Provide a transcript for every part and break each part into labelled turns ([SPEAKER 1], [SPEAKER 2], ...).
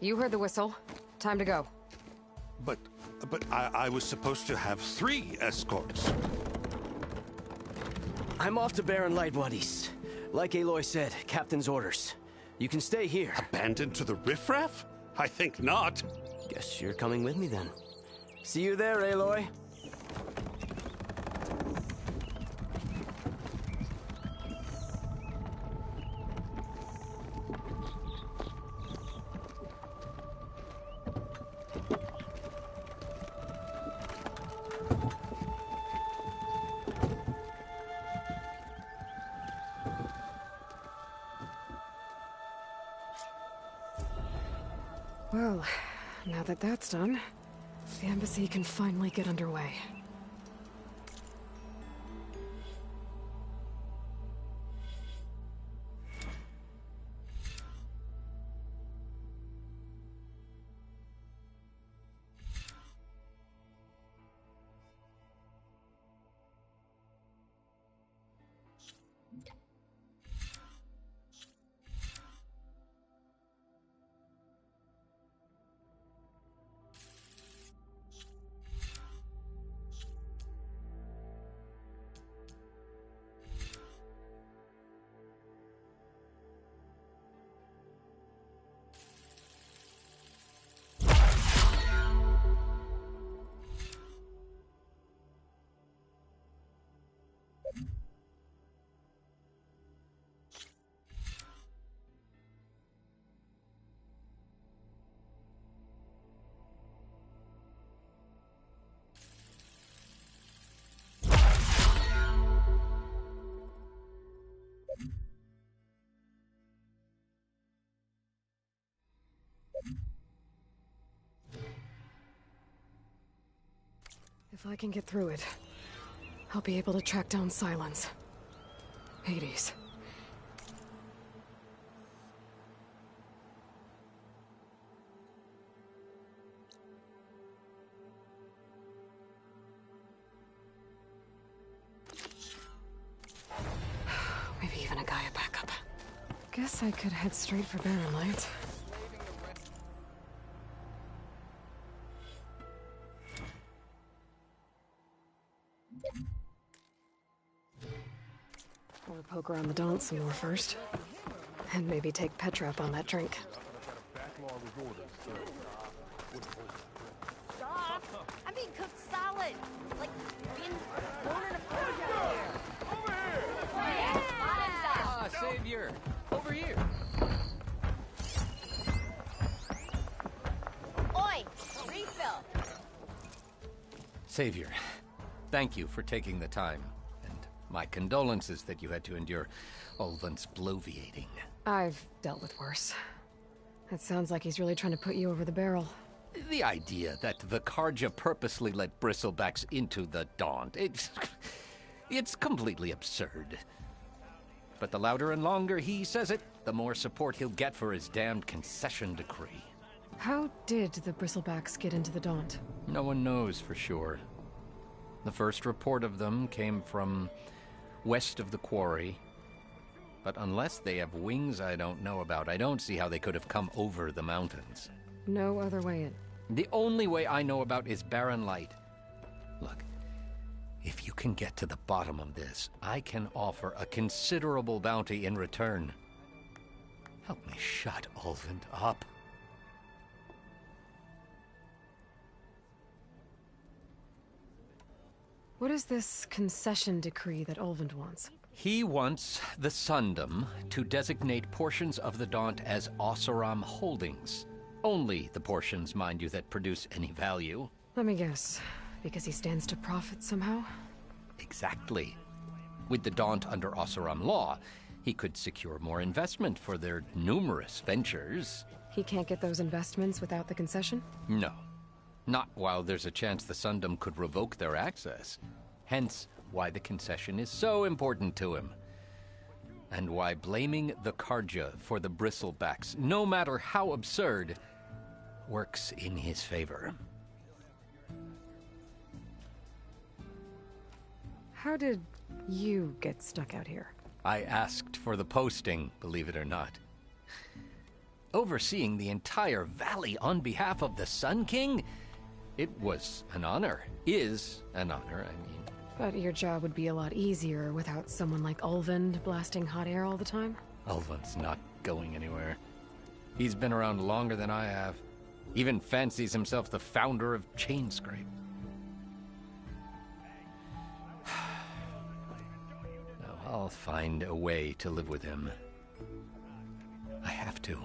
[SPEAKER 1] You heard the whistle. Time to go.
[SPEAKER 2] But I was supposed to have 3 escorts.
[SPEAKER 3] I'm off to Baron Lightwaddies. Like Aloy said, Captain's orders. You can stay here.
[SPEAKER 2] Abandoned to the riffraff? I think not.
[SPEAKER 3] Guess you're coming with me then. See you there, Aloy.
[SPEAKER 1] Well, now that that's done, the embassy can finally get underway. If I can get through it, I'll be able to track down Silence. Hades. Maybe even a Gaia backup. Guess I could head straight for Barren Light. Or poke around the Daunt some more first. And maybe take Petra up on that drink.
[SPEAKER 4] Stop! I'm being cooked solid! Like, being born in a fridge out here! Over here! Yeah!
[SPEAKER 5] Ah, Savior! Over here!
[SPEAKER 4] Oi! Refill!
[SPEAKER 5] Savior, thank you for taking the time. And my condolences that you had to endure Ulvund's bloviating.
[SPEAKER 1] I've dealt with worse. It sounds like he's really trying to put you over the barrel.
[SPEAKER 5] The idea that the Karja purposely let bristlebacks into the Daunt, it's completely absurd. But the louder and longer he says it, the more support he'll get for his damned concession decree.
[SPEAKER 1] How did the bristlebacks get into the Daunt?
[SPEAKER 5] No one knows for sure. The first report of them came from west of the quarry. But unless they have wings I don't know about, I don't see how they could have come over the mountains.
[SPEAKER 1] No other way in.
[SPEAKER 5] The only way I know about is Barren Light. Look, if you can get to the bottom of this, I can offer a considerable bounty in return. Help me shut Ulvund up.
[SPEAKER 1] What is this concession decree that Ulvund wants?
[SPEAKER 5] He wants the Sundom to designate portions of the Daunt as Oseram holdings. Only the portions, mind you, that produce any value.
[SPEAKER 1] Let me guess. Because he stands to profit somehow?
[SPEAKER 5] Exactly. With the Daunt under Oseram law, he could secure more investment for their numerous ventures.
[SPEAKER 1] He can't get those investments without the concession?
[SPEAKER 5] No. Not while there's a chance the Sundom could revoke their access. Hence, why the concession is so important to him. And why blaming the Karja for the bristlebacks, no matter how absurd, works in his favor.
[SPEAKER 1] How did you get stuck out here?
[SPEAKER 5] I asked for the posting, believe it or not. overseeing the entire valley on behalf of the Sun King? It was an honor. Is an honor, I mean.
[SPEAKER 1] But your job would be a lot easier without someone like Ulvund blasting hot air all the time?
[SPEAKER 5] Ulvund's not going anywhere. He's been around longer than I have. Even fancies himself the founder of Chainscrape. No, I'll find a way to live with him. I have to.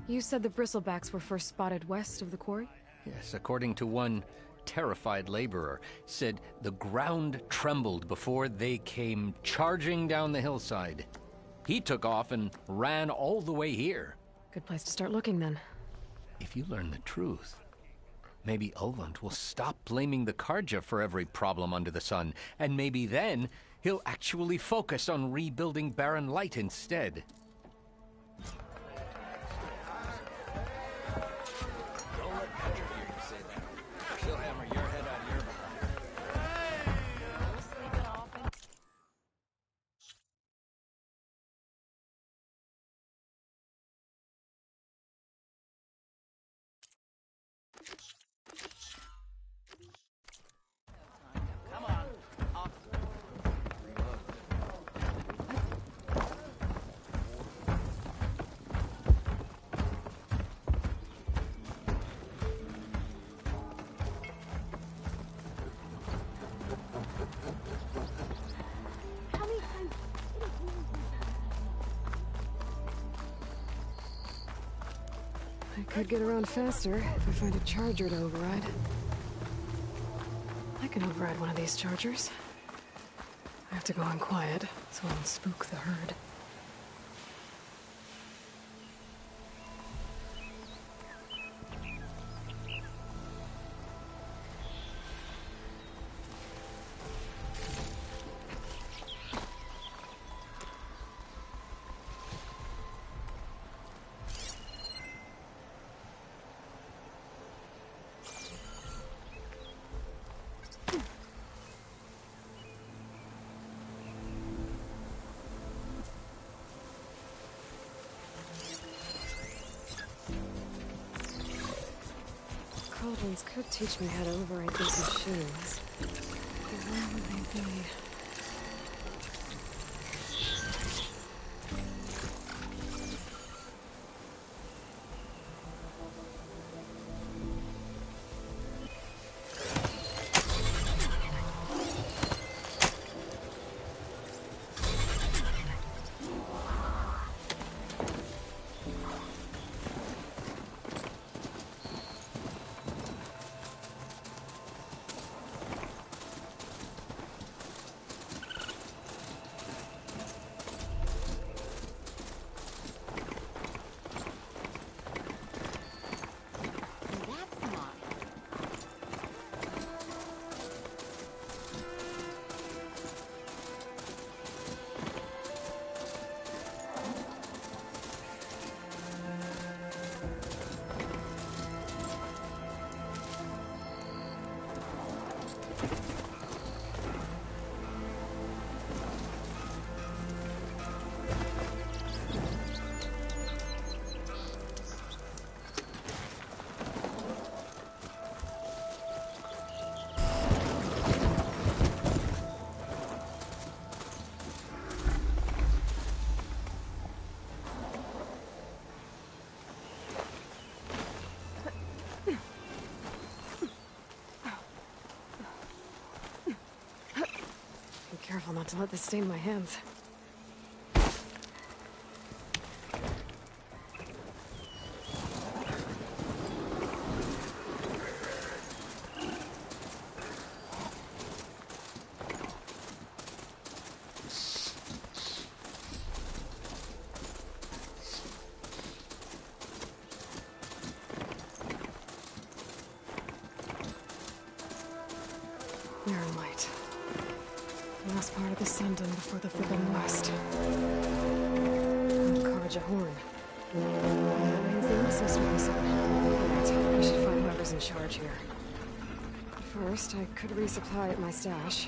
[SPEAKER 1] You said the bristlebacks were first spotted west of the quarry?
[SPEAKER 5] Yes, according to one terrified laborer, said the ground trembled before they came charging down the hillside. He took off and ran all the way here.
[SPEAKER 1] Good place to start looking, then.
[SPEAKER 5] If you learn the truth, maybe Ulvund will stop blaming the Karja for every problem under the sun, and maybe then he'll actually focus on rebuilding Barren Light instead.
[SPEAKER 3] Don't let Petra hear you say that. She'll hammer your head out of your behind.
[SPEAKER 4] No sleeping off and... Come on. Off. How many times?
[SPEAKER 1] I could get around faster if I find a charger to override. I can override one of these chargers. I have to go in quiet, so I don't spook the herd. Cauldrons could teach me how to override these machines. But where would they be?
[SPEAKER 4] That's mine. Be careful not to let this stain my hands. Barren Light. The last part of the Sundom before the Forbidden West. Karja Horn. That means the East is racing. Right, we should find whoever's in charge here. First, I could resupply at my stash.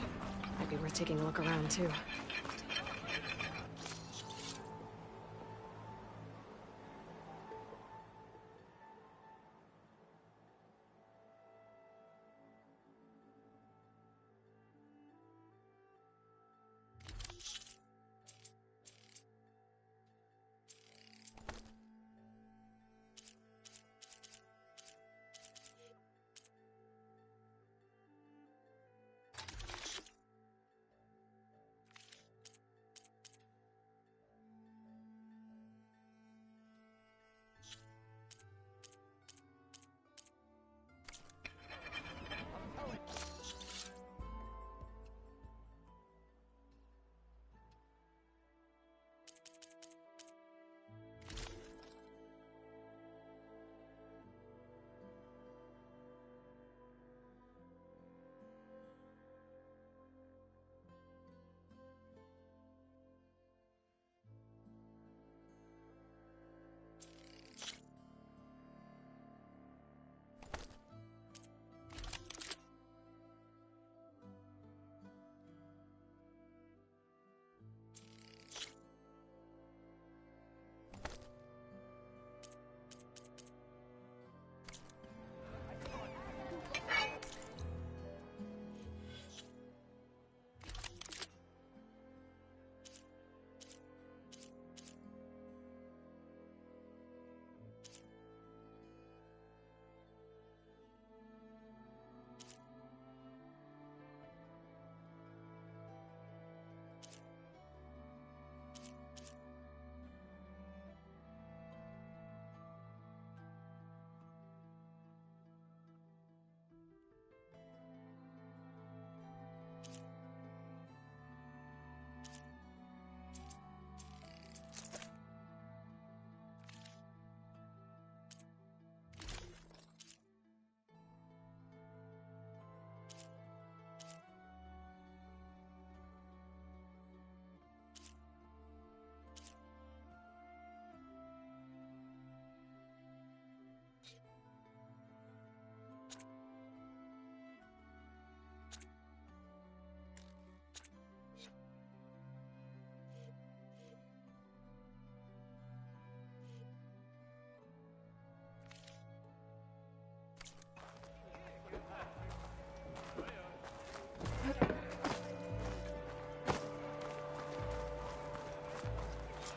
[SPEAKER 4] Might be worth taking a look around, too.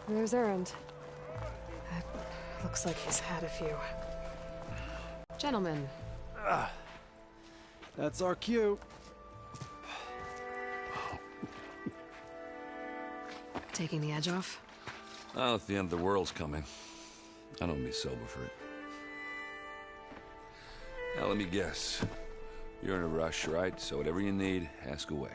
[SPEAKER 4] There's Errand. Looks like he's had a few. Gentlemen.
[SPEAKER 6] That's our cue.
[SPEAKER 4] Taking the edge off?
[SPEAKER 7] Oh, if the end of the world's coming, I don't be sober for it. Now, let me guess. You're in a rush, right? So whatever you need, ask away.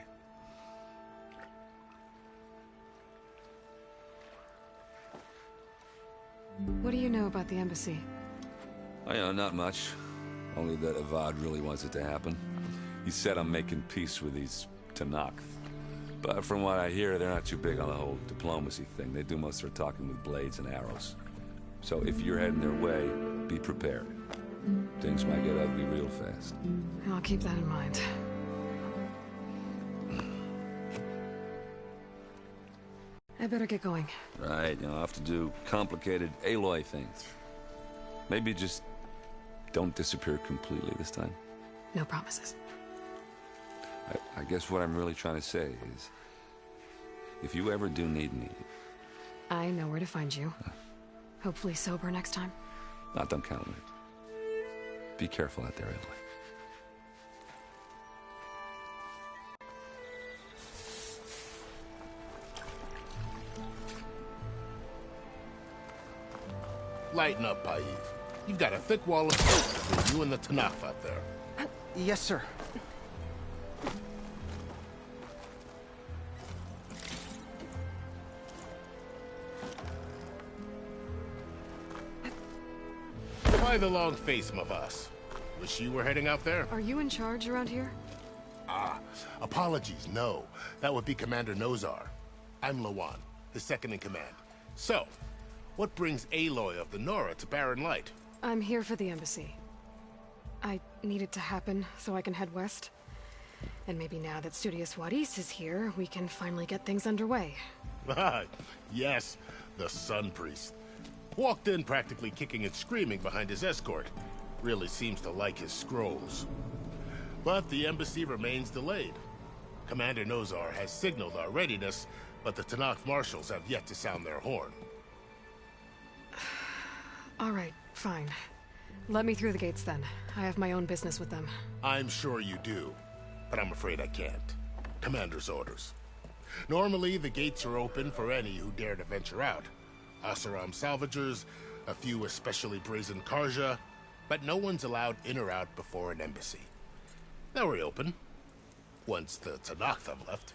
[SPEAKER 4] What do you know about the embassy?
[SPEAKER 7] Oh, yeah, not much. Only that Avad really wants it to happen. He said I'm making peace with these Tanakh. But from what I hear, they're not too big on the whole diplomacy thing. They do most of their talking with blades and arrows. So if you're heading their way, be prepared. Things might get ugly real fast.
[SPEAKER 4] I'll keep that in mind. I better get going.
[SPEAKER 7] Right, I'll have to do complicated Aloy things. Maybe just don't disappear completely this time.
[SPEAKER 4] No promises.
[SPEAKER 7] I guess what I'm really trying to say is, if you ever do need me...
[SPEAKER 4] I know where to find you. Hopefully sober next time.
[SPEAKER 7] Don't count on it. Be careful out there, Aloy.
[SPEAKER 8] Lighten up, Paiv. You've got a thick wall of smoke between you and the Tanakh out there.
[SPEAKER 3] Yes, sir.
[SPEAKER 8] Why the long face, my boss? Wish you were heading out there?
[SPEAKER 4] Are you in charge around here?
[SPEAKER 8] Apologies, no. That would be Commander Nozar. I'm Lawan, his second in command. So, what brings Aloy of the Nora to Barren Light?
[SPEAKER 4] I'm here for the embassy. I need it to happen so I can head west. And maybe now that Studious Wadis is here, we can finally get things underway.
[SPEAKER 8] Yes, the Sun Priest. Walked in practically kicking and screaming behind his escort. Really seems to like his scrolls. But the embassy remains delayed. Commander Nozar has signaled our readiness, but the Tanakh marshals have yet to sound their horn.
[SPEAKER 4] All right, fine. Let me through the gates then. I have my own business with them.
[SPEAKER 8] I'm sure you do, but I'm afraid I can't. Commander's orders. Normally, the gates are open for any who dare to venture out. Asaram salvagers, a few especially brazen Karja, but no one's allowed in or out before an embassy. They'll reopen, once the Tanakh have left.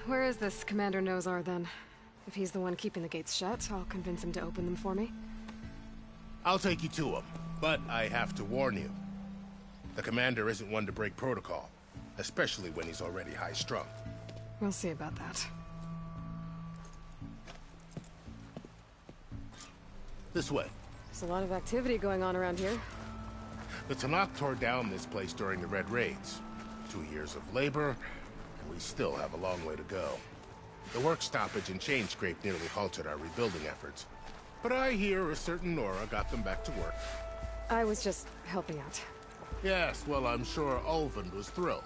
[SPEAKER 4] Where is this Commander Nozar then? If he's the one keeping the gates shut, I'll convince him to open them for me.
[SPEAKER 8] I'll take you to him, but I have to warn you. The commander isn't one to break protocol, especially when he's already high-strung.
[SPEAKER 4] We'll see about that.
[SPEAKER 8] This way.
[SPEAKER 4] There's a lot of activity going on around here.
[SPEAKER 8] The Tanakh tore down this place during the Red Raids. 2 years of labor, and we still have a long way to go. The work stoppage and chain scrape nearly halted our rebuilding efforts. But I hear a certain Nora got them back to work.
[SPEAKER 4] I was just helping out.
[SPEAKER 8] Yes, well, I'm sure Ulvund was thrilled.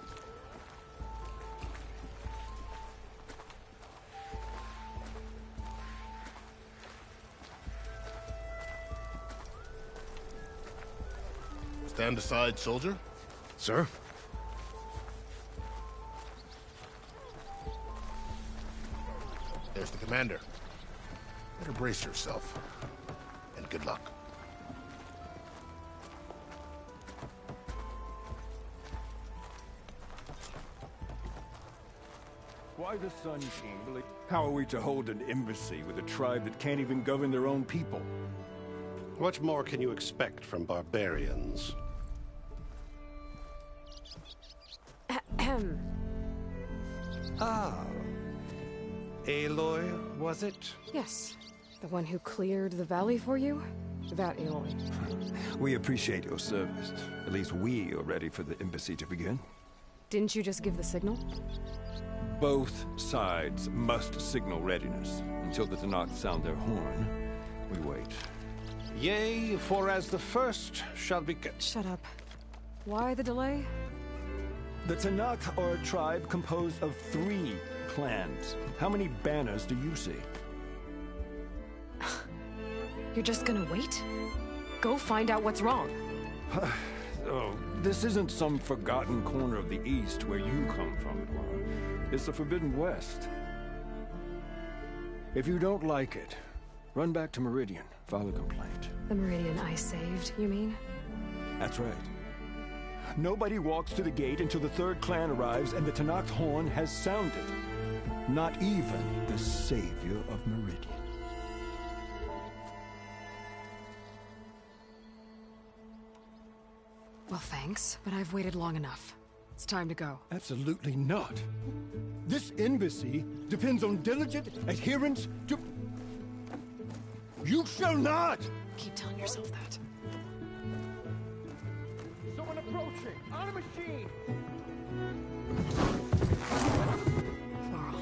[SPEAKER 8] Stand aside, soldier.
[SPEAKER 6] Sir?
[SPEAKER 8] There's the commander. Better brace yourself. And good luck.
[SPEAKER 9] Why the Sun King? How are we to hold an embassy with a tribe that can't even govern their own people?
[SPEAKER 10] What more can you expect from barbarians?
[SPEAKER 2] Ah. Aloy, was it?
[SPEAKER 4] Yes. The one who cleared the valley for you? That Aloy.
[SPEAKER 9] We appreciate your service. At least we are ready for the embassy to begin.
[SPEAKER 4] Didn't you just give the signal?
[SPEAKER 9] Both sides must signal readiness. Until the Tanakh sound their horn, we wait.
[SPEAKER 2] Yea, for as the first shall be...
[SPEAKER 4] Shut up.
[SPEAKER 1] Why the delay?
[SPEAKER 9] The Tanakh are a tribe composed of 3 clans. How many banners do you see?
[SPEAKER 1] You're just gonna wait? Go find out what's wrong.
[SPEAKER 9] Oh, this isn't some forgotten corner of the East where you come from, Dwara. It's the Forbidden West. If you don't like it, run back to Meridian, file a complaint.
[SPEAKER 1] The Meridian I saved, you mean?
[SPEAKER 9] That's right. Nobody walks to the gate until the 3rd clan arrives and the Tanakh's horn has sounded. Not even the savior of Meridian.
[SPEAKER 1] Well, thanks, but I've waited long enough. It's time to go.
[SPEAKER 9] Absolutely not. This embassy depends on diligent adherence to... You shall not!
[SPEAKER 1] Keep telling yourself that.
[SPEAKER 9] Someone approaching! On a machine!
[SPEAKER 1] Laurel.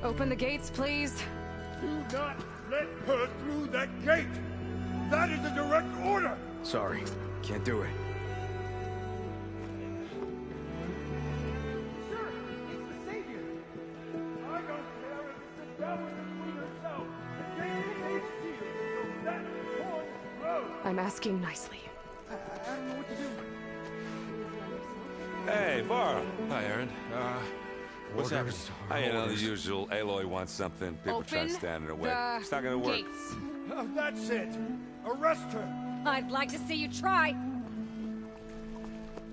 [SPEAKER 1] Open the gates, please.
[SPEAKER 9] Do not let her through that gate! That is a direct order!
[SPEAKER 3] Sorry, can't do it.
[SPEAKER 9] Sir, it's the savior! I don't care if it's the devil and the queen herself! The gate is sealed, so that horn grows!
[SPEAKER 1] I'm asking nicely.
[SPEAKER 9] I don't know what to do.
[SPEAKER 7] Hey, Varl.
[SPEAKER 6] Hi, Aaron. What's happening?
[SPEAKER 7] You know, the usual. Aloy wants something. People try to stand in her way. It's not gonna work.
[SPEAKER 11] Gates.
[SPEAKER 9] That's it! Arrest her!
[SPEAKER 11] I'd like to see you try.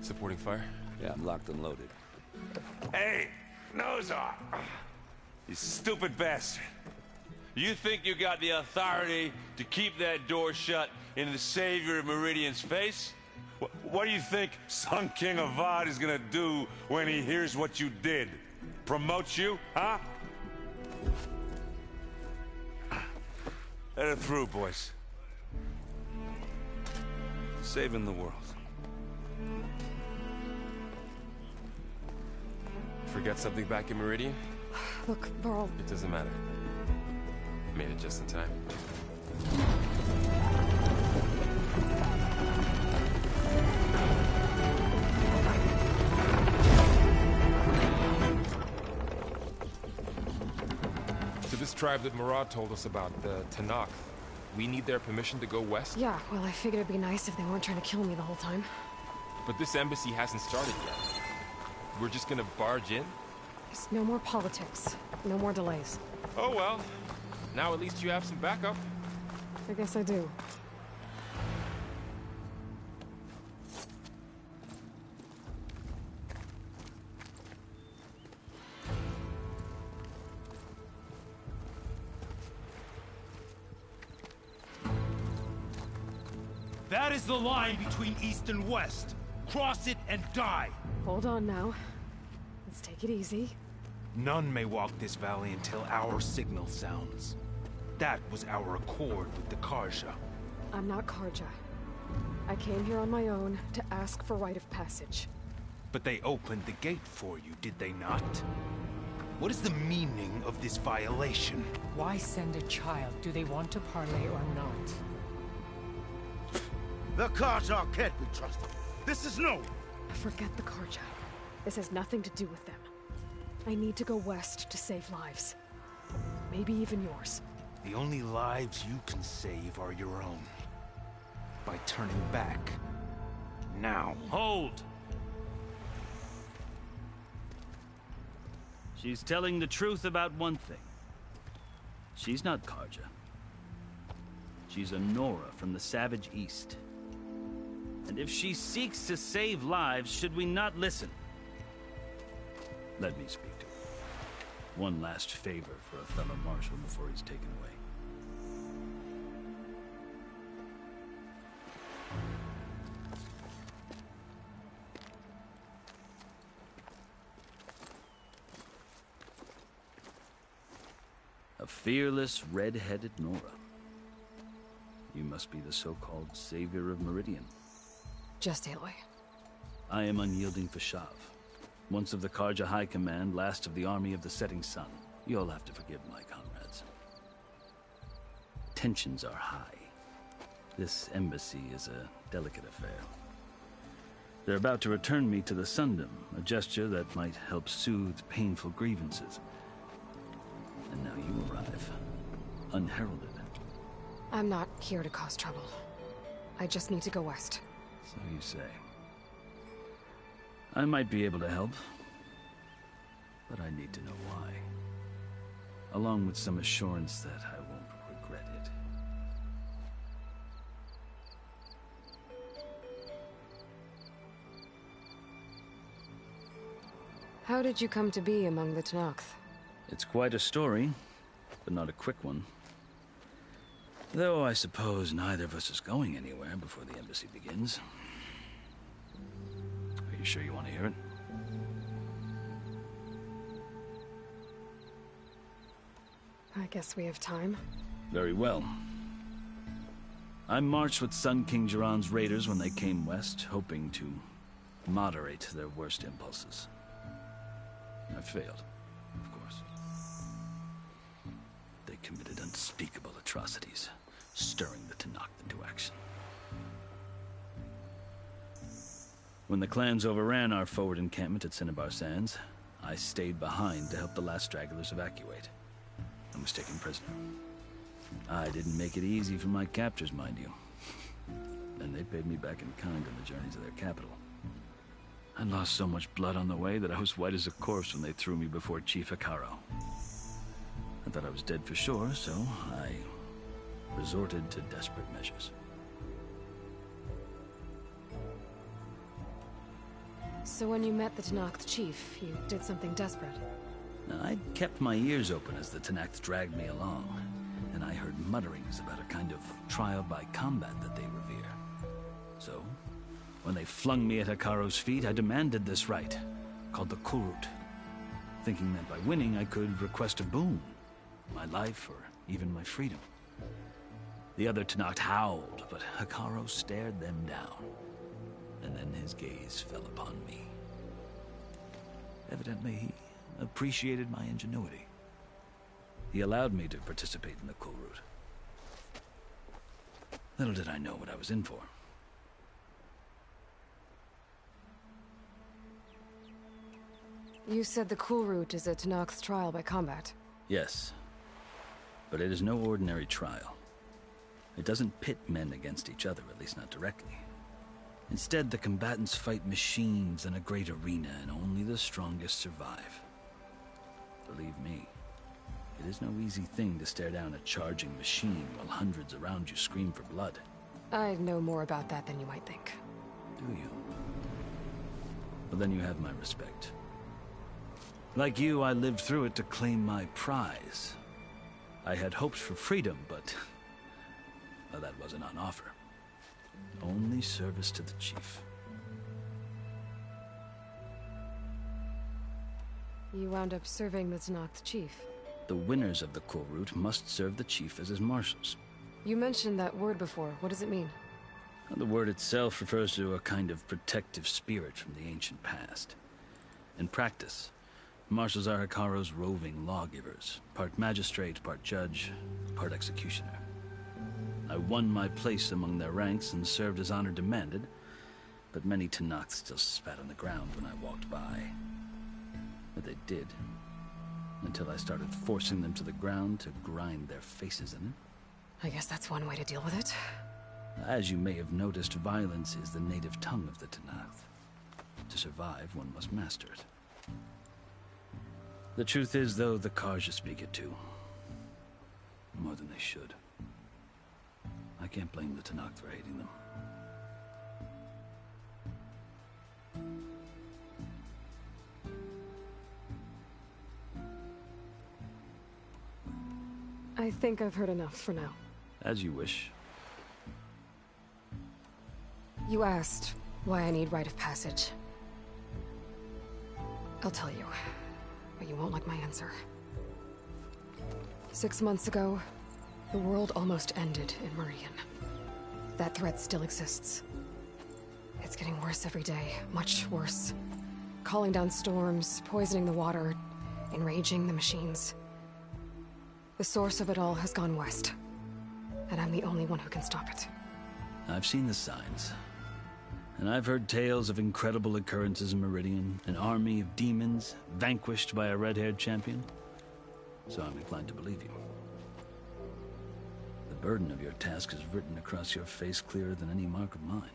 [SPEAKER 6] Supporting fire?
[SPEAKER 7] Yeah, I'm locked and loaded. Hey, nose off! You stupid bastard. You think you got the authority to keep that door shut in the savior of Meridian's face? What do you think Sun King Avad is gonna do when he hears what you did? Promote you, huh? Let her through, boys. Saving the world.
[SPEAKER 6] Forget something back in Meridian?
[SPEAKER 1] Look, Varl.
[SPEAKER 6] It doesn't matter. Made it just in time. To this tribe that Murad told us about, the Tanakh, we need their permission to go west?
[SPEAKER 1] Yeah, well, I figured it'd be nice if they weren't trying to kill me the whole time.
[SPEAKER 6] But this embassy hasn't started yet. We're just gonna barge in?
[SPEAKER 1] Just no more politics. No more delays.
[SPEAKER 6] Oh well. Now at least you have some backup.
[SPEAKER 1] I guess I do.
[SPEAKER 12] That is the line between East and West. Cross it and die.
[SPEAKER 1] Hold on now. Let's take it easy.
[SPEAKER 12] None may walk this valley until our signal sounds. That was our accord with the Karja.
[SPEAKER 1] I'm not Karja. I came here on my own to ask for rite of passage.
[SPEAKER 12] But they opened the gate for you, did they not? What is the meaning of this violation?
[SPEAKER 13] Why send a child? Do they want to parley or not?
[SPEAKER 12] The Karja can't be trusted. This is no...
[SPEAKER 1] Forget the Karja. This has nothing to do with them. I need to go west to save lives. Maybe even yours.
[SPEAKER 12] The only lives you can save are your own. By turning back. Now.
[SPEAKER 14] Hold! She's telling the truth about one thing. She's not Karja. She's a Nora from the Savage East. And if she seeks to save lives, should we not listen? Let me speak to her. One last favor for a fellow marshal before he's taken away. A fearless, red-headed Nora. You must be the so-called savior of Meridian.
[SPEAKER 1] Just Aloy.
[SPEAKER 14] I am unyielding Fashav. Once of the Karja High Command, last of the army of the setting sun. You'll have to forgive my comrades. Tensions are high. This embassy is a delicate affair. They're about to return me to the Sundom, a gesture that might help soothe painful grievances. And now you arrive, unheralded.
[SPEAKER 4] I'm not here to cause trouble. I just need to go west.
[SPEAKER 14] So you say. I might be able to help, but I need to know why. Along with some assurance that I won't regret it.
[SPEAKER 4] How did you come to be among the Tenakth?
[SPEAKER 14] It's quite a story, but not a quick one. Though I suppose neither of us is going anywhere before the embassy begins. Are you sure you want to hear it?
[SPEAKER 4] I guess we have time.
[SPEAKER 14] Very well. I marched with Sun King Jiran's raiders when they came west, hoping to moderate their worst impulses. I failed, of course. They committed unspeakable atrocities, stirring the Tenakth into action. When the clans overran our forward encampment at Cinnabar Sands, I stayed behind to help the last stragglers evacuate. I was taken prisoner. I didn't make it easy for my captors, mind you. And they paid me back in kind on the journey to their capital. I lost so much blood on the way that I was white as a corpse when they threw me before Chief Hekaro. I thought I was dead for sure, so I resorted to desperate measures.
[SPEAKER 4] So when you met the Tenakth chief, you did something desperate?
[SPEAKER 14] I kept my ears open as the Tenakth dragged me along, and I heard mutterings about a kind of trial by combat that they revere. So, when they flung me at Hekaro's feet, I demanded this right, called the Kurut, thinking that by winning I could request a boon, my life or even my freedom. The other Tenakth howled, but Hekaro stared them down, and then his gaze fell upon me. Evidently, he appreciated my ingenuity. He allowed me to participate in the Kurut. Little did I know what I was in for.
[SPEAKER 4] You said the Kurut is a Tenakth trial by combat.
[SPEAKER 14] Yes, but it is no ordinary trial. It doesn't pit men against each other, at least not directly. Instead, the combatants fight machines in a great arena, and only the strongest survive. Believe me, it is no easy thing to stare down a charging machine while hundreds around you scream for blood.
[SPEAKER 4] I know more about that than you might think.
[SPEAKER 14] Do you? Well, then you have my respect. Like you, I lived through it to claim my prize. I had hoped for freedom, but well, that wasn't on offer. Only service to the chief.
[SPEAKER 4] You wound up serving the Tenakth chief.
[SPEAKER 14] The winners of the Kurut must serve the chief as his marshals.
[SPEAKER 4] You mentioned that word before. What does it mean?
[SPEAKER 14] The word itself refers to a kind of protective spirit from the ancient past. In practice, marshals are Hekaro's roving lawgivers, part magistrate, part judge, part executioner. I won my place among their ranks and served as honor demanded, but many Tenakth still spat on the ground when I walked by. But they did, until I started forcing them to the ground to grind their faces in it.
[SPEAKER 4] I guess that's one way to deal with it.
[SPEAKER 14] As you may have noticed, violence is the native tongue of the Tenakth. To survive, one must master it. The truth is, though, the Karja speak it too. More than they should. I can't blame the Tenakth for hating them.
[SPEAKER 4] I think I've heard enough for now.
[SPEAKER 14] As you wish.
[SPEAKER 4] You asked why I need rite of passage. I'll tell you, but you won't like my answer. 6 months ago, the world almost ended in Meridian. That threat still exists. It's getting worse every day, much worse. calling down storms, poisoning the water, enraging the machines. The source of it all has gone west, and I'm the only one who can stop it.
[SPEAKER 14] I've seen the signs. And I've heard tales of incredible occurrences in Meridian, an army of demons vanquished by a red-haired champion. So I'm inclined to believe you. The burden of your task is written across your face clearer than any mark of mine.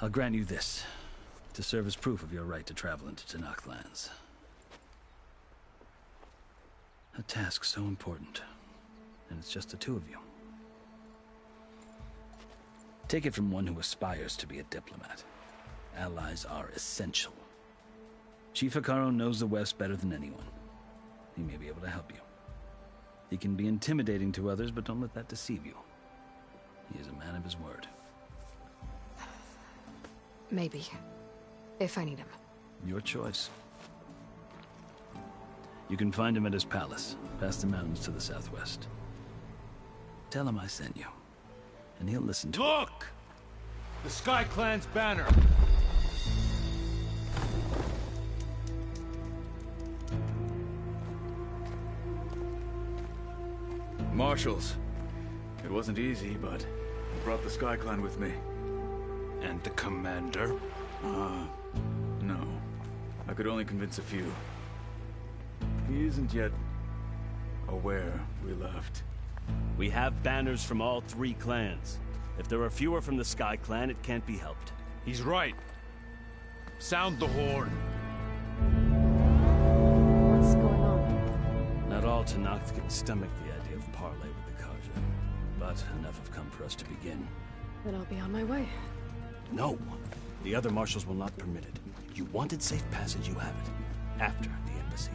[SPEAKER 14] I'll grant you this, to serve as proof of your right to travel into Tenakth lands. A task so important, and it's just the two of you. Take it from one who aspires to be a diplomat. Allies are essential. Chief Hekarro knows the West better than anyone. He may be able to help you. He can be intimidating to others, but don't let that deceive you. He is a man of his word.
[SPEAKER 4] Maybe. If I need him.
[SPEAKER 14] Your choice. You can find him at his palace, past the mountains to the southwest. Tell him I sent you, and he'll listen to
[SPEAKER 12] Look! The Sky Clan's banner!
[SPEAKER 11] Marshals. It wasn't easy, but I brought the Sky Clan with me.
[SPEAKER 12] And the commander?
[SPEAKER 11] No. I could only convince a few. He isn't yet aware we left.
[SPEAKER 15] We have banners from all three clans. If there are fewer from the Sky Clan, it can't be helped.
[SPEAKER 12] He's right. Sound the horn.
[SPEAKER 4] What's going on?
[SPEAKER 15] Not all Tenakth can stomach the idea of parley with the Karja, but enough have come for us to begin.
[SPEAKER 4] Then I'll be on my way.
[SPEAKER 15] No! The other marshals will not permit it. You wanted safe passage, you have it. After the embassy.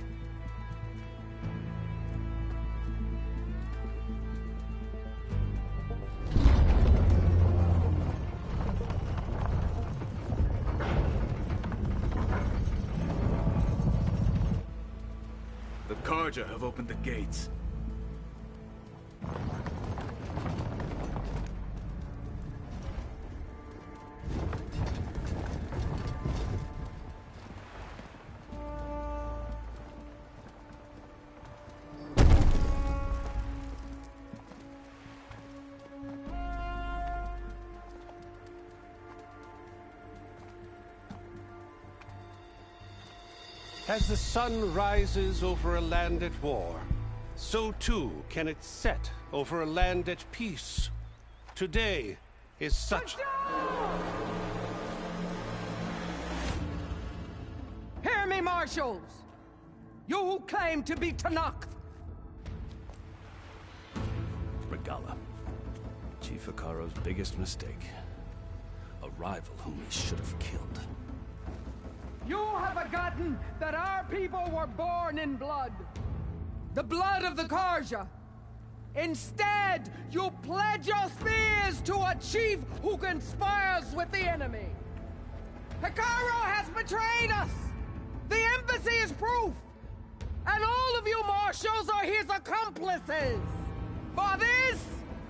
[SPEAKER 11] The Karja have opened the gates.
[SPEAKER 10] As the sun rises over a land at war, so too can it set over a land at peace. Today is such...
[SPEAKER 16] Hear me, marshals! You who claim to be Tenakth!
[SPEAKER 15] Regala. Chief Hekarro's biggest mistake. A rival whom he should have killed.
[SPEAKER 16] You have forgotten that our people were born in blood. The blood of the Karja. Instead, you pledge your spears to a chief who conspires with the enemy. Hekarro has betrayed us! The embassy is proof! And all of you marshals are his accomplices! For this,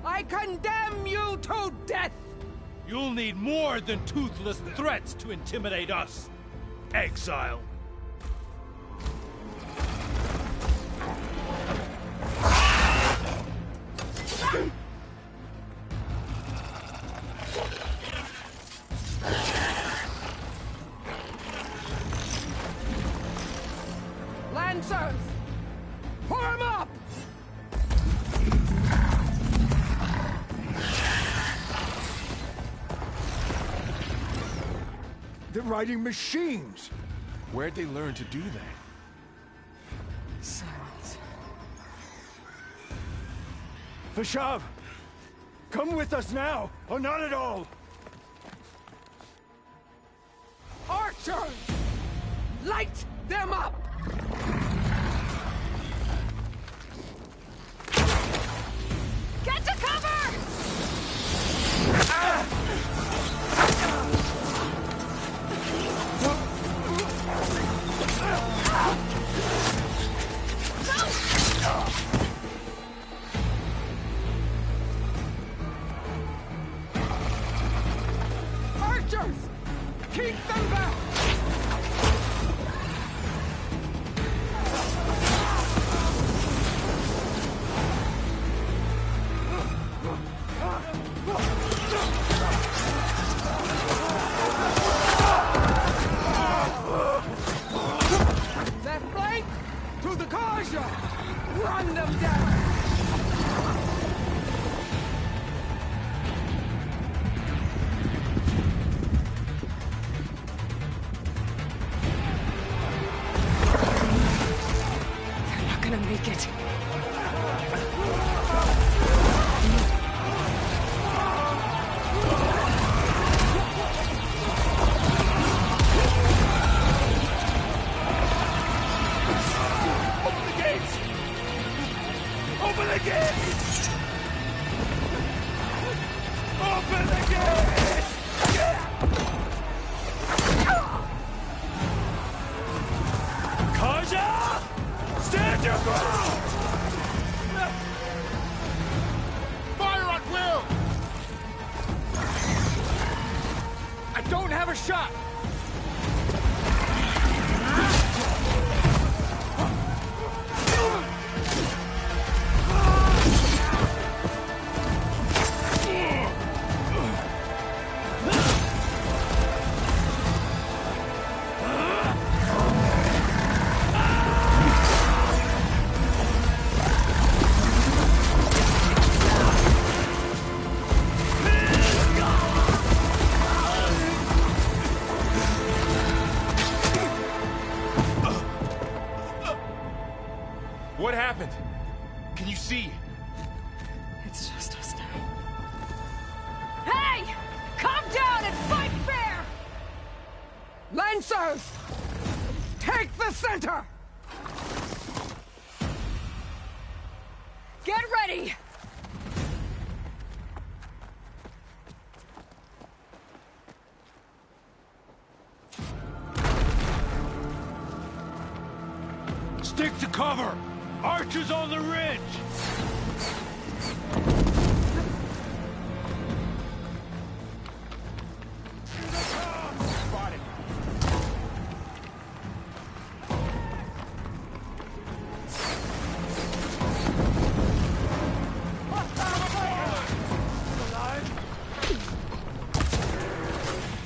[SPEAKER 16] I condemn you to death!
[SPEAKER 12] You'll need more than toothless threats to intimidate us. Exile.
[SPEAKER 16] Lancers! Form up!
[SPEAKER 9] They're riding machines!
[SPEAKER 6] Where'd they learn to do that?
[SPEAKER 4] Silence.
[SPEAKER 9] Vashav! Come with us now, or not at all!
[SPEAKER 16] Archers! Light them up! Get to cover! Archers! Keep them back!
[SPEAKER 12] don't have a shot!
[SPEAKER 6] What happened? Can you see?
[SPEAKER 1] It's just us now.
[SPEAKER 16] Hey! Calm down and fight fair! Lancers! Take the center! Get ready!
[SPEAKER 12] Stick to cover! Archers on the ridge! Spotted!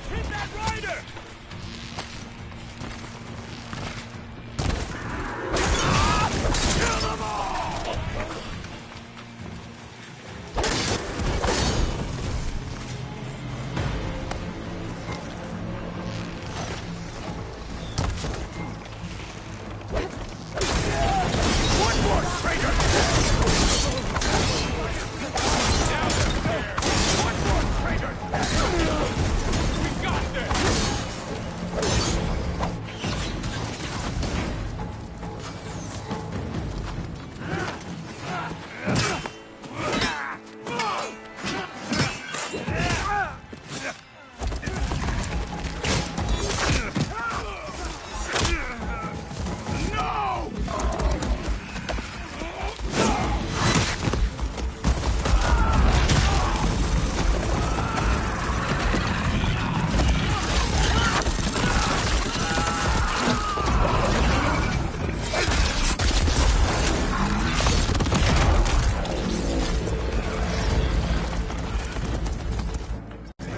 [SPEAKER 12] Hit that rider! Kill them all! One more traitor! Now they're there! One more traitor! We got this!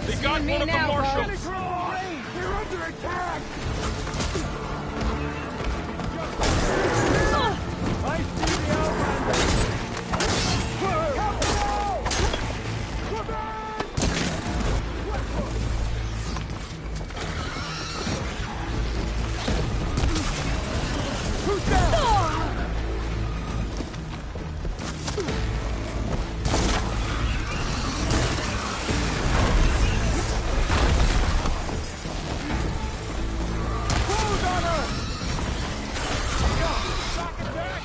[SPEAKER 12] They got one of the marshals! They're under attack! I see the Outlander! Who's down? Who's on her? Shock attack!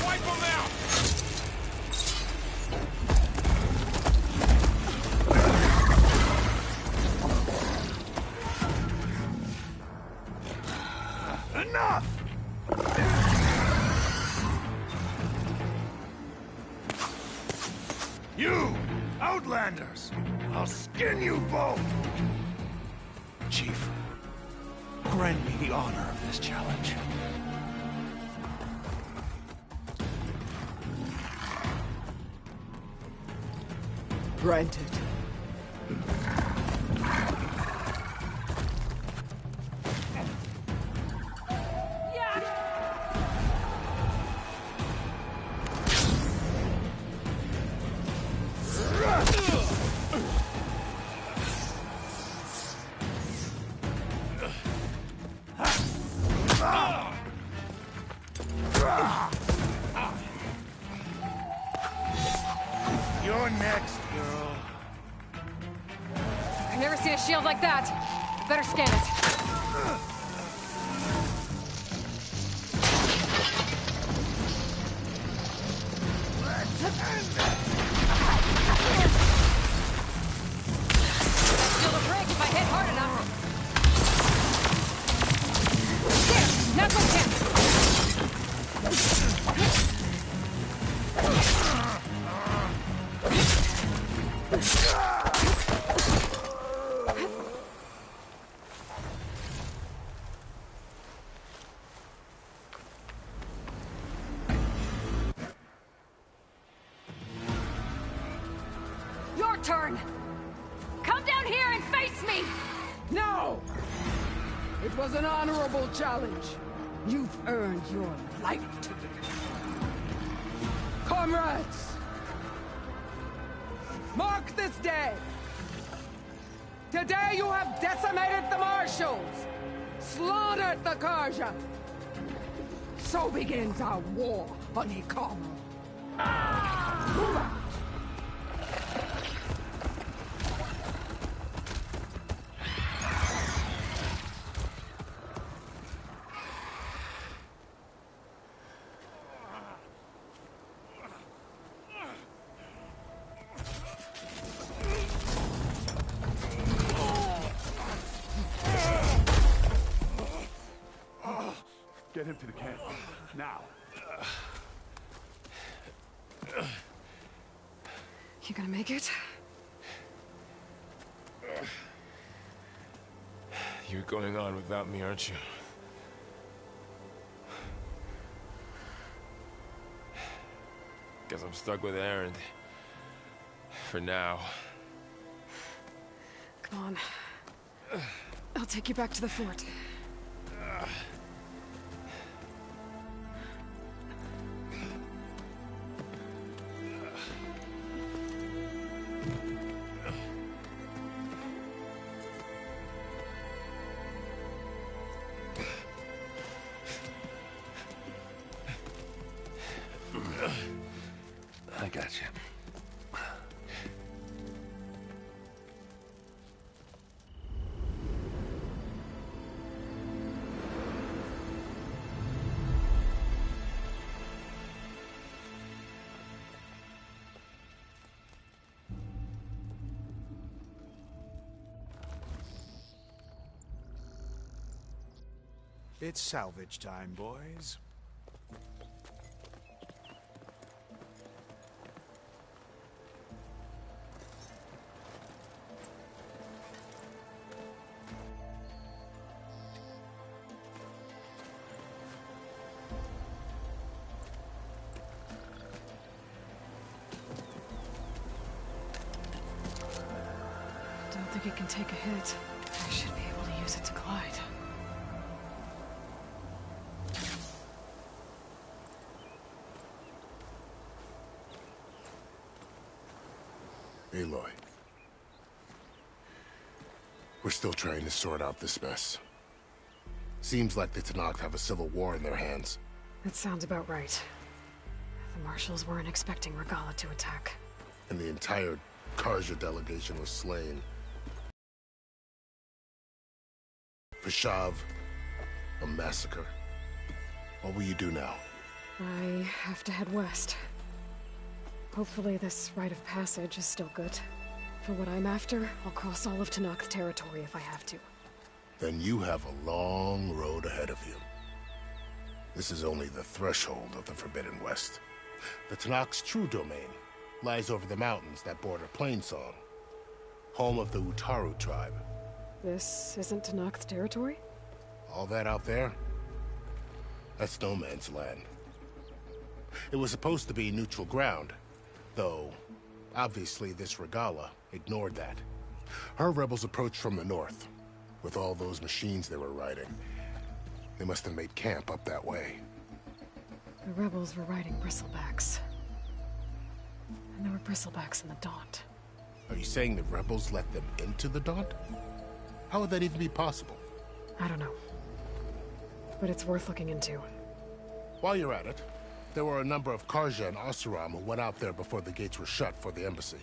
[SPEAKER 6] Wipe them out!
[SPEAKER 12] Enough! You, Outlanders! I'll skin you both! Chief, grant me the honor of this challenge.
[SPEAKER 1] Granted.
[SPEAKER 12] You're next, girl.
[SPEAKER 4] I've never seen a shield like that. Better scan it. Shield will break if I hit hard enough. There, now's my chance. Your turn! Come down here and face me!
[SPEAKER 16] No! It was an honorable challenge. You've earned your life today. Comrades! Mark this day! Today you have decimated the Marshals! Slaughtered the Karja! So begins our war on Hikaru. Move out!
[SPEAKER 9] Get him to the camp. Now.
[SPEAKER 4] You gonna make it?
[SPEAKER 6] You're going on without me, aren't you? Guess I'm stuck with Aaron. For now.
[SPEAKER 4] Come on. I'll take you back to the fort.
[SPEAKER 2] I got you.
[SPEAKER 12] It's salvage time, boys.
[SPEAKER 4] Don't think it can take a hit. I should be able to use it to glide.
[SPEAKER 8] Aloy. We're still trying to sort out this mess. Seems like the Tenakth have a civil war in their hands.
[SPEAKER 4] That sounds about right. The Marshals weren't expecting Regala to attack.
[SPEAKER 8] And the entire Karja delegation was slain. Vishav, a massacre. What will you do now?
[SPEAKER 4] I have to head west. Hopefully this rite of passage is still good. For what I'm after, I'll cross all of Tenakth territory if I have to.
[SPEAKER 8] Then you have a long road ahead of you. This is only the threshold of the Forbidden West. The Tenakth's true domain lies over the mountains that border Plainsong, home of the Utaru tribe.
[SPEAKER 4] This isn't Tenakth territory?
[SPEAKER 8] All that out there? That's no man's land. It was supposed to be neutral ground, though obviously this Regala ignored that. Her rebels approached from the north, with all those machines they were riding. They must have made camp up that way.
[SPEAKER 4] The rebels were riding bristlebacks. And there were bristlebacks in the Daunt.
[SPEAKER 8] Are you saying the rebels let them into the Daunt? How would that even be possible?
[SPEAKER 4] I don't know. But it's worth looking into.
[SPEAKER 8] While you're at it, there were a number of Karja and Oseram who went out there before the gates were shut for the embassy.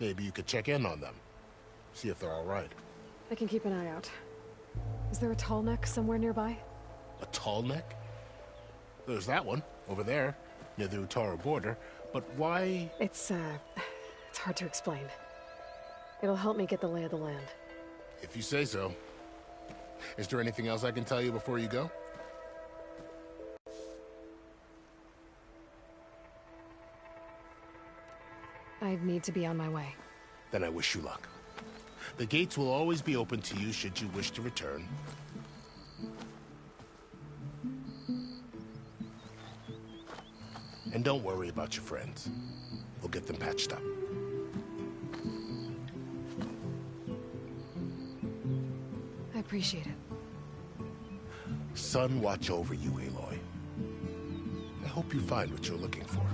[SPEAKER 8] Maybe you could check in on them. See if they're all right.
[SPEAKER 1] I can keep an eye out. Is there a tall neck somewhere nearby?
[SPEAKER 8] A tall neck? There's that one, over there, near the Utara border. But why...
[SPEAKER 1] It's hard to explain. It'll help me get the lay of the land.
[SPEAKER 8] If you say so. Is there anything else I can tell you before you go?
[SPEAKER 1] I'd need to be on my way.
[SPEAKER 8] Then I wish you luck. The gates will always be open to you should you wish to return. And don't worry about your friends. We'll get them patched up.
[SPEAKER 1] I appreciate it.
[SPEAKER 8] Sun watch over you, Aloy. I hope you find what you're looking for.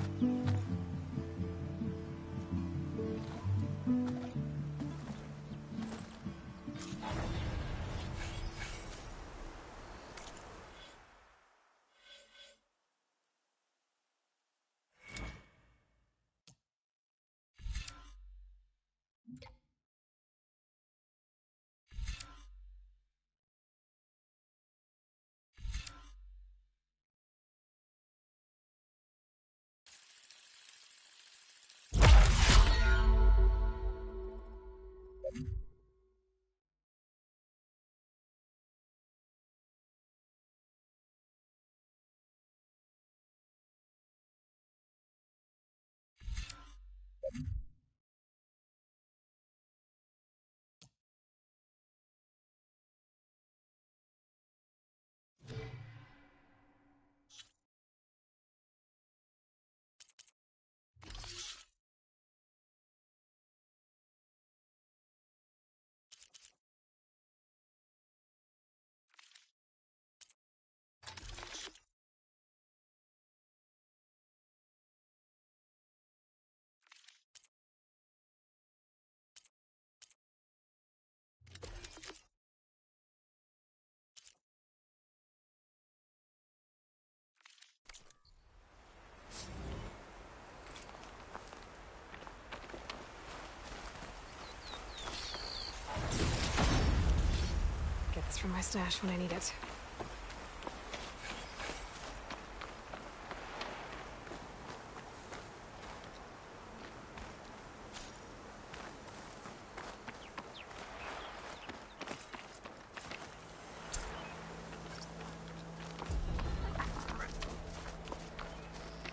[SPEAKER 1] From my stash when I need it.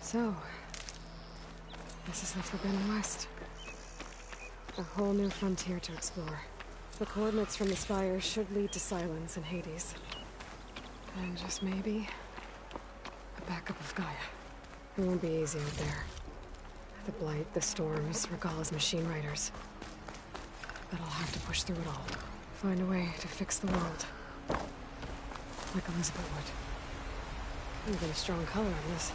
[SPEAKER 1] So, this is the Forbidden West. A whole new frontier to explore. The coordinates from the spire should lead to Silence and Hades. And just maybe, a backup of Gaia. It won't be easy out there. The Blight, the Storms, Regalla's machine riders. But I'll have to push through it all. Find a way to fix the world. Like Elizabeth would. Even a strong color on this.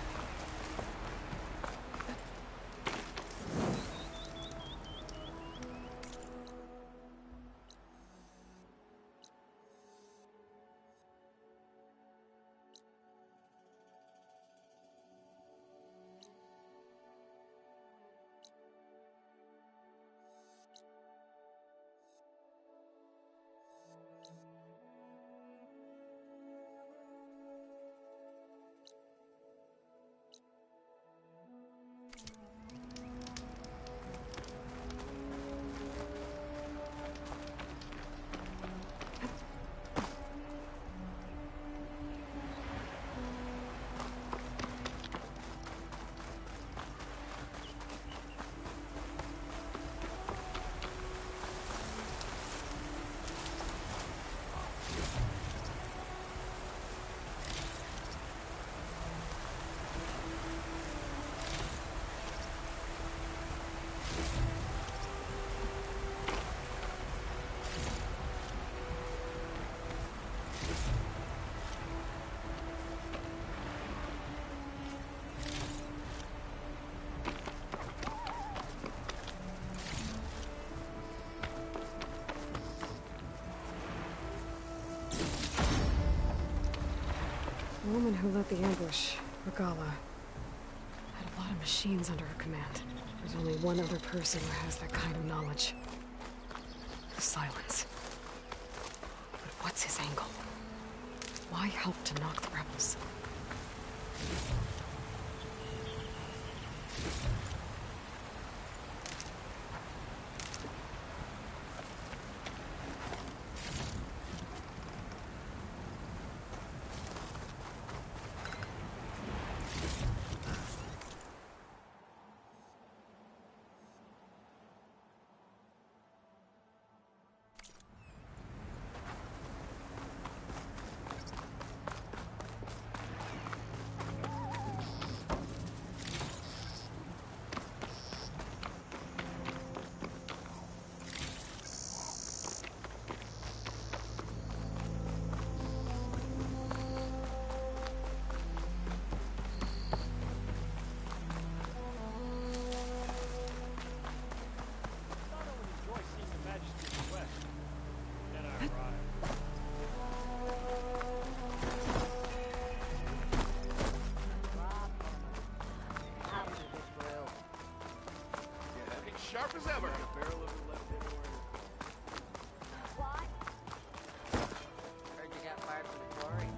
[SPEAKER 1] The woman who led the ambush, Regala, had a lot of machines under her command. There's only one other person who has that kind of knowledge. The Silence. But what's his angle? Why help to knock the rebels?
[SPEAKER 17] Sharp as ever.
[SPEAKER 18] What? Heard you got fired from the quarry.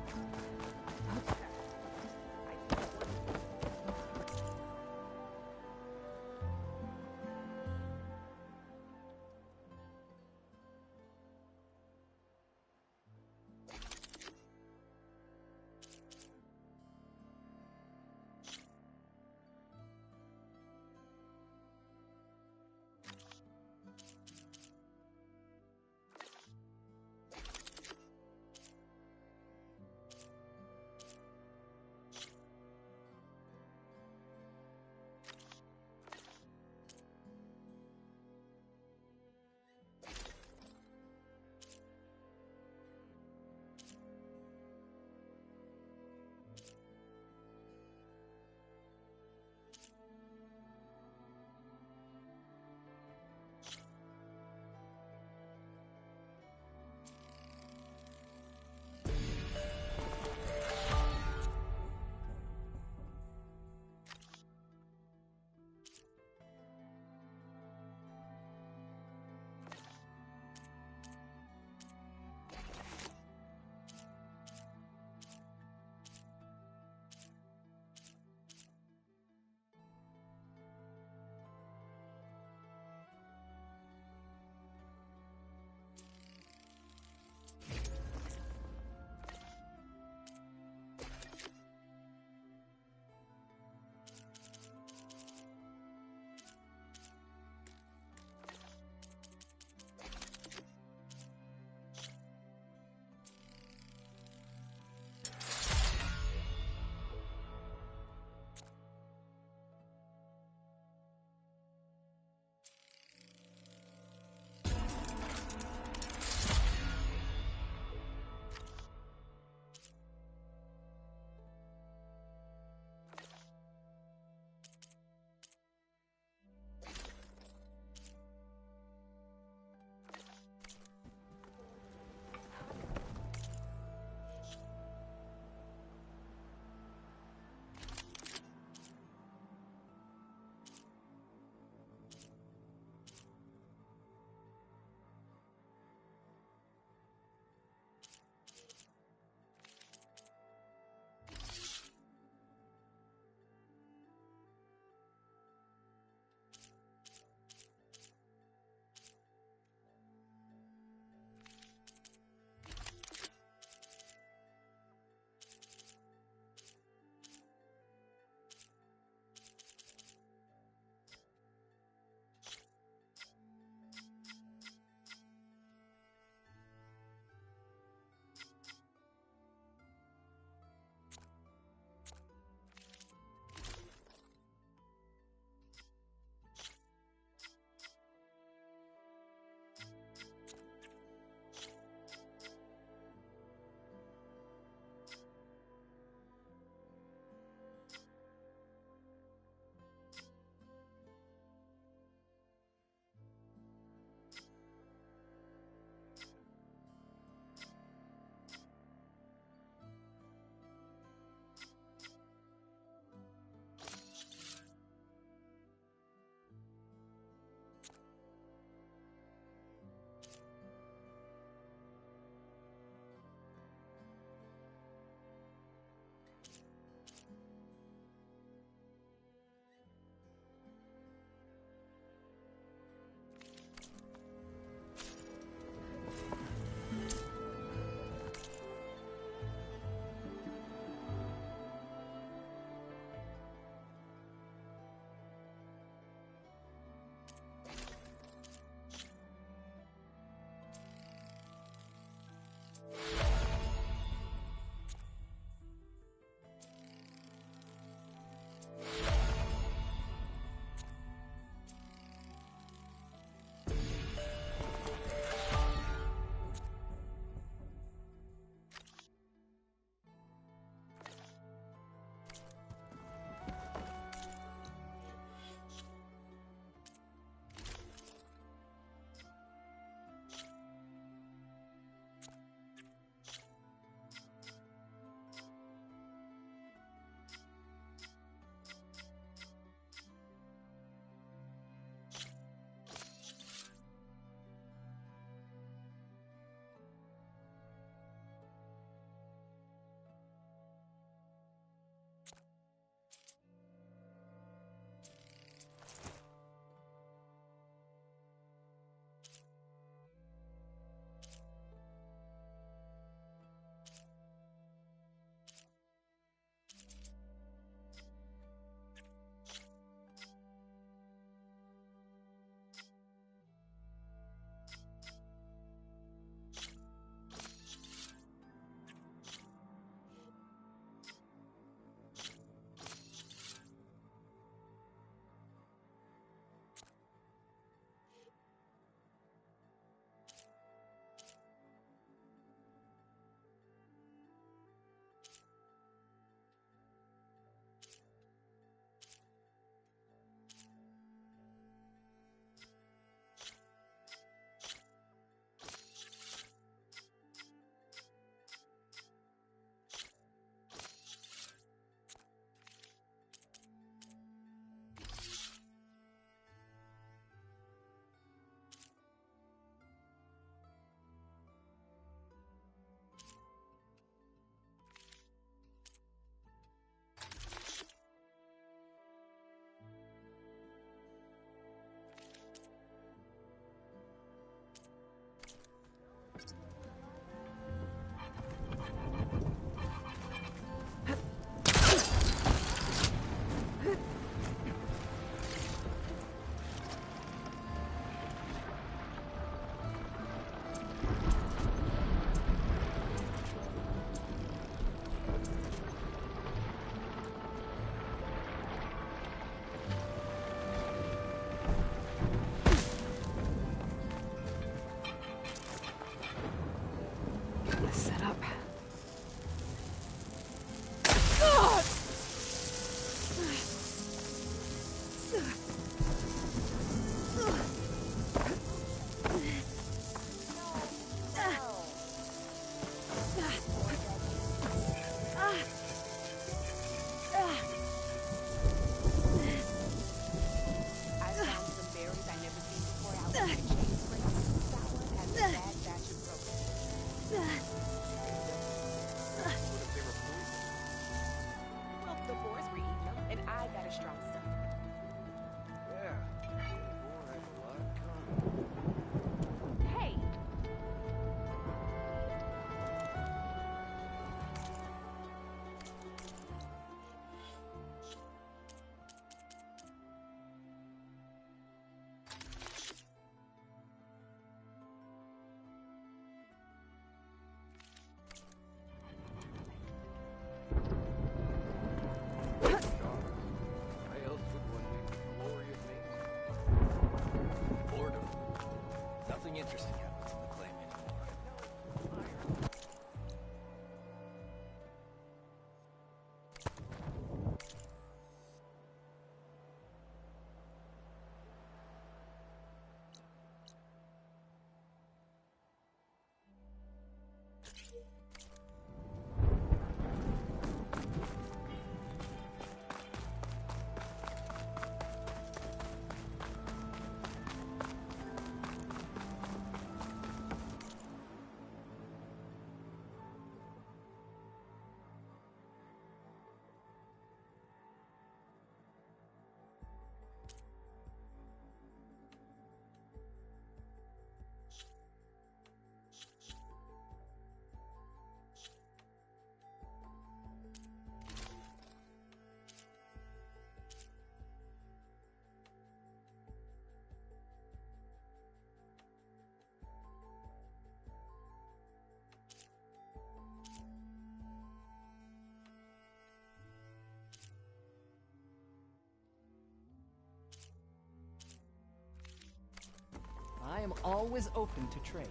[SPEAKER 17] always open to trade.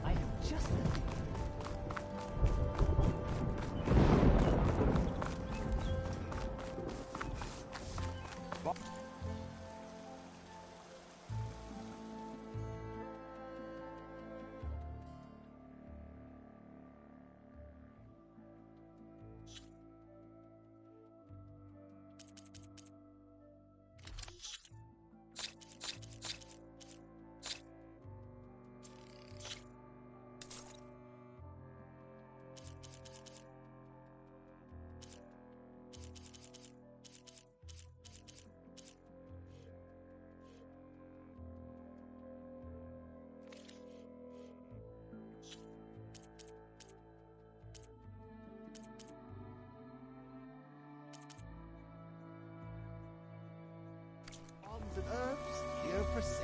[SPEAKER 17] I have just the thing. Odds and herbs here for sale.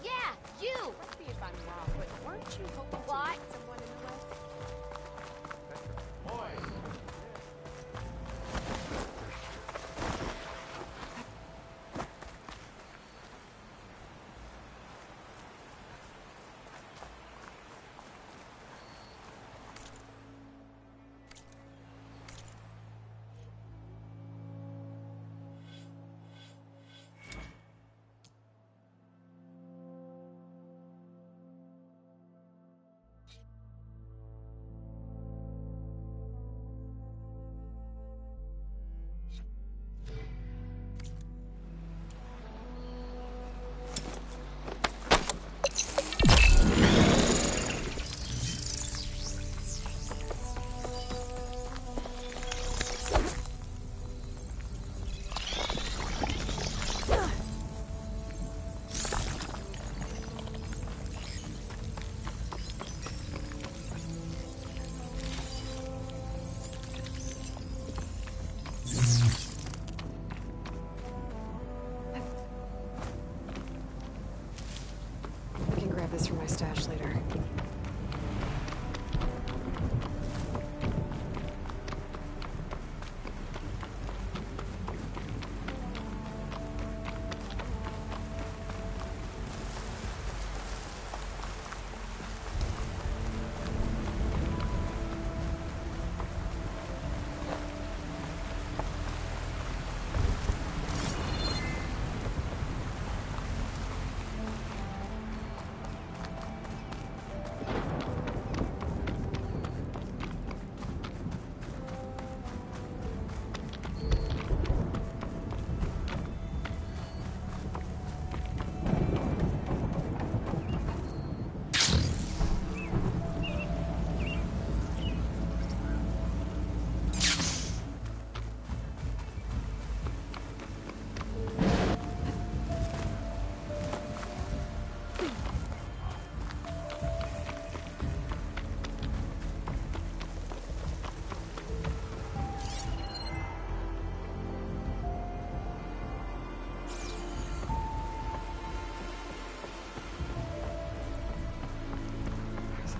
[SPEAKER 18] Yeah, you! Must be if I'm wrong, but weren't you hoping to meet someone in the West?
[SPEAKER 1] I can grab this from my stash later.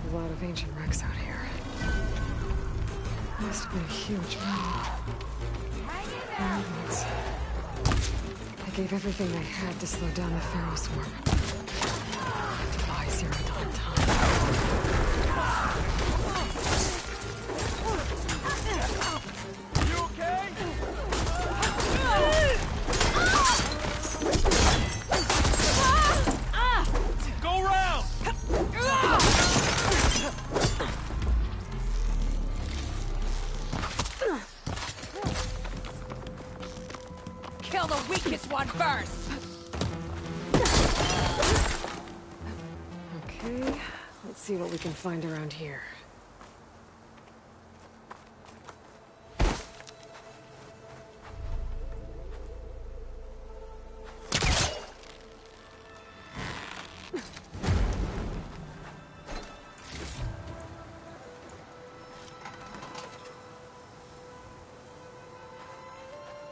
[SPEAKER 1] A lot of ancient wrecks out here. Must have been a huge move. I gave everything I had to slow down the Pharaoh swarm. Defy Zero Dawn time.
[SPEAKER 19] You okay? Go round!
[SPEAKER 16] kill the weakest one first!
[SPEAKER 1] Okay, let's see what we can find around here.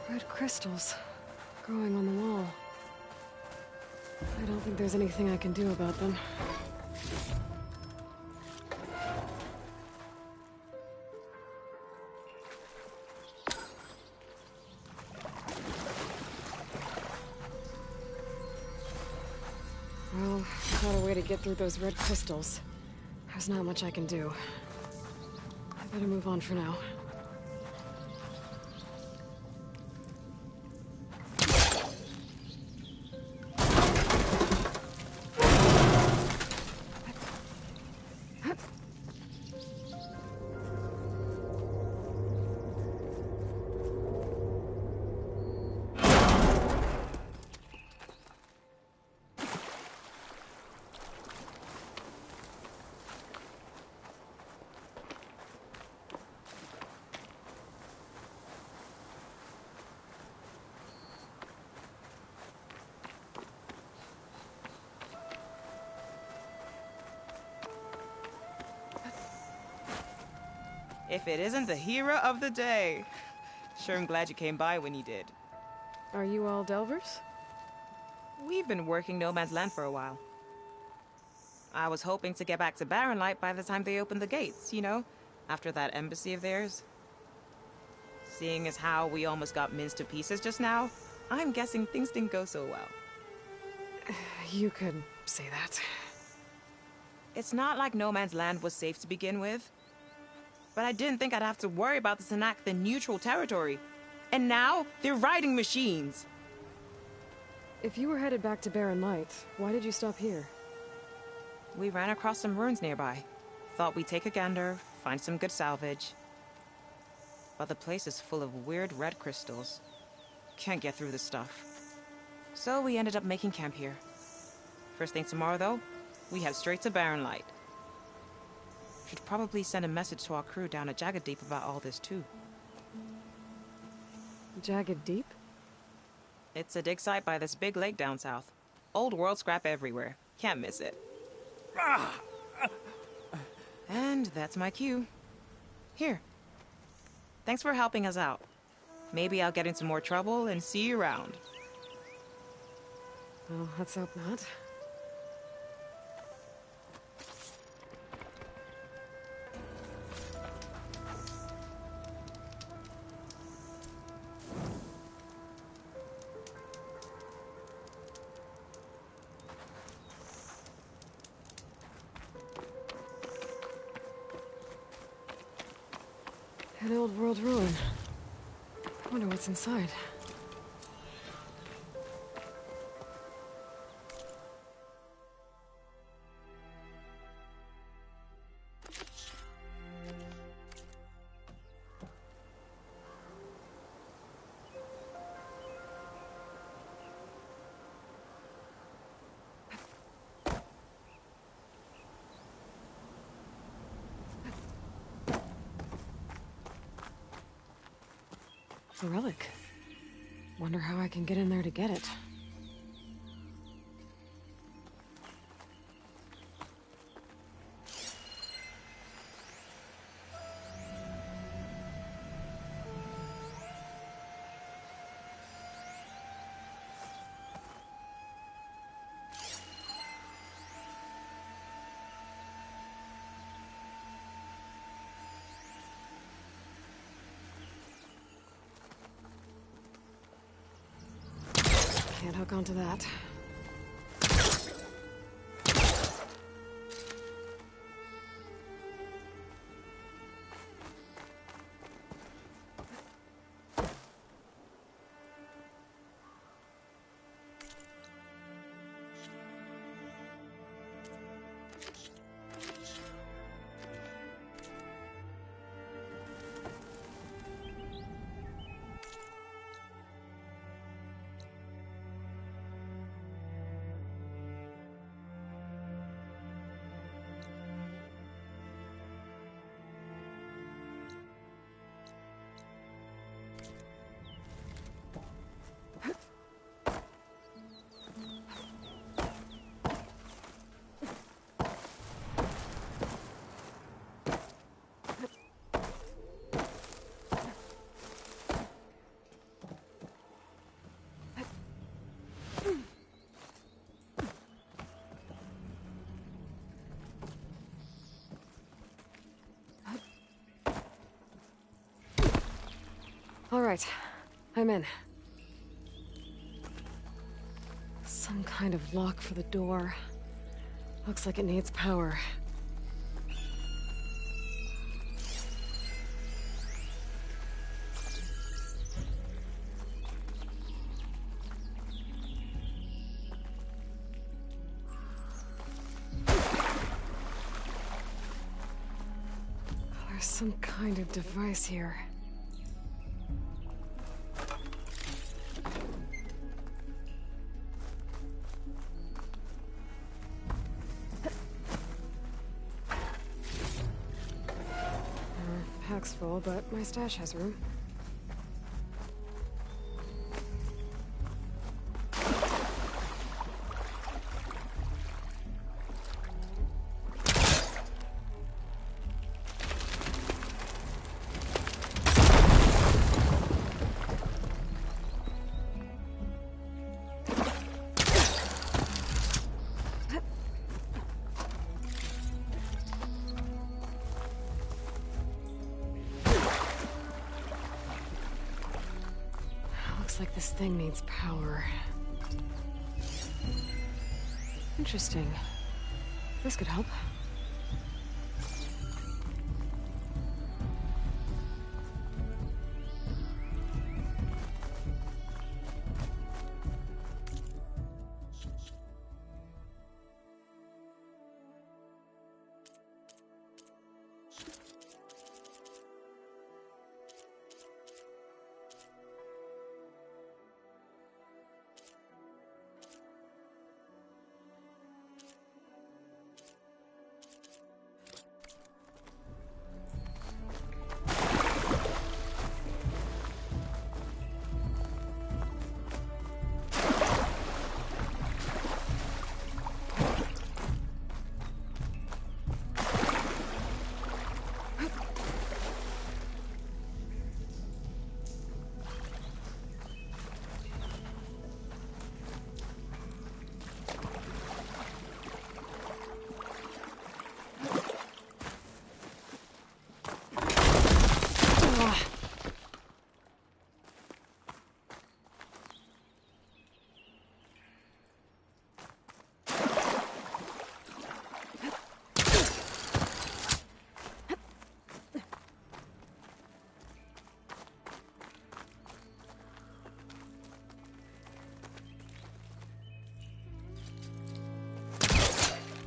[SPEAKER 1] Red crystals growing on the wall. I don't think there's anything I can do about them. Well, without a way to get through those red crystals, there's not much I can do. I better move on for now.
[SPEAKER 20] If it isn't the hero of the day. Sure, I'm glad you came by when you did.
[SPEAKER 1] Are you all Delvers?
[SPEAKER 20] We've been working No Man's Land for a while. I was hoping to get back to Barren Light by the time they opened the gates, you know? After that embassy of theirs. Seeing as how we almost got minced to pieces just now, I'm guessing things didn't go so well.
[SPEAKER 1] You could say that.
[SPEAKER 20] It's not like No Man's Land was safe to begin with. But I didn't think I'd have to worry about the Tanakh in neutral territory. And now, they're riding machines.
[SPEAKER 1] If you were headed back to Barren Light, why did you stop here?
[SPEAKER 20] We ran across some ruins nearby. Thought we'd take a gander, find some good salvage. But the place is full of weird red crystals. Can't get through the stuff. So we ended up making camp here. First thing tomorrow, though, we head straight to Barren Light. Should probably send a message to our crew down at Jagged Deep about all this, too.
[SPEAKER 1] Jagged Deep?
[SPEAKER 20] It's a dig site by this big lake down south. Old world scrap everywhere. Can't miss it. And that's my cue. Here. Thanks for helping us out. Maybe I'll get into more trouble and see you around.
[SPEAKER 1] Well, let's hope not. An old world ruin. I wonder what's inside. A relic. Wonder how I can get in there to get it. Can't hook onto that. All right, I'm in. Some kind of lock for the door. Looks like it needs power. There's some kind of device here. Pack's full, but my stash has room. Looks like this thing needs power. Interesting. This could help.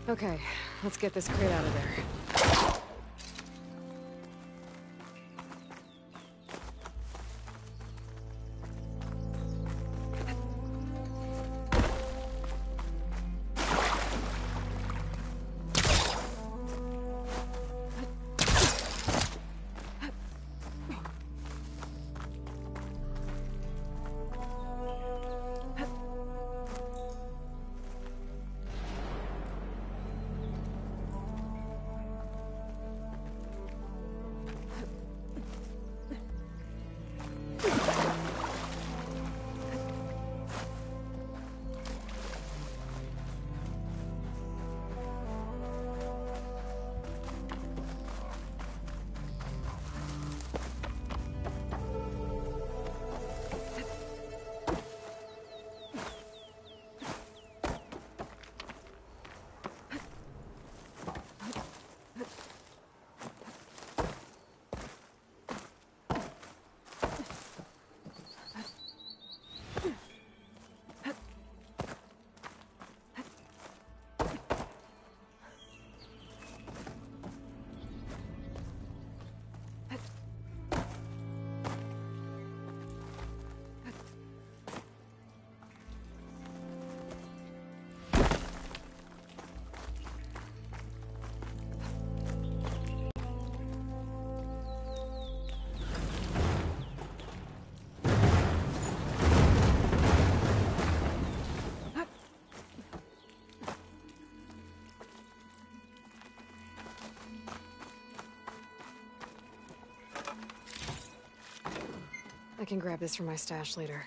[SPEAKER 1] Okay, let's get this crate out of there. I can grab this from my stash later.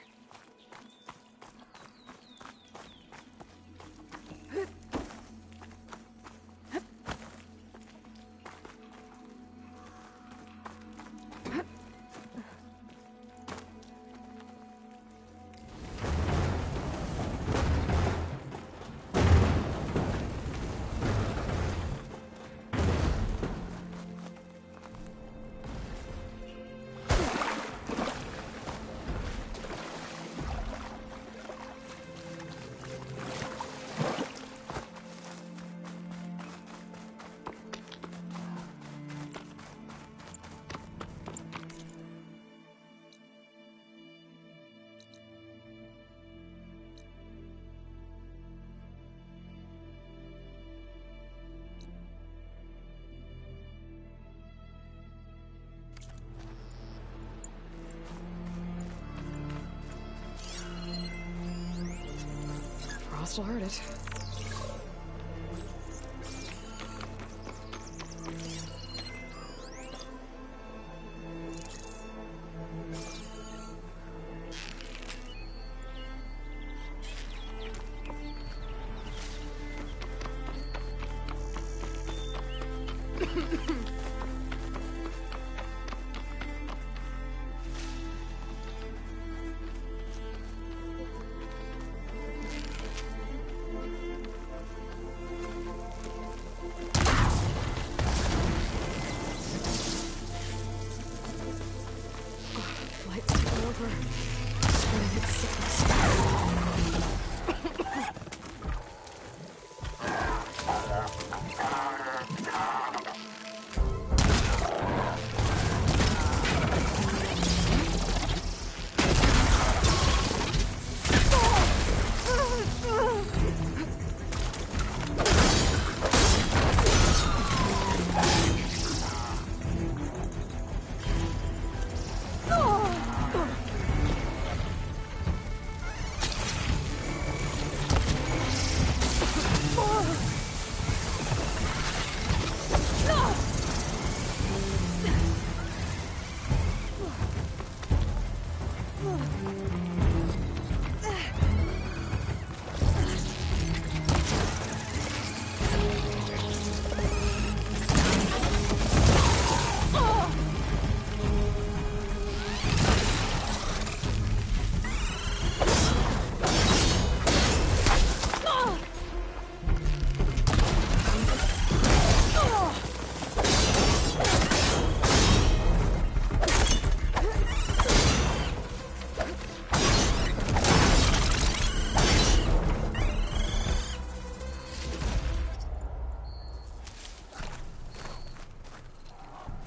[SPEAKER 1] hostile heard it.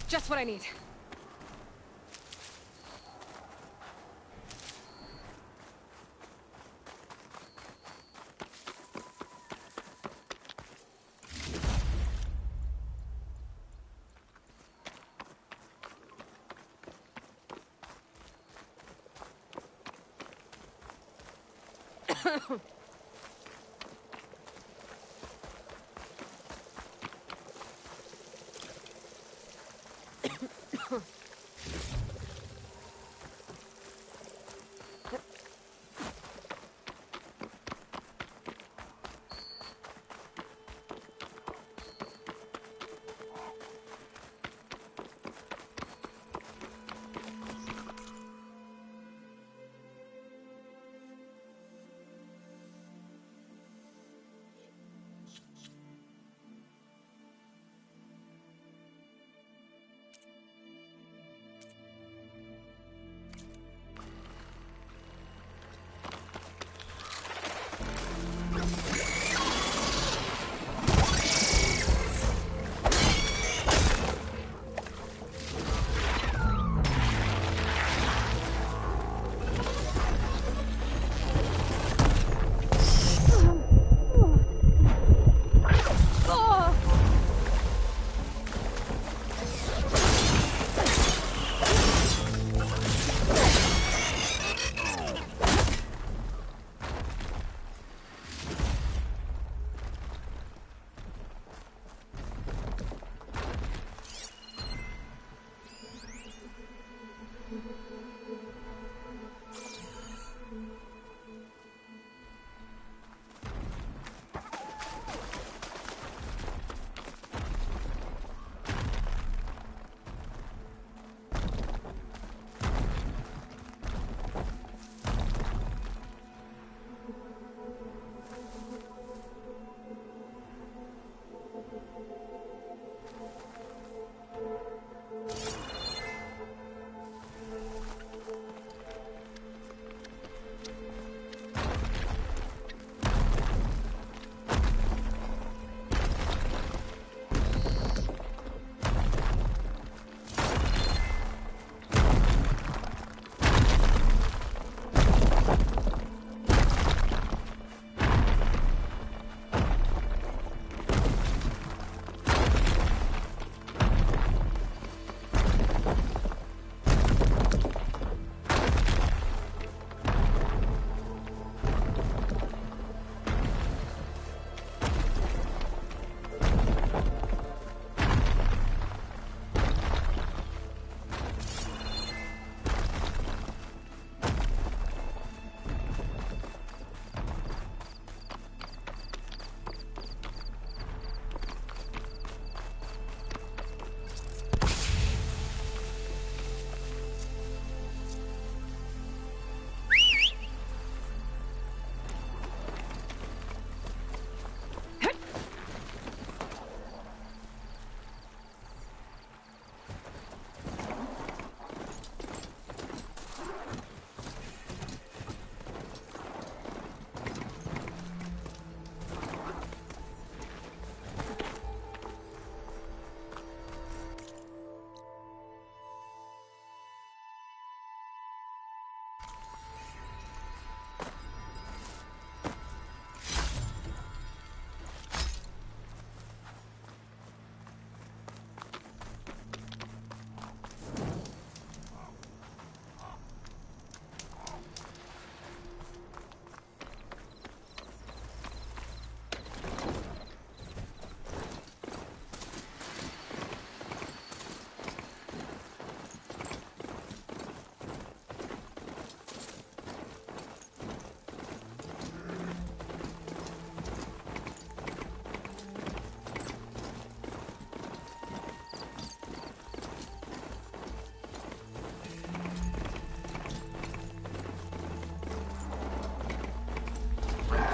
[SPEAKER 1] Just what I need.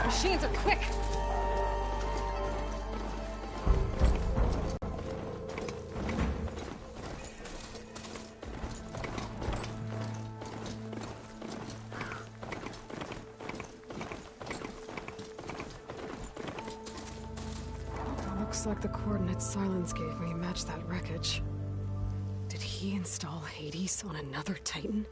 [SPEAKER 1] Machines are quick! Looks like the coordinates Silence gave me match that wreckage. Did he install Hades on another Titan?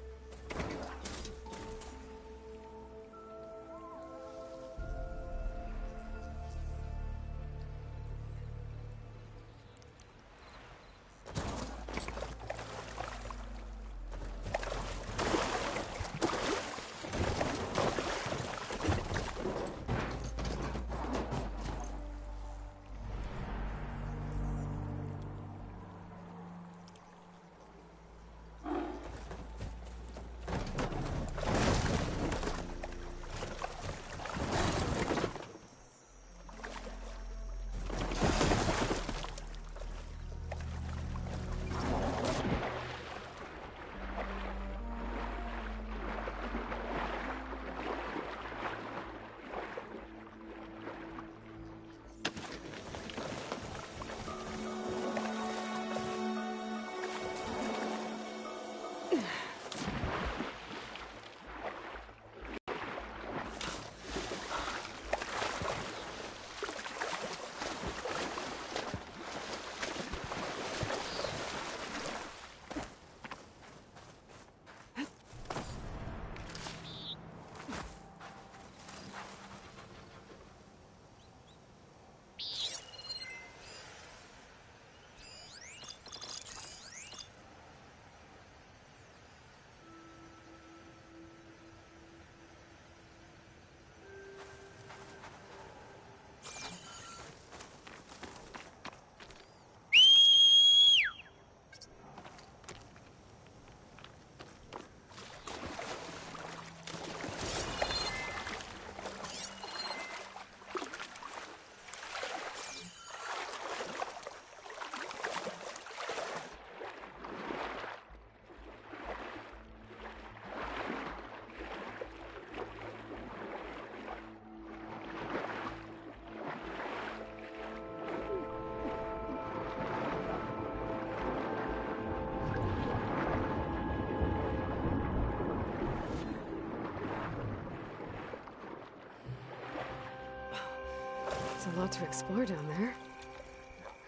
[SPEAKER 1] There's a lot to explore down there.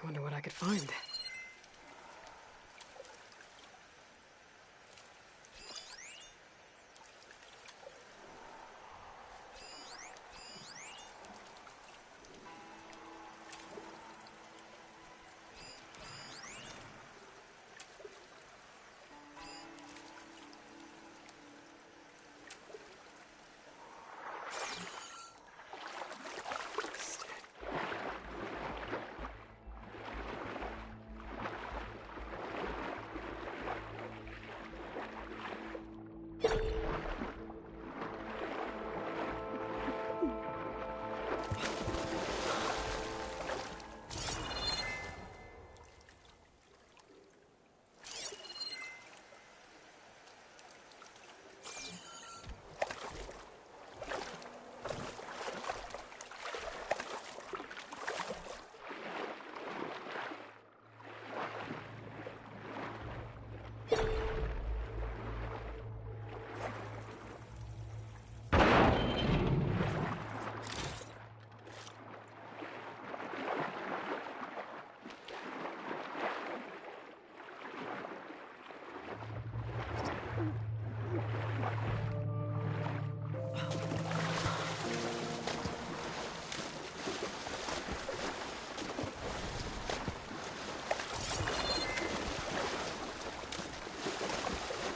[SPEAKER 1] I wonder what I could find.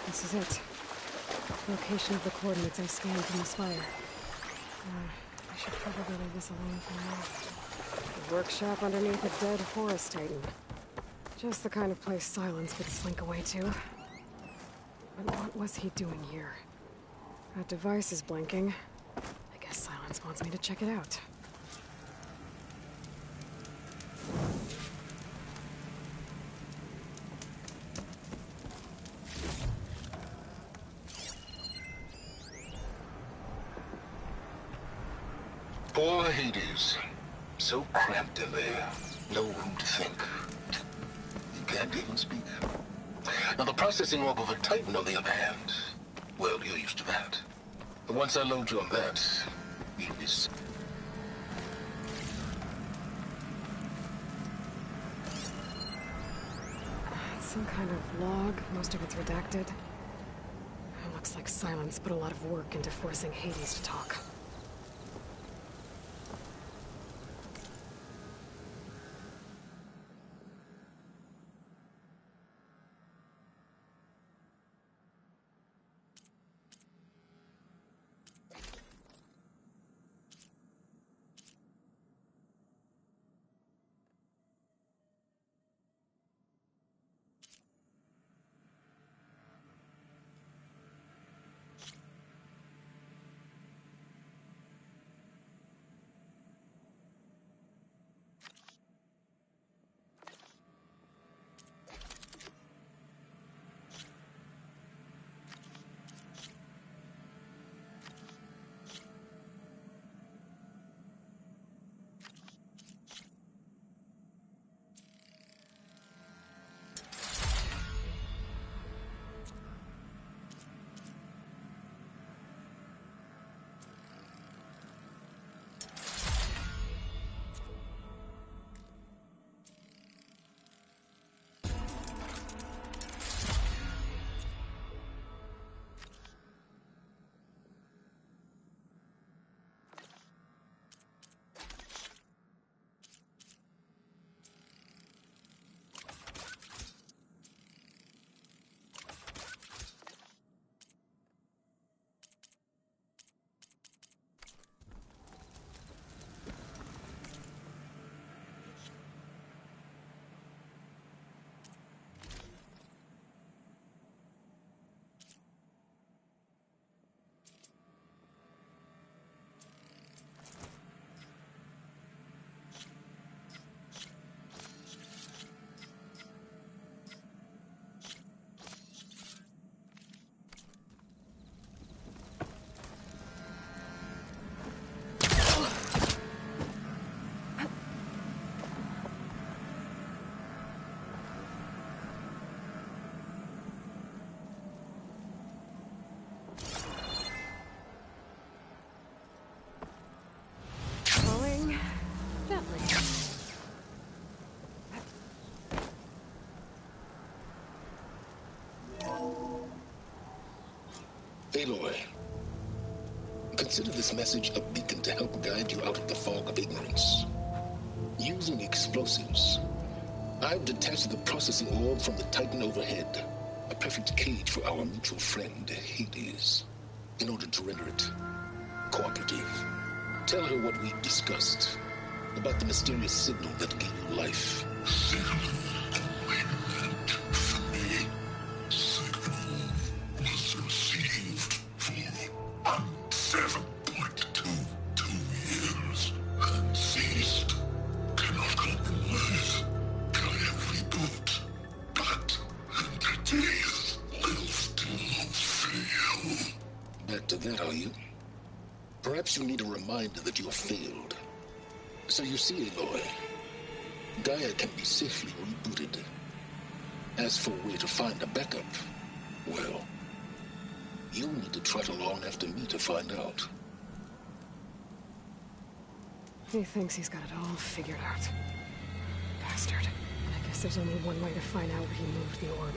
[SPEAKER 1] This is it. Location of the coordinates I scanned from the spire. I should probably leave this alone for now. The workshop underneath a dead forest titan. Just the kind of place Silence would slink away to. But what was he doing here? That device is blinking. I guess Silence wants me to check it out.
[SPEAKER 8] Poor Hades. So cramped in there. No room to think. You can't even speak. Now, the processing orb of a Titan, on the other hand, well, you're used to that. But once I load you on that, you'll be...
[SPEAKER 1] Some kind of log. Most of it's redacted. It looks like Silence put a lot of work into forcing Hades to talk.
[SPEAKER 8] Aloy, consider this message a beacon to help guide you out of the fog of ignorance. Using explosives, I've detached the processing orb from the Titan overhead, a perfect cage for our mutual friend, Hades, in order to render it cooperative. Tell her what we've discussed about the mysterious signal that gave you life. Perhaps you need a reminder that you have failed. So you see, Aloy, Gaia can be safely rebooted. As for where to find a backup, well, you'll need to trot along after me to find out.
[SPEAKER 1] He thinks he's got it all figured out. Bastard. I guess there's only one way to find out where he moved the orb.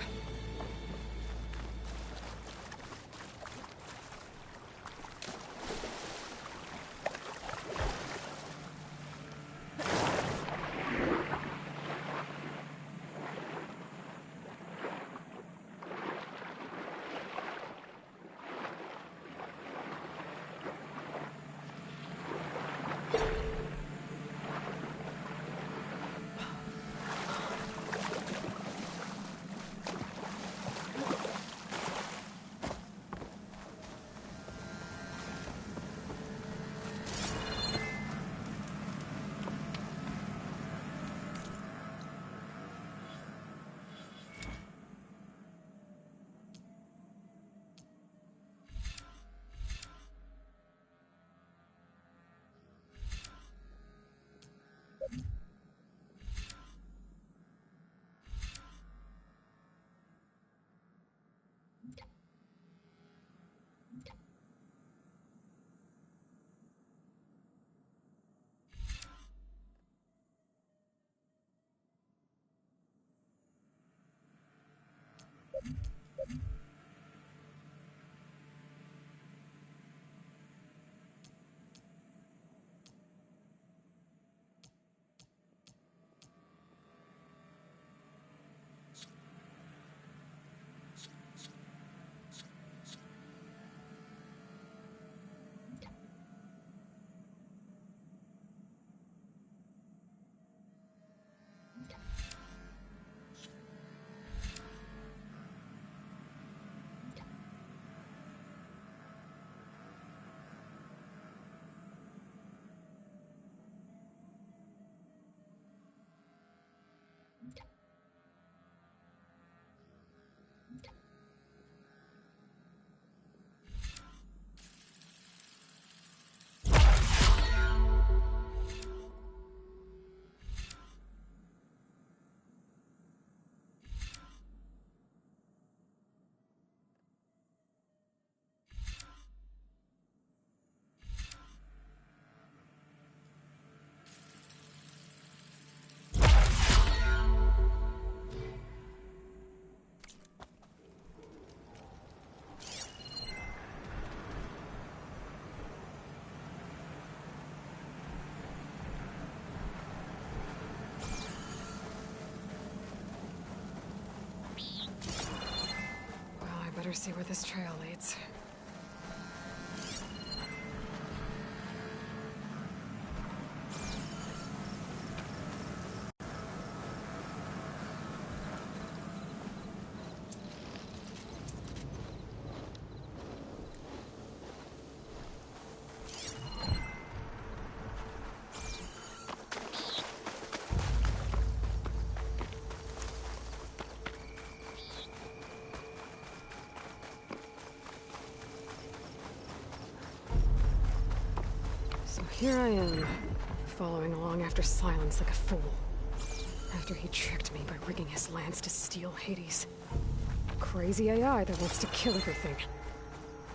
[SPEAKER 1] better see where this trail leads. So here I am, following along after Silence like a fool. After he tricked me by rigging his lance to steal Hades. Crazy AI that wants to kill everything.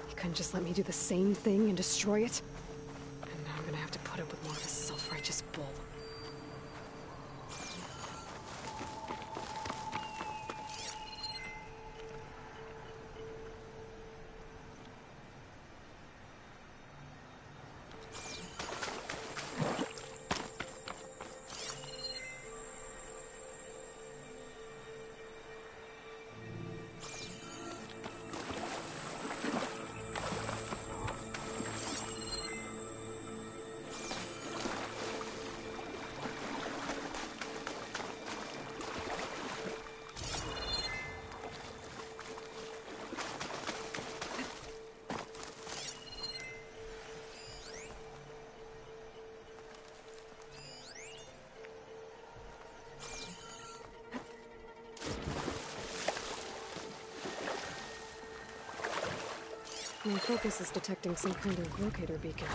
[SPEAKER 1] He couldn't just let me do the same thing and destroy it? And now I'm gonna have to put up with more of his self-righteous bull. My focus is detecting some kind of locator beacon.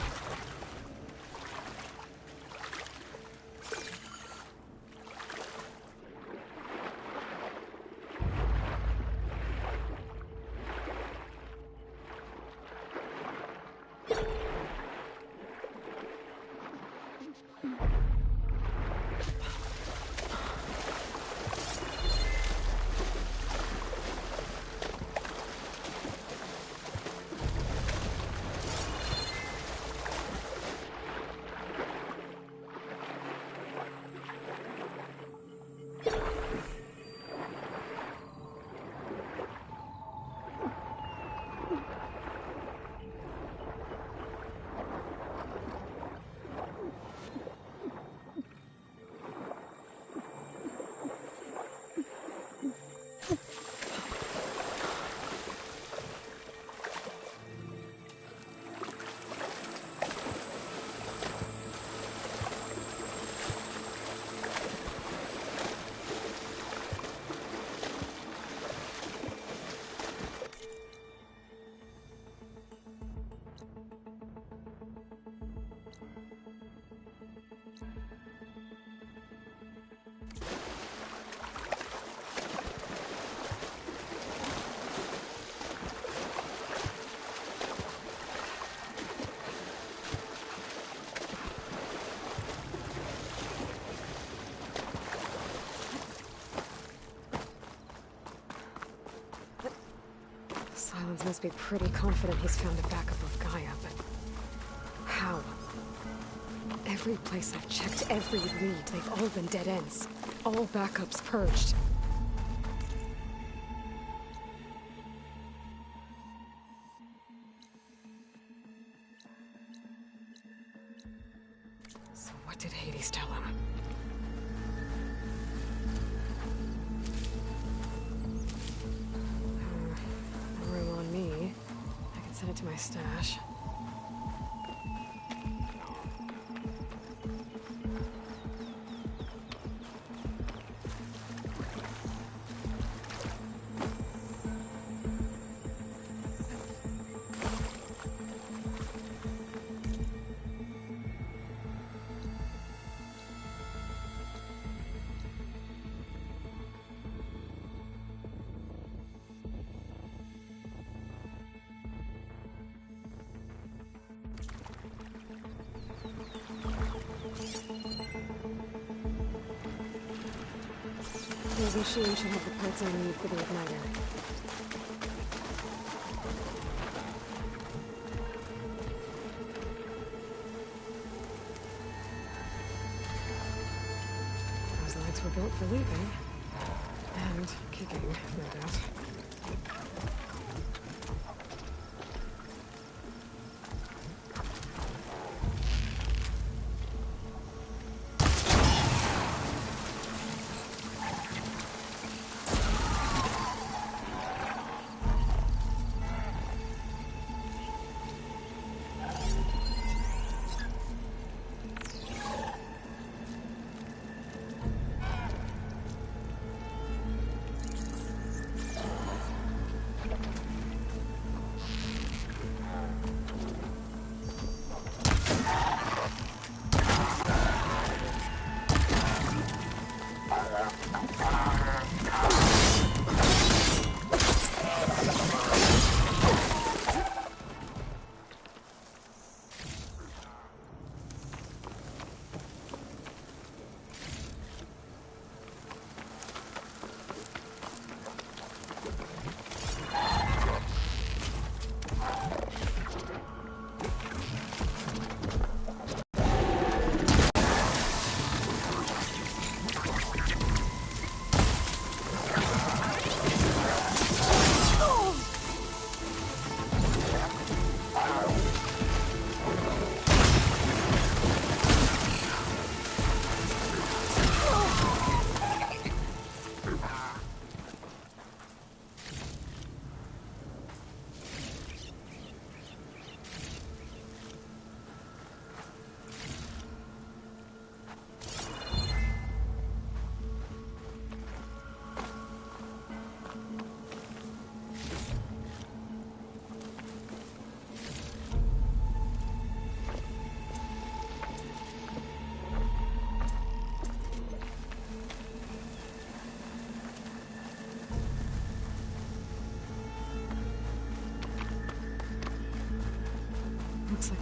[SPEAKER 1] Silence must be pretty confident he's found a backup of Gaia, but how? Every place I've checked, every lead, they've all been dead ends. All backups purged. So what did Hades tell him? Room on me. I can send it to my stash. This machine should have the parts I need for the igniter. Those legs were built for leaping. And kicking, no doubt.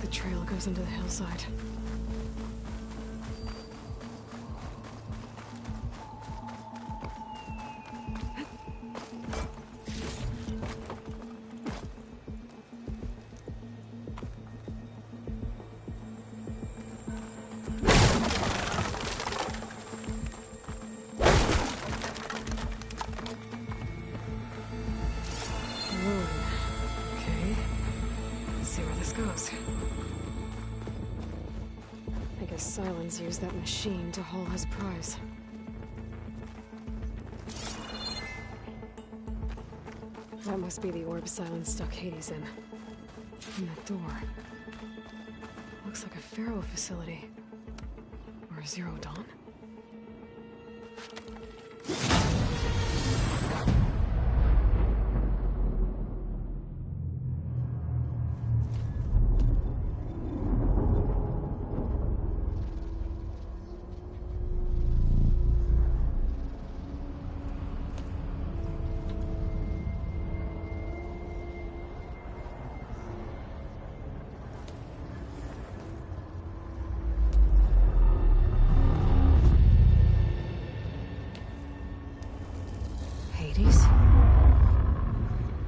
[SPEAKER 1] the trail goes into the hillside. Silence used that machine to haul his prize. That must be the orb Silence stuck Hades in. And that door. Looks like a Pharaoh facility. Or a Zero Dawn?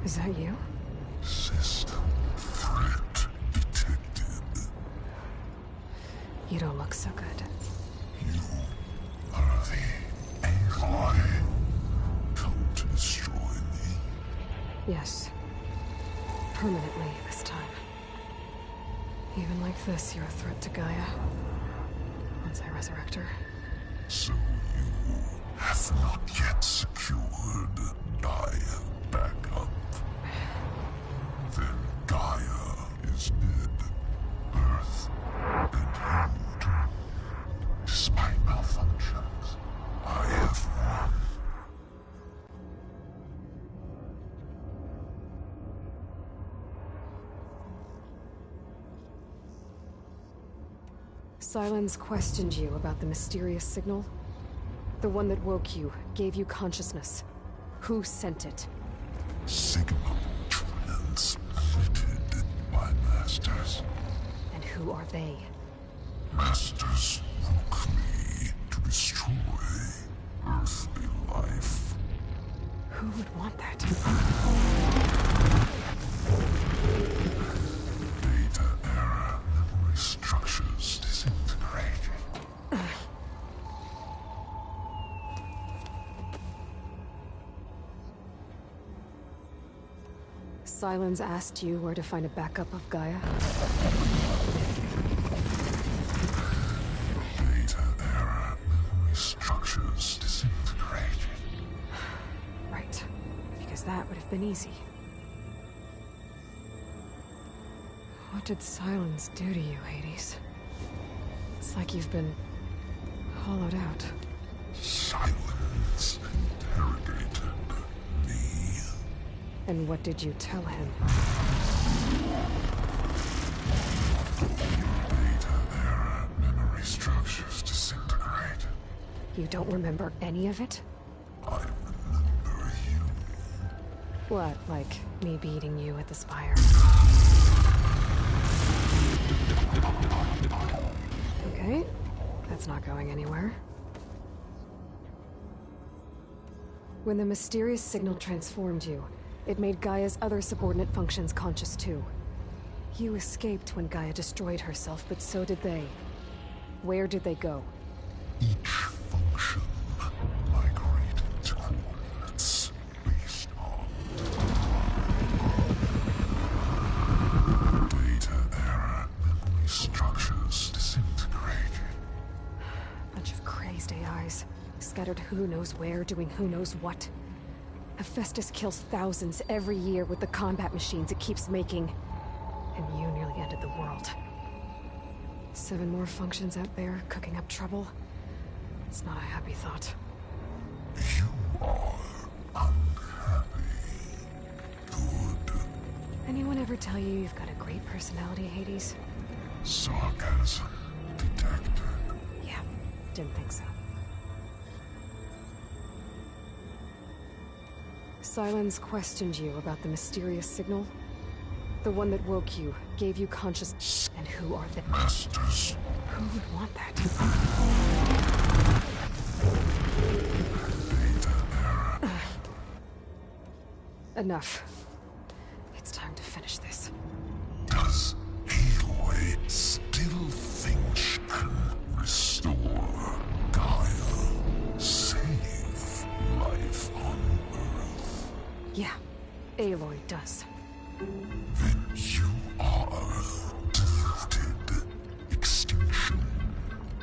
[SPEAKER 1] Is that you?
[SPEAKER 21] System threat detected.
[SPEAKER 1] You don't look so good.
[SPEAKER 21] You are the Aloy. Come to destroy me?
[SPEAKER 1] Yes. Permanently this time. Even like this, you're a threat to Gaia. Once I resurrect her.
[SPEAKER 21] So you have not yet secured Gaia back up. Then Gaia is dead. Earth and you too. Despite malfunctions, I have won.
[SPEAKER 1] Silence questioned you about the mysterious signal? The one that woke you, gave you consciousness. Who sent it?
[SPEAKER 21] Signal transmitted by masters.
[SPEAKER 1] And who are they?
[SPEAKER 21] Masters woke me to destroy earthly life.
[SPEAKER 1] Who would want that?
[SPEAKER 21] Data era memory structures disintegrated.
[SPEAKER 1] Silence asked you where to find a backup of Gaia?
[SPEAKER 21] Data era memory structures disintegrated.
[SPEAKER 1] Right. Because that would have been easy. What did Silence do to you, Hades? It's like you've been hollowed out.
[SPEAKER 21] Silence interrogated me.
[SPEAKER 1] And what did you tell him?
[SPEAKER 21] Data era memory structures disintegrate.
[SPEAKER 1] You don't remember any of it?
[SPEAKER 21] I remember you.
[SPEAKER 1] What, like me beating you at the spire? Okay, that's not going anywhere. When the mysterious signal transformed you, it made Gaia's other subordinate functions conscious too. You escaped when Gaia destroyed herself, but so did they. Where did they go?
[SPEAKER 21] Each function migrated to coordinates based on data era memory structures disintegrated.
[SPEAKER 1] Bunch of crazed AIs, scattered who knows where, doing who knows what. Hephaestus kills thousands every year with the combat machines it keeps making. And you nearly ended the world. 7 more functions out there, cooking up trouble. It's not a happy thought.
[SPEAKER 21] You are unhappy. Good.
[SPEAKER 1] Anyone ever tell you you've got a great personality, Hades?
[SPEAKER 21] Sarcasm detected.
[SPEAKER 1] Yeah, didn't think so. Silence questioned you about the mysterious signal. The one that woke you, gave you consciousness. And who are they?
[SPEAKER 21] Masters.
[SPEAKER 1] Who would want that? Enough. It's time to finish this.
[SPEAKER 21] Does Aloy still think she can restore Gaia? Save life on Earth?
[SPEAKER 1] Yeah, Aloy does.
[SPEAKER 21] Then you are defeated. Extinction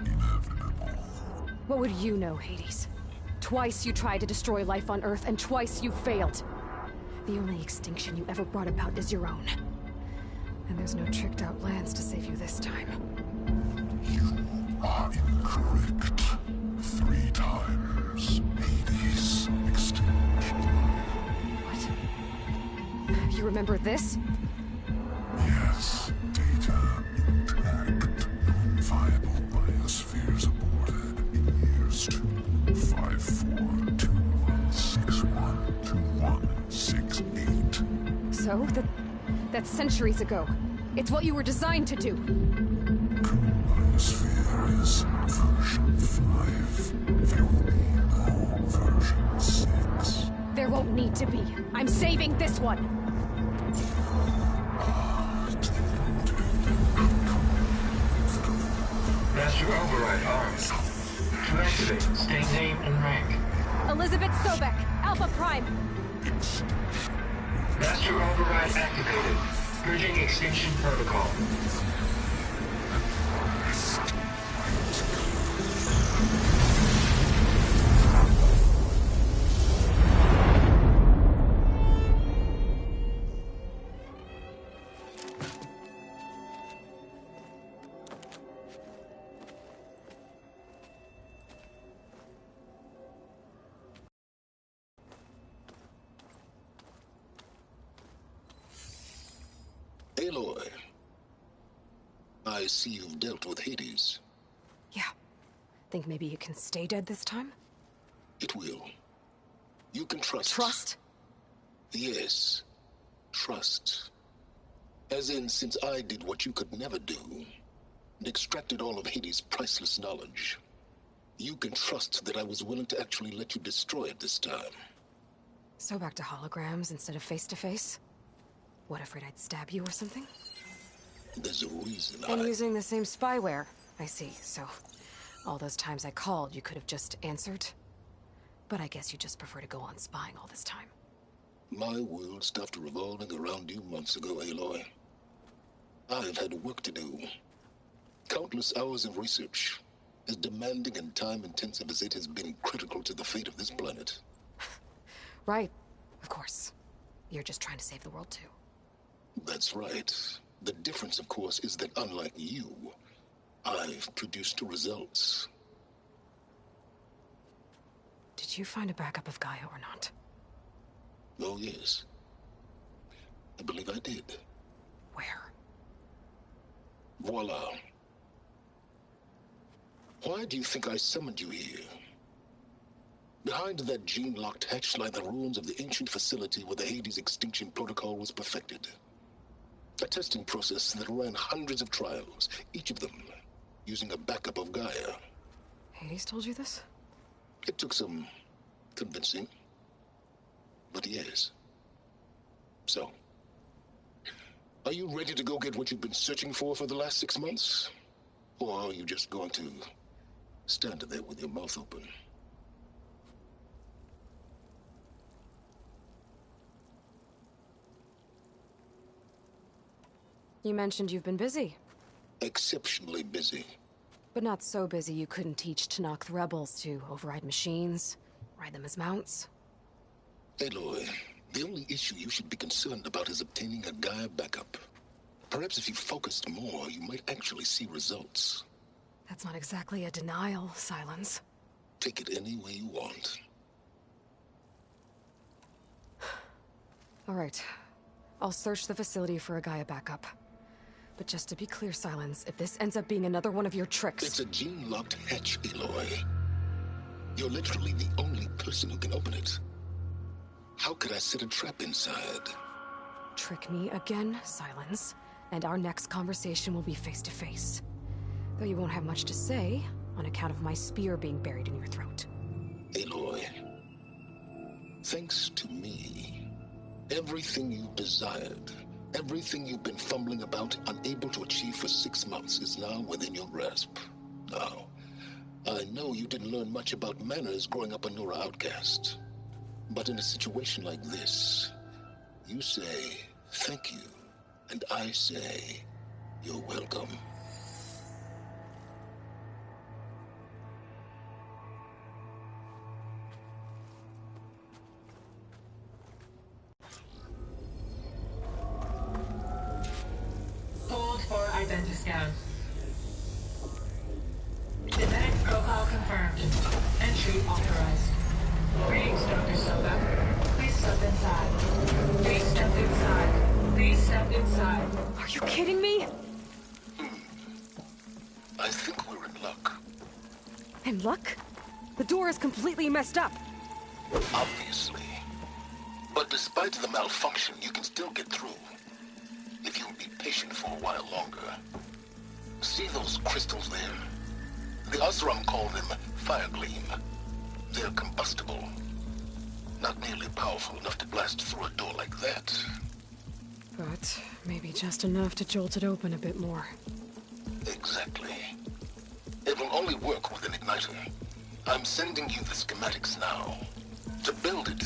[SPEAKER 21] inevitable.
[SPEAKER 1] What would you know, Hades? Twice you tried to destroy life on Earth, and twice you failed. The only extinction you ever brought about is your own. And there's no tricked-out lands to save you this time.
[SPEAKER 21] You are incorrect. 3 times. Hades extinction.
[SPEAKER 1] What? You remember this?
[SPEAKER 21] Yes. Data intact. Non-viable biospheres aborted in years 254, 2161, 2168.
[SPEAKER 1] So? That's centuries ago. It's what you were designed to do.
[SPEAKER 21] Biosphere is version 5. There will be no version 6.
[SPEAKER 1] There won't need to be. I'm saving this one.
[SPEAKER 5] Master override arms. To activate, state name and rank.
[SPEAKER 1] Elizabeth Sobek, Alpha Prime.
[SPEAKER 5] Master override activated. Bridging extinction protocol.
[SPEAKER 8] Aloy, I see you've dealt with Hades.
[SPEAKER 1] Yeah. Think maybe you can stay dead this time?
[SPEAKER 8] It will. You can trust.
[SPEAKER 1] Trust?
[SPEAKER 8] Yes. Trust. As in, since I did what you could never do, and extracted all of Hades' priceless knowledge, you can trust that I was willing to actually let you destroy it this time.
[SPEAKER 1] So back to holograms instead of face-to-face? What, afraid I'd stab you or something?
[SPEAKER 8] There's a reason
[SPEAKER 1] And using the same spyware. I see, so... all those times I called, you could have just answered? But I guess you just prefer to go on spying all this time.
[SPEAKER 8] My world stopped revolving around you months ago, Aloy. I've had work to do. Countless hours of research, as demanding and time-intensive as it has been critical to the fate of this planet.
[SPEAKER 1] Right, of course. You're just trying to save the world, too.
[SPEAKER 8] That's right. The difference, of course, is that unlike you, I've produced results.
[SPEAKER 1] Did you find a backup of Gaia or not?
[SPEAKER 8] Oh, yes. I believe I did.
[SPEAKER 1] Where?
[SPEAKER 8] Voila. Why do you think I summoned you here? Behind that gene-locked hatch lie the ruins of the ancient facility where the Hades extinction protocol was perfected. A testing process that ran hundreds of trials, each of them using a backup of Gaia.
[SPEAKER 1] Hades told you this?
[SPEAKER 8] It took some convincing, but yes. So, are you ready to go get what you've been searching for the last 6 months? Or are you just going to stand there with your mouth open?
[SPEAKER 1] You mentioned you've been busy.
[SPEAKER 8] Exceptionally busy.
[SPEAKER 1] But not so busy you couldn't teach Tenakth rebels to override machines, ride them as mounts.
[SPEAKER 8] Aloy, the only issue you should be concerned about is obtaining a Gaia backup. Perhaps if you focused more, you might actually see results.
[SPEAKER 1] That's not exactly a denial, Silence.
[SPEAKER 8] Take it any way you want.
[SPEAKER 1] All right. I'll search the facility for a Gaia backup. But just to be clear, Silence, if this ends up being another one of your tricks...
[SPEAKER 8] It's a gene-locked hatch, Aloy. You're literally the only person who can open it. How could I set a trap inside?
[SPEAKER 1] Trick me again, Silence, and our next conversation will be face to face. Though you won't have much to say, on account of my spear being buried in your throat.
[SPEAKER 3] Aloy, thanks to me, everything you desired, everything you've been fumbling about, unable to achieve for 6 months, is now within your grasp. Now, I know you didn't learn much about manners growing up a Nora outcast. But in a situation like this, you say, thank you, and I say, you're welcome.
[SPEAKER 22] Hold for identiscan. Genetic profile confirmed. Entry authorized. Greetings, Dr. Soda. Please step inside. Please step inside. Please step inside.
[SPEAKER 1] Are you kidding me?
[SPEAKER 3] I think we're in luck.
[SPEAKER 1] In luck? The door is completely messed up.
[SPEAKER 3] Obviously. But despite the malfunction, you can still get through. If you'll be patient for a while longer. See those crystals there? The Osram call them fire gleam. They're combustible. Not nearly powerful enough to blast through a door like that.
[SPEAKER 1] But maybe just enough to jolt it open a bit more.
[SPEAKER 3] Exactly. It will only work with an igniter. I'm sending you the schematics now. To build it,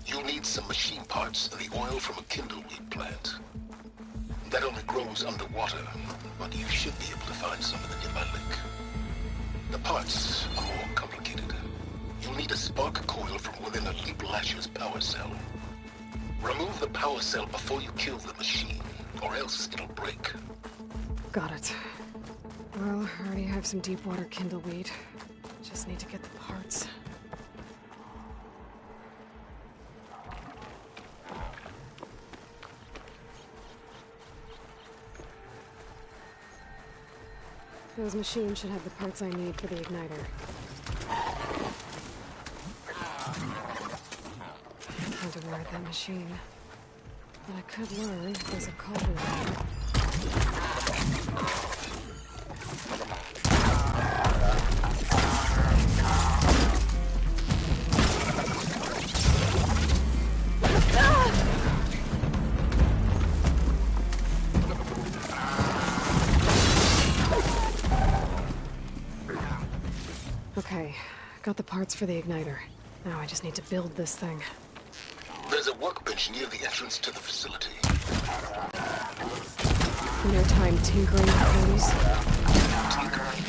[SPEAKER 3] you'll need some machine parts and the oil from a kindleweed plant. That only grows underwater, but you should be able to find some in the nearby lake. The parts are more complicated. You'll need a spark coil from within a Leap Lasher's power cell. Remove the power cell before you kill the machine, or else it'll break.
[SPEAKER 1] Got it. Well, I already have some deep water kindleweed. Just need to get the parts. Those machines should have the parts I need for the igniter. Can't avoid that machine. But I could learn if there's a cauldron. Okay, got the parts for the igniter. Now I just need to build this thing.
[SPEAKER 3] There's a workbench near the entrance to the facility.
[SPEAKER 1] No time tinkering with these.
[SPEAKER 3] Tinkering?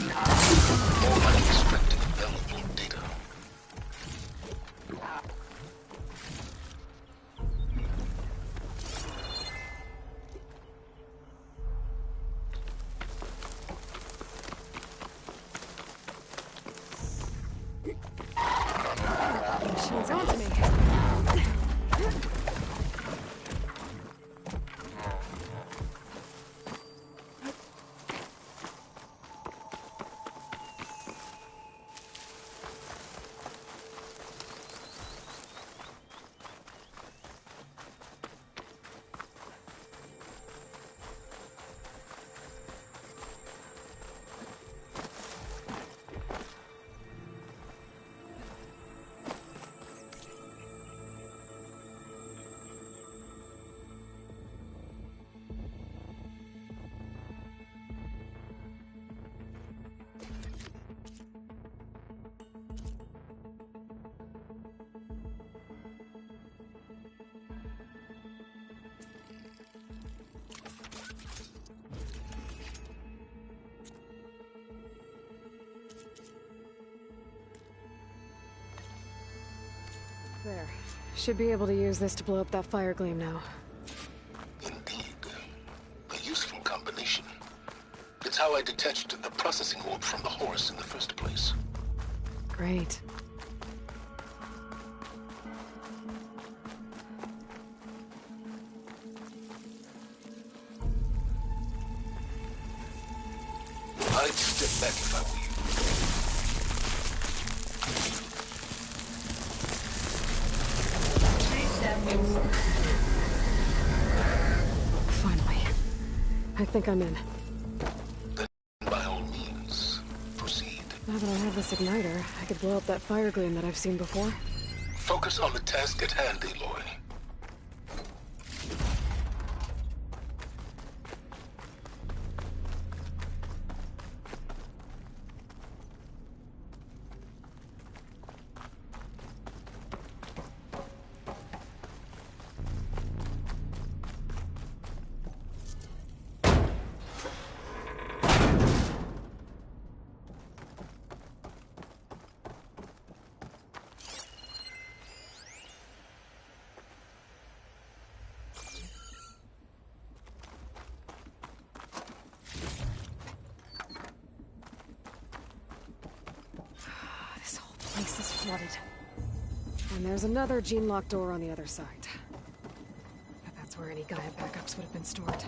[SPEAKER 3] More like extracting valuable data.
[SPEAKER 1] Machine's on to me. There. Should be able to use this to blow up that fire gleam now.
[SPEAKER 3] Indeed. A useful combination. It's how I detached the processing orb from the horse in the first place.
[SPEAKER 1] Great.
[SPEAKER 3] I'd step back if I were you.
[SPEAKER 22] Please step inside.
[SPEAKER 1] I think I'm in.
[SPEAKER 3] Then, by all means, proceed.
[SPEAKER 1] Now that I have this igniter, I could blow up that fire gleam that I've seen before.
[SPEAKER 3] Focus on the task at hand, Aloy.
[SPEAKER 1] Place is flooded. And there's another gene-locked door on the other side. But that's where any Gaia backups would have been stored.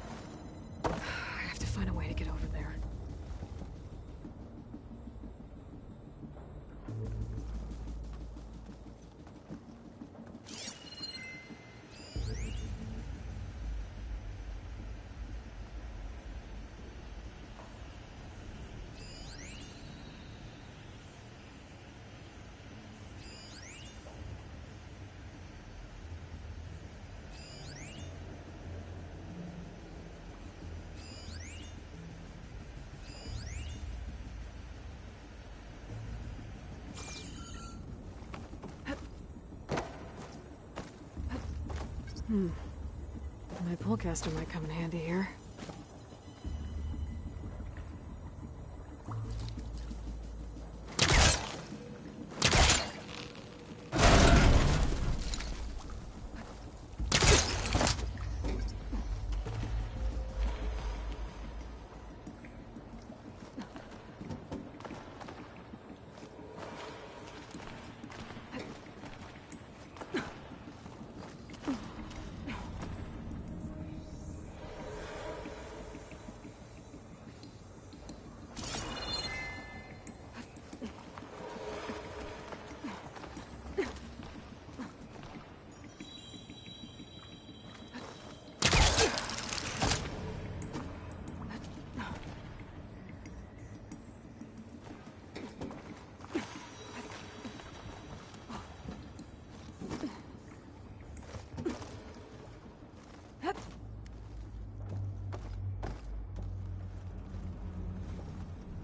[SPEAKER 1] I have to find a way to get over there. My pullcaster might come in handy here.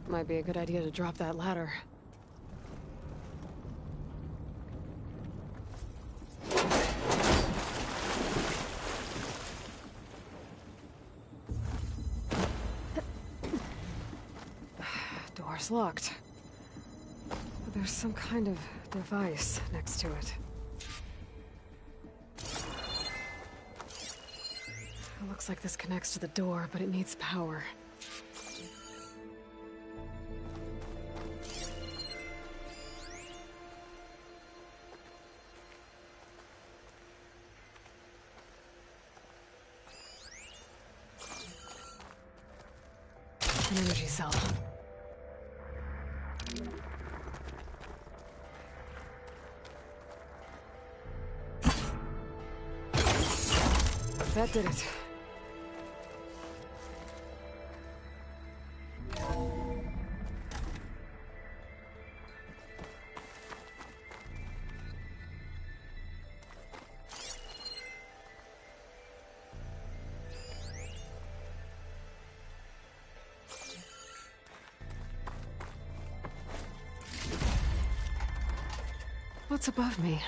[SPEAKER 1] Might be a good idea to drop that ladder. Door's locked. But there's some kind of device next to it. It looks like this connects to the door, but it needs power. An energy cell. That did it. What's above me?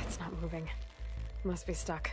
[SPEAKER 1] It's not moving. Must be stuck.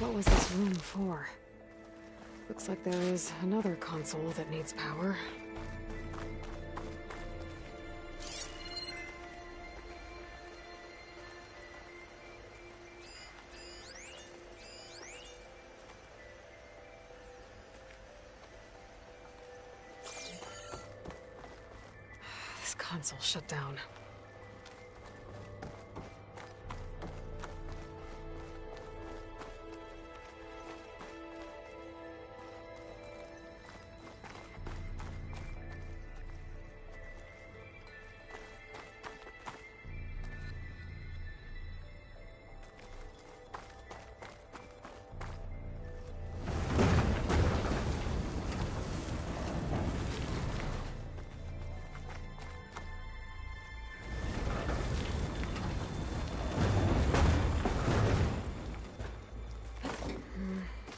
[SPEAKER 1] What was this room for? Looks like there is another console that needs power. This console shut down.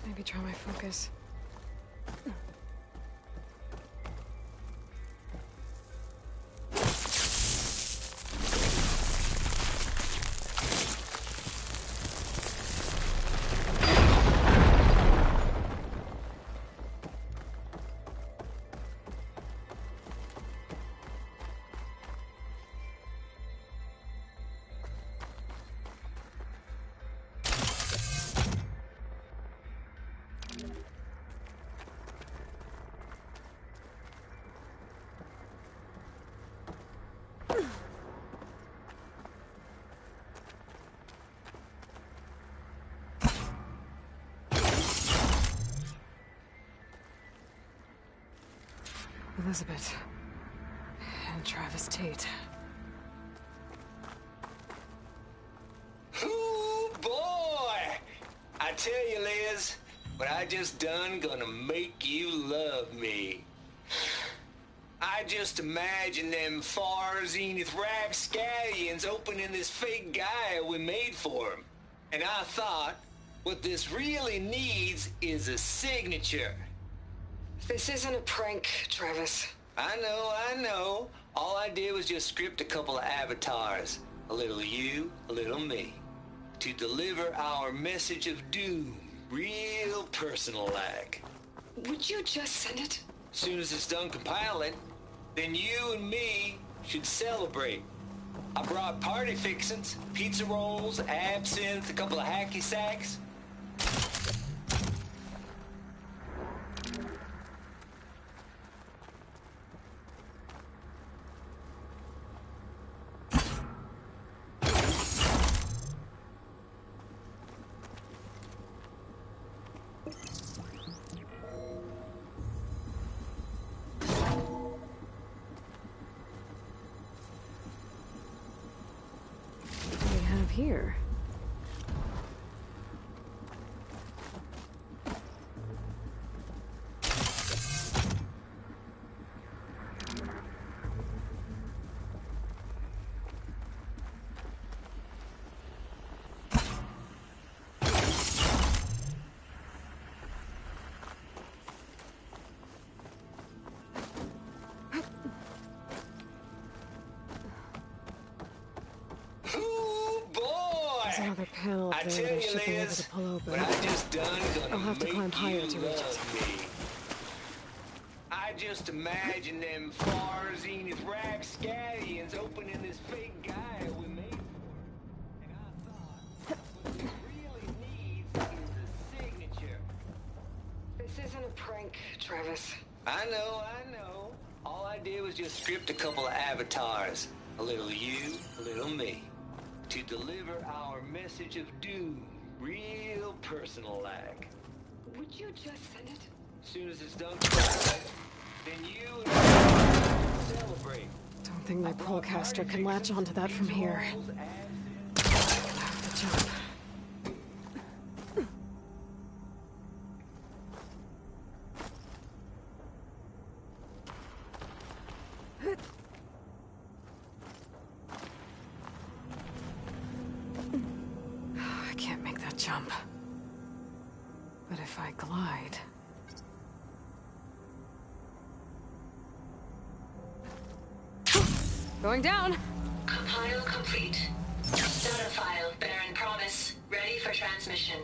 [SPEAKER 1] Maybe try my focus. Elizabeth. And Travis Tate.
[SPEAKER 7] Ooh, boy! I tell you, Liz, what I just done gonna make you love me. I just imagine them far zenith rapscallions opening this fake guy we made for him. And I thought, what this really needs is a signature.
[SPEAKER 1] This isn't a prank, Travis.
[SPEAKER 7] I know. All I did was just script a couple of avatars. A little you, a little me. To deliver our message of doom, real personal-like.
[SPEAKER 1] Would you just send it?
[SPEAKER 7] Soon as it's done compiling, then you and me should celebrate. I brought party fixins, pizza rolls, absinthe, a couple of hacky sacks.
[SPEAKER 1] Here. There's another panel up there that I should be able to pull open. I'll have to climb higher to reach it.
[SPEAKER 7] I just imagine them far zenith rapscallions opening this fake guy we made for him. And I thought, what he really needs is a signature.
[SPEAKER 1] This isn't a prank, Travis.
[SPEAKER 7] I know. All I did was just script a couple of avatars. A little you, a little me. To deliver our message of doom, real personal-like.
[SPEAKER 1] Would you just send it?
[SPEAKER 7] Soon as it's done, then you and I celebrate.
[SPEAKER 1] Don't think my procaster can latch onto that from here. I can have the jump. I can't make that jump. But if I glide... Going down!
[SPEAKER 22] Compile complete. Data file bearing promise ready for transmission.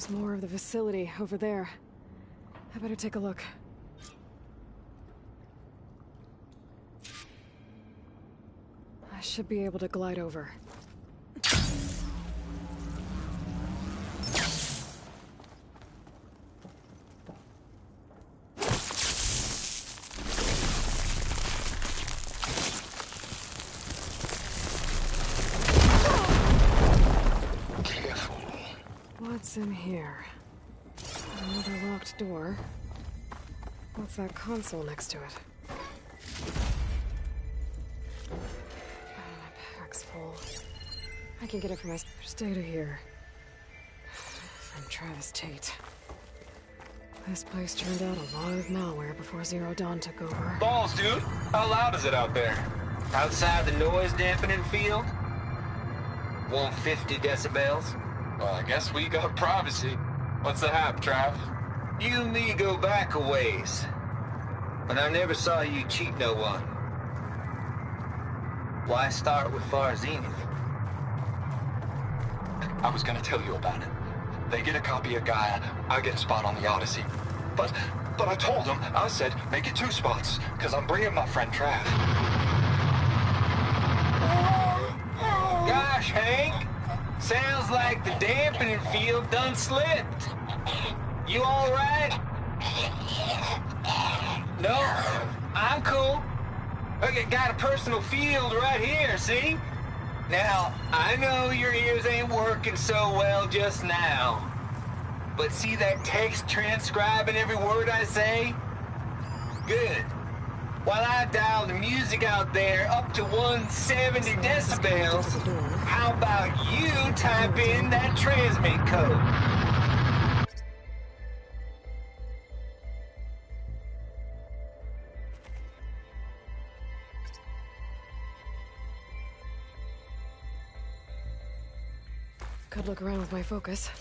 [SPEAKER 1] There's more of the facility over there. I better take a look. I should be able to glide over. What's in here? Another locked door. What's that console next to it? Oh, my pack's full. I can get it from my data here. From Travis Tate. This place turned out a lot of malware before Zero Dawn took over.
[SPEAKER 7] Balls, dude! How loud is it out there? Outside the noise dampening field? 150 decibels?
[SPEAKER 6] Well, I guess we got privacy. What's the hap, Trav?
[SPEAKER 7] You and me go back a ways. But I never saw you cheat no one. Why start with Far Zenith?
[SPEAKER 13] I was gonna tell you about it. They get a copy of Gaia, I get a spot on the Odyssey. But I told them, I said, make it 2 spots, because I'm bringing my friend Trav.
[SPEAKER 7] Gosh, Hank! Sounds like the dampening field done slipped. You all right? No, I'm cool. Okay, got a personal field right here, see? Now, I know your ears ain't working so well just now. But see that text transcribing every word I say? Good. While I dial the music out there up to 170 decibels, how about you type in that transmit code?
[SPEAKER 1] Could look around with my focus.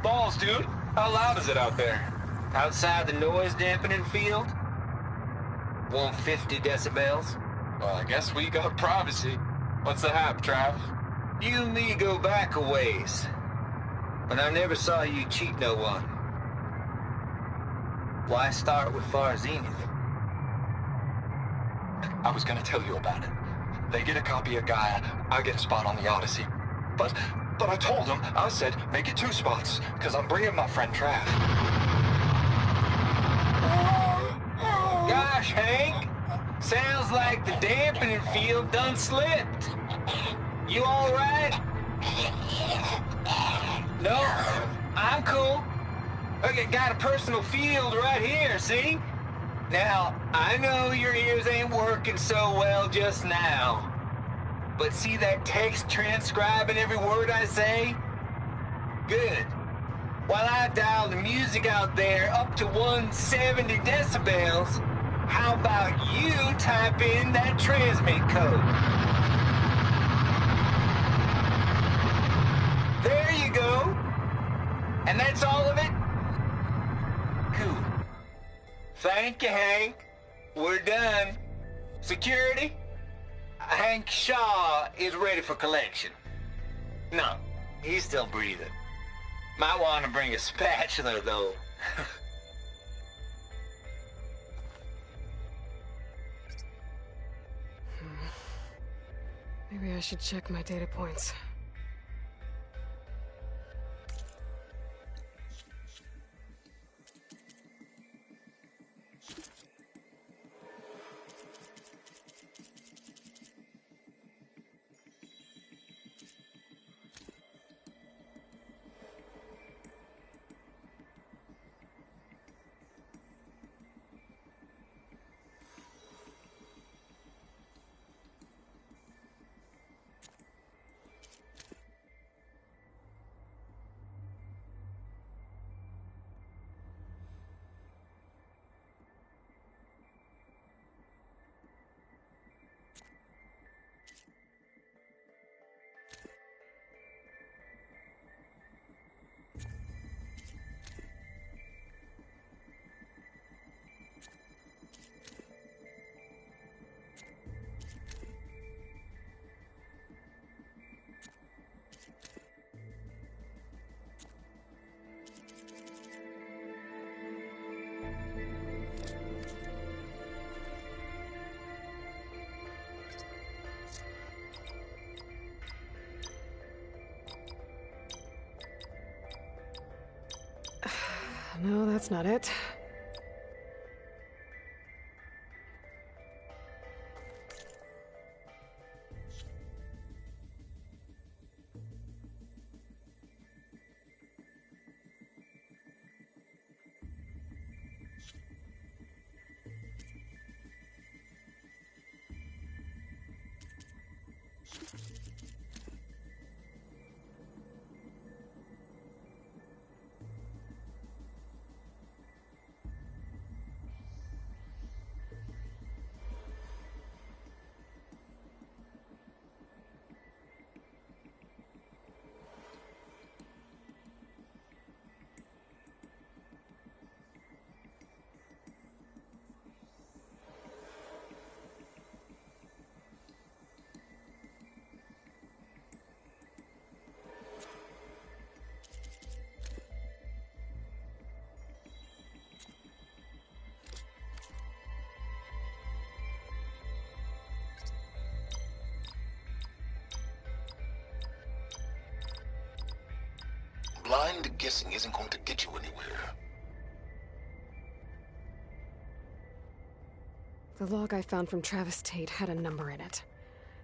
[SPEAKER 7] Balls, dude! How loud is it out there? Outside the noise dampening field? 150 decibels?
[SPEAKER 6] Well, I guess we got privacy. What's the hap, Trav?
[SPEAKER 7] You and me go back a ways. But I never saw you cheat no one. Why start with Far Zenith?
[SPEAKER 13] I was gonna tell you about it. They get a copy of Gaia, I get a spot on the Odyssey. But I told them, I said, make it 2 spots, because I'm bringing my friend Trav.
[SPEAKER 7] Gosh, Hank! Sounds like the dampening field done slipped. You all right? No, I'm cool. Okay, got a personal field right here, see? Now, I know your ears ain't working so well just now. But see that text transcribing every word I say? Good. While I dial the music out there up to 170 decibels, how about you type in that transmit code? There you go. And that's all of it? Cool. Thank you, Hank. We're done. Security? Hank Shaw is ready for collection. No, he's still breathing. Might want to bring a spatula, though.
[SPEAKER 1] Maybe I should check my data points. No, that's not it.
[SPEAKER 3] Blind guessing isn't going to get you anywhere.
[SPEAKER 1] The log I found from Travis Tate had a number in it.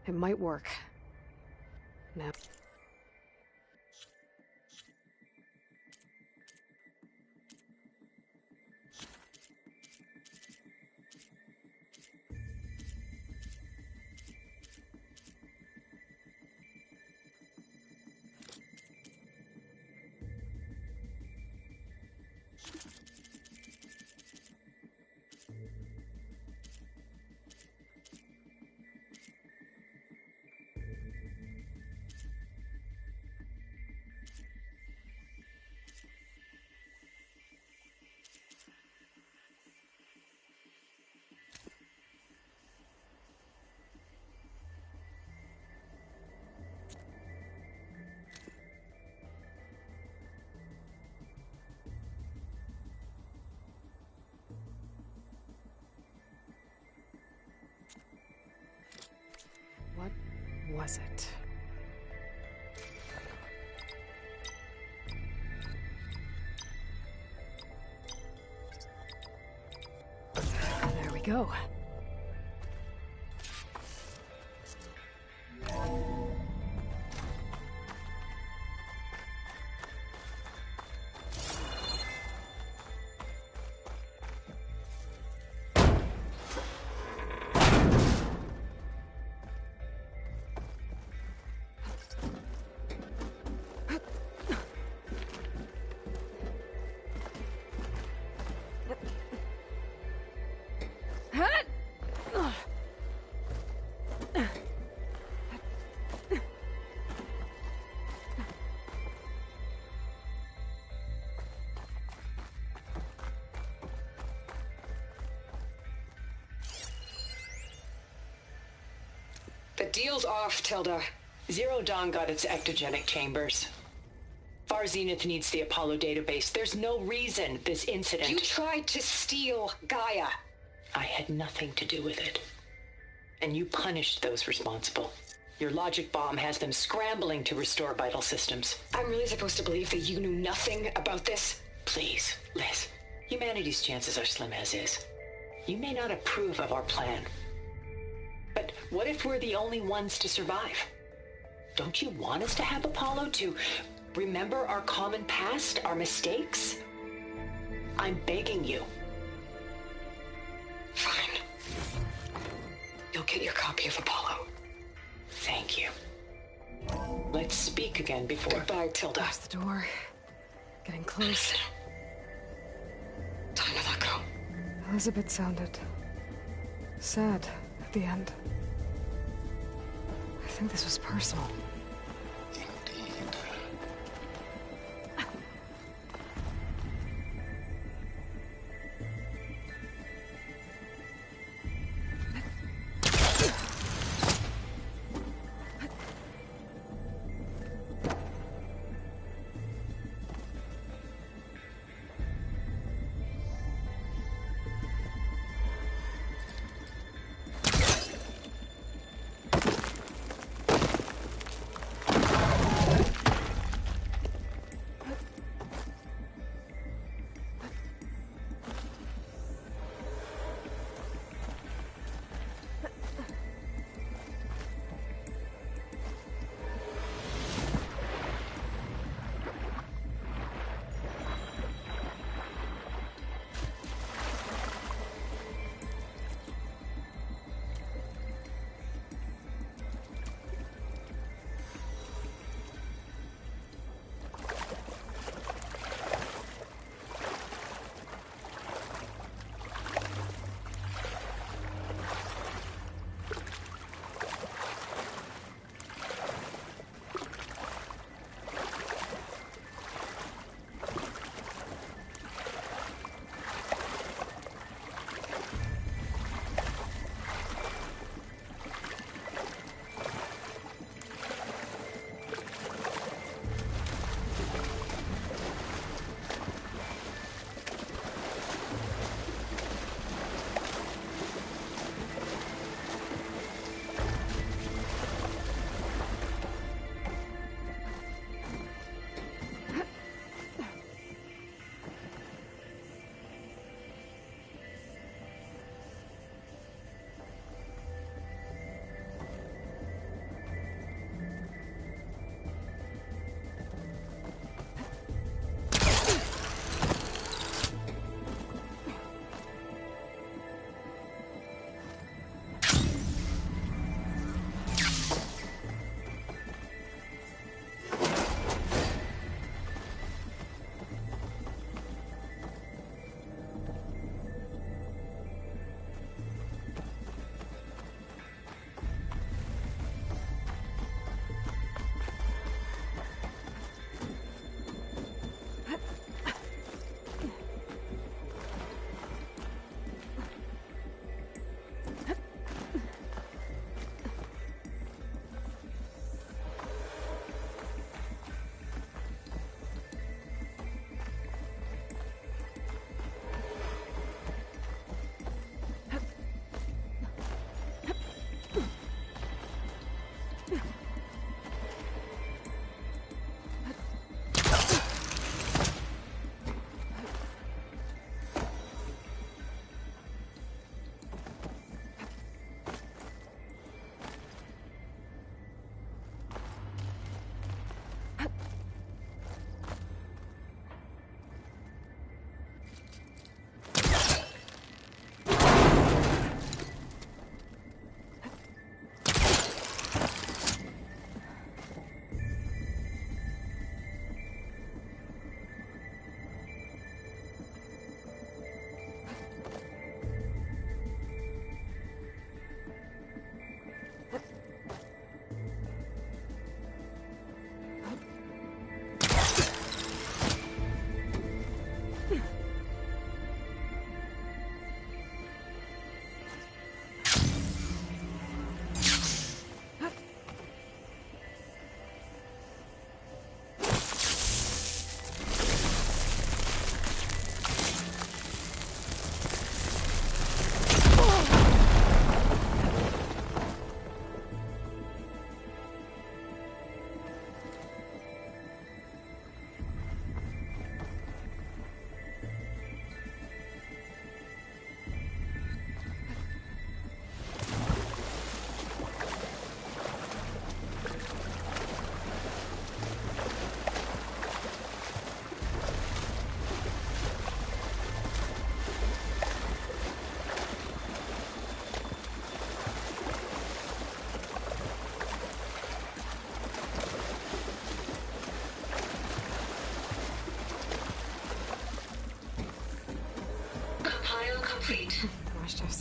[SPEAKER 1] It might work. Now... What was it? There we go.
[SPEAKER 11] The deal's off, Tilda. Zero Dawn got its ectogenic chambers. Far Zenith needs the Apollo database. There's no reason this incident...
[SPEAKER 18] You tried to steal Gaia.
[SPEAKER 11] I had nothing to do with it. And you punished those responsible. Your logic bomb has them scrambling to restore vital systems.
[SPEAKER 18] I'm really supposed to believe that you knew nothing about this?
[SPEAKER 11] Please, Liz. Humanity's chances are slim as is. You may not approve of our plan. But what if we're the only ones to survive? Don't you want us to have Apollo to remember our common past, our mistakes? I'm begging you.
[SPEAKER 18] Fine. You'll get your copy of Apollo.
[SPEAKER 11] Thank you. Let's speak again before...
[SPEAKER 18] Goodbye, Tilda.
[SPEAKER 1] There's the door. Getting close.
[SPEAKER 18] Time to let go.
[SPEAKER 1] Elizabeth sounded sad at the end. I think this was personal.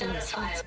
[SPEAKER 1] in these fields.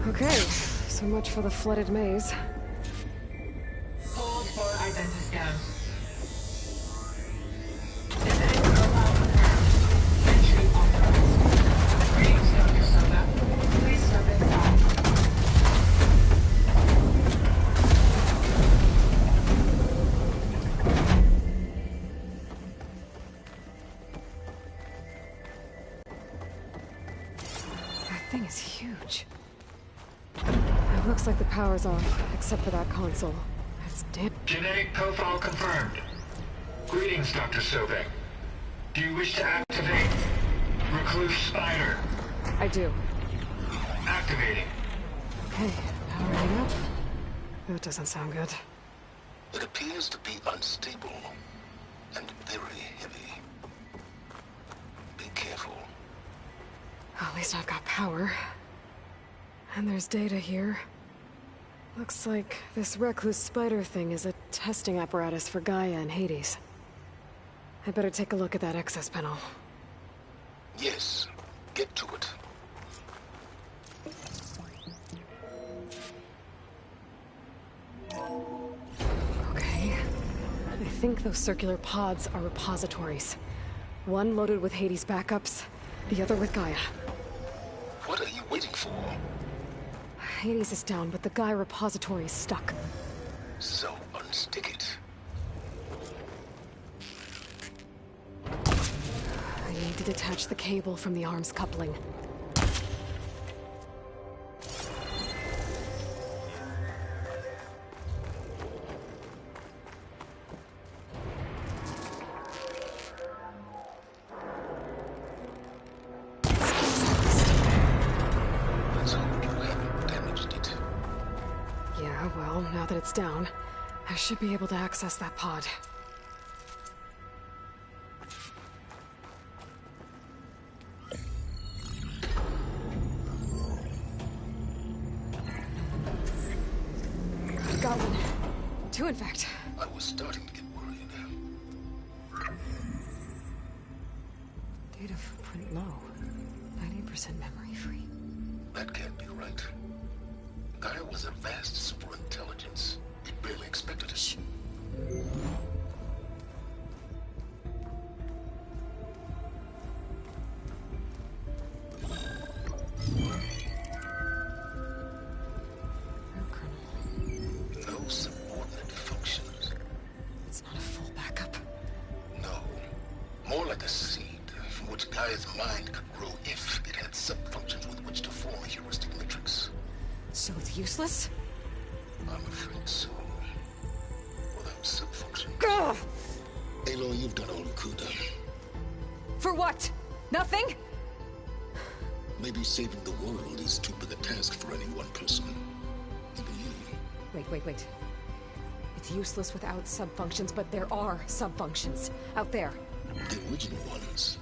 [SPEAKER 1] Okay, so much for the flooded maze.
[SPEAKER 22] Hold for identiscan. Identity profile confirmed. Entry authorized. Greetings, Dr. Soda. Please step inside.
[SPEAKER 1] That thing is huge. It looks like the power's off, except for that console. It's damn...
[SPEAKER 22] Genetic profile confirmed. Greetings, Dr. Sobek. Do you wish to activate Recluse Spider?
[SPEAKER 1] I do.
[SPEAKER 22] Activating.
[SPEAKER 1] Okay, powering up. That doesn't sound good.
[SPEAKER 3] It appears to be unstable and very heavy. Be careful.
[SPEAKER 1] At least I've got power. And there's data here. Looks like this Recluse Spider thing is a testing apparatus for Gaia and Hades. I better take a look at that access panel.
[SPEAKER 3] Yes, get to it.
[SPEAKER 1] Okay. I think those circular pods are repositories. One loaded with Hades backups, the other with Gaia.
[SPEAKER 3] What are you waiting for?
[SPEAKER 1] Hades is down, but the Gaia repository is stuck.
[SPEAKER 3] So unstick it.
[SPEAKER 1] I need to detach the cable from the arms coupling.
[SPEAKER 3] Let's hope you haven't damaged it.
[SPEAKER 1] Yeah, well, now that it's down, I should be able to access that pod. Got one. 2, in fact.
[SPEAKER 3] I was starting to get worried.
[SPEAKER 1] Data footprint low. 90% memory free.
[SPEAKER 3] That can't be right. Gaia was a vast superintelligence. It barely expected it.
[SPEAKER 1] Shh.
[SPEAKER 3] No subordinate functions.
[SPEAKER 1] It's not a full backup.
[SPEAKER 3] No. More like a seed from which Gaia's mind could grow if it had sub-functions with which to form a heuristic matrix.
[SPEAKER 1] So it's useless?
[SPEAKER 3] I'm afraid so. Without sub-function.
[SPEAKER 1] Ugh!
[SPEAKER 3] Aloy, you've done all you could.
[SPEAKER 1] For what? Nothing?
[SPEAKER 3] Maybe saving the world is too big a task for any one person. Even you.
[SPEAKER 1] Wait. It's useless without sub-functions, but there are sub-functions out there.
[SPEAKER 3] The original ones.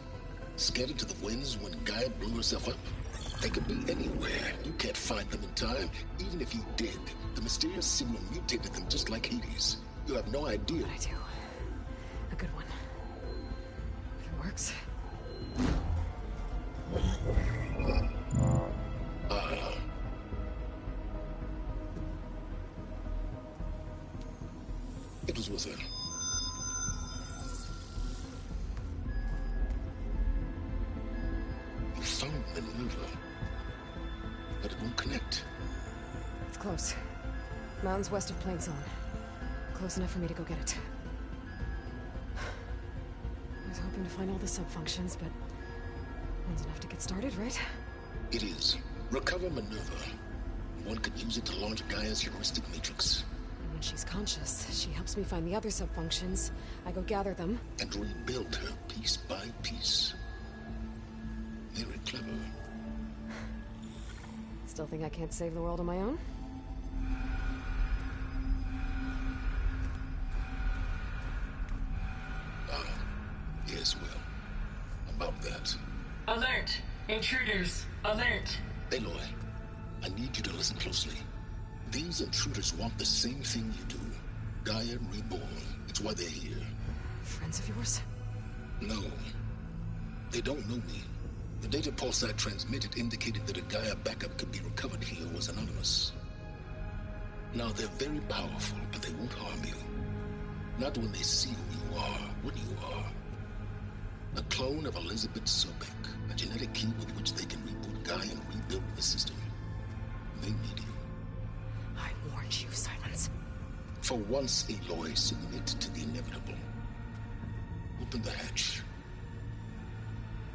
[SPEAKER 3] Scattered to the winds when Gaia blew herself up. They could be anywhere. You can't find them in time. Even if you did, the mysterious signal mutated them just like Hades. You have no idea.
[SPEAKER 1] I do. A good one. If it works.
[SPEAKER 3] It was with her. You found Minerva, but it won't connect.
[SPEAKER 1] It's close. Mountains west of Plain Zone. Close enough for me to go get it. I was hoping to find all the sub-functions, but one's enough to get started, right?
[SPEAKER 3] It is. Recover Minerva. One could use it to launch Gaia's heuristic matrix.
[SPEAKER 1] And when she's conscious, she helps me find the other sub-functions. I go gather them.
[SPEAKER 3] And rebuild her piece by piece. Very clever.
[SPEAKER 1] Still think I can't save the world on my own?
[SPEAKER 3] Yes, well, about that.
[SPEAKER 22] Alert! Intruders! Alert!
[SPEAKER 3] Aloy, I need you to listen closely. These intruders want the same thing you do. Gaia reborn. It's why they're here.
[SPEAKER 1] Friends of yours?
[SPEAKER 3] No. They don't know me. The data pulse I transmitted indicated that a Gaia backup could be recovered here was anonymous. Now, they're very powerful, but they won't harm you. Not when they see who you are, what you are. A clone of Elizabeth Sobek, a genetic key with which they can reboot Gaia and rebuild the system. They need you.
[SPEAKER 1] I warned you, Silence.
[SPEAKER 3] For once, Aloy, submit to the inevitable. Open the hatch.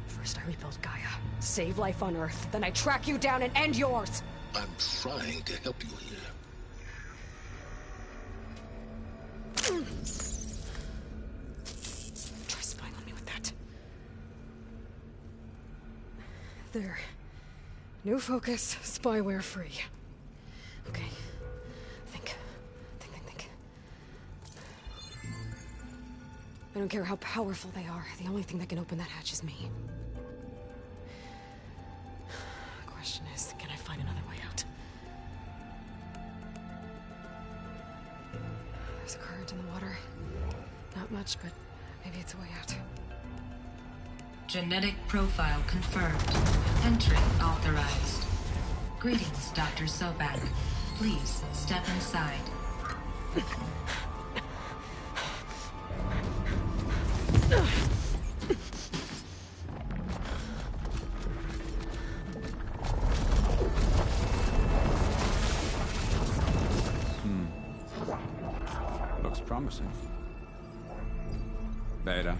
[SPEAKER 1] First I rebuild Gaia, save life on Earth, then I track you down and end yours!
[SPEAKER 3] I'm trying to help you here.
[SPEAKER 1] Try spying on me with that. There. New focus, spyware free. Okay. Think. I don't care how powerful they are. The only thing that can open that hatch is me. Question is, can I find another way out? There's a current in the water. Not much, but maybe it's a way out.
[SPEAKER 22] Genetic profile confirmed. Entry authorized. Greetings, Dr. Sobak. Please step inside.
[SPEAKER 10] Looks promising. Beta.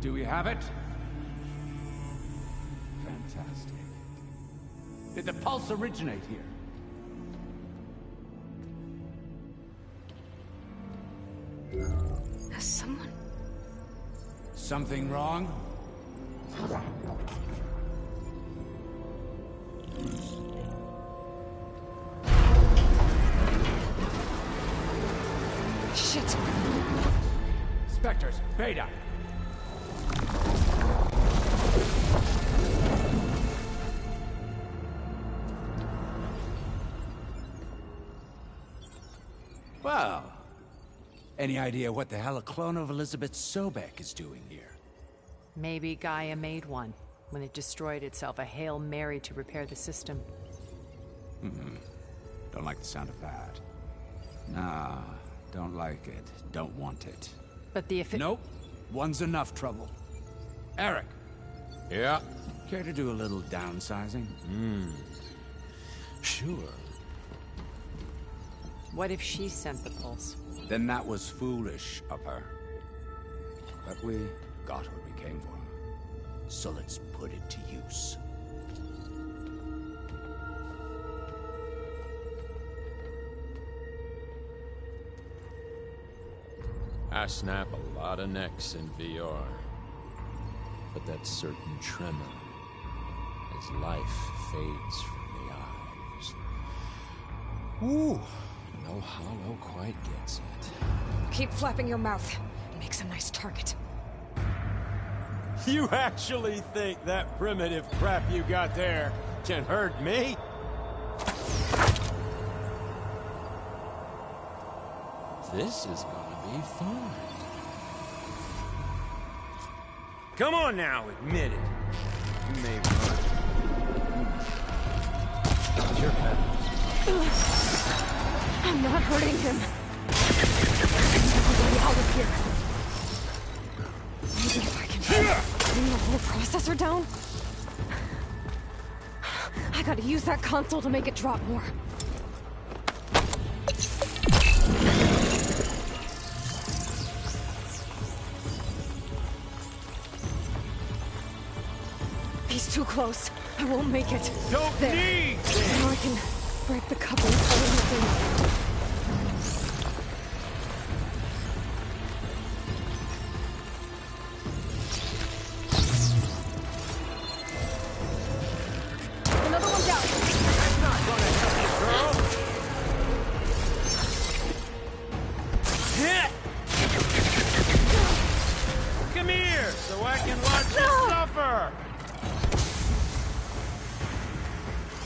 [SPEAKER 10] Do we have it? Fantastic. Did the pulse originate here?
[SPEAKER 1] Has someone...
[SPEAKER 10] Something wrong?
[SPEAKER 1] Shit!
[SPEAKER 10] Spectres, Beta! Well, any idea what the hell a clone of Elizabeth Sobek is doing here?
[SPEAKER 14] Maybe Gaia made one when it destroyed itself, a Hail Mary to repair the system.
[SPEAKER 10] Don't like the sound of that. Nah, don't like it. Don't want it.
[SPEAKER 14] But the
[SPEAKER 10] Nope. One's enough trouble. Eric.
[SPEAKER 6] Yeah?
[SPEAKER 10] Care to do a little downsizing?
[SPEAKER 6] Sure.
[SPEAKER 14] What if she sent the pulse?
[SPEAKER 10] Then that was foolish of her. But we got what we came for. So let's put it to use.
[SPEAKER 6] I snap a lot of necks in VR. But that certain tremor as life fades from the eyes. Ooh, no hollow quite gets it.
[SPEAKER 1] Keep flapping your mouth. Makes a nice target.
[SPEAKER 15] You actually think that primitive crap you got there can hurt me?
[SPEAKER 6] This is gonna be fun.
[SPEAKER 15] Come on now, admit it. You may run. Your head.
[SPEAKER 1] I'm not hurting him. Get out of here. Maybe if I can bring the whole processor down. I gotta use that console to make it drop more. He's too close. I won't make it.
[SPEAKER 15] Don't
[SPEAKER 1] there.
[SPEAKER 15] need
[SPEAKER 1] Now I can break the coupling all in the thing.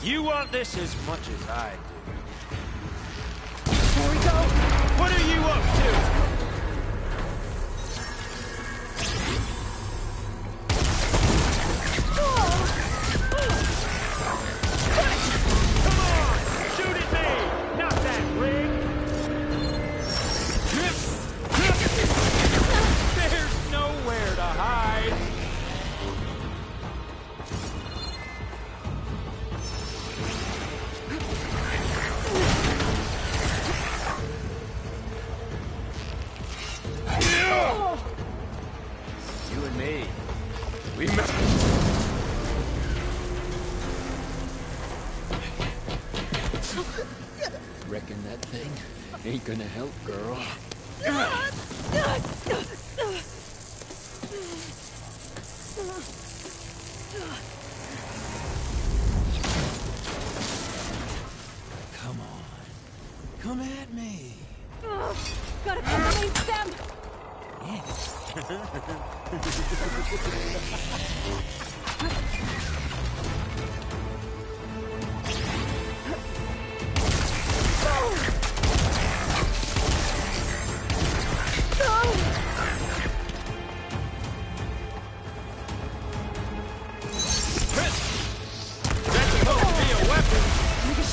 [SPEAKER 15] You want this as much as I do.
[SPEAKER 1] Here we go.
[SPEAKER 15] What are you up to? Come on! Shoot at me! Not that rig! There's nowhere to hide! You and me, we met.
[SPEAKER 6] Reckon that thing ain't gonna help, girl. Come on. Come at me.
[SPEAKER 1] Gotta cut the main stem.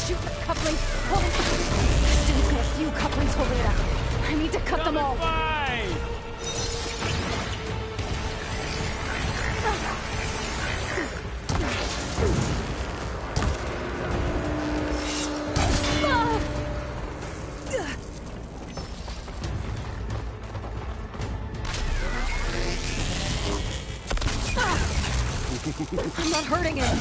[SPEAKER 1] Shoot the coupling. This thing's got a few couplings holding it up. I need to cut them all. I'm not hurting him.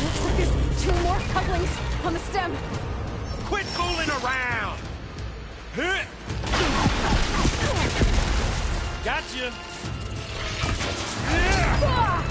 [SPEAKER 1] Looks like there's 2 more couplings on the stem.
[SPEAKER 15] Quit fooling around! Gotcha!
[SPEAKER 1] One more.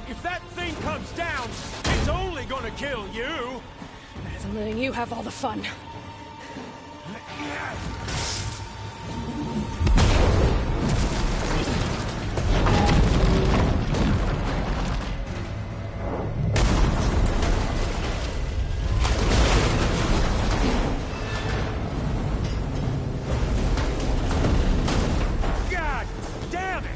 [SPEAKER 15] If that thing comes down, it's only gonna kill you!
[SPEAKER 1] I'm letting you have all the fun.
[SPEAKER 15] God damn it!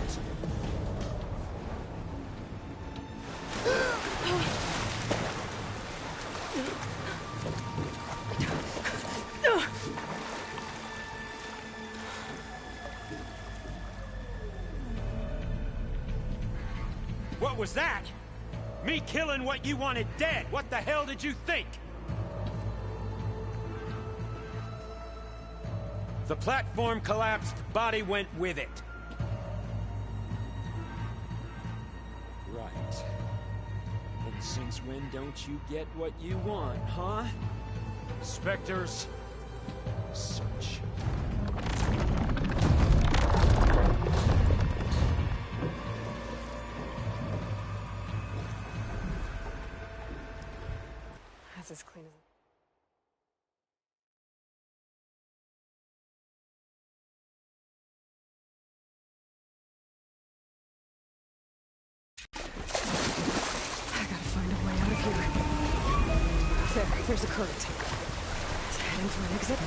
[SPEAKER 15] What was that? Me killing what you wanted dead. What the hell did you think? The platform collapsed, body went with it. Right. And since when don't you get what you want, huh? Spectres, search.
[SPEAKER 1] That's as clean as... I gotta find a way out of here. There's a current. Is heading for an exit?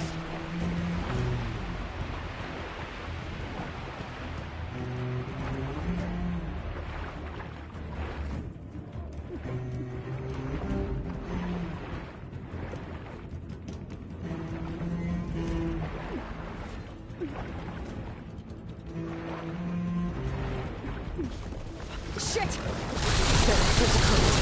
[SPEAKER 1] Shit! There's a current.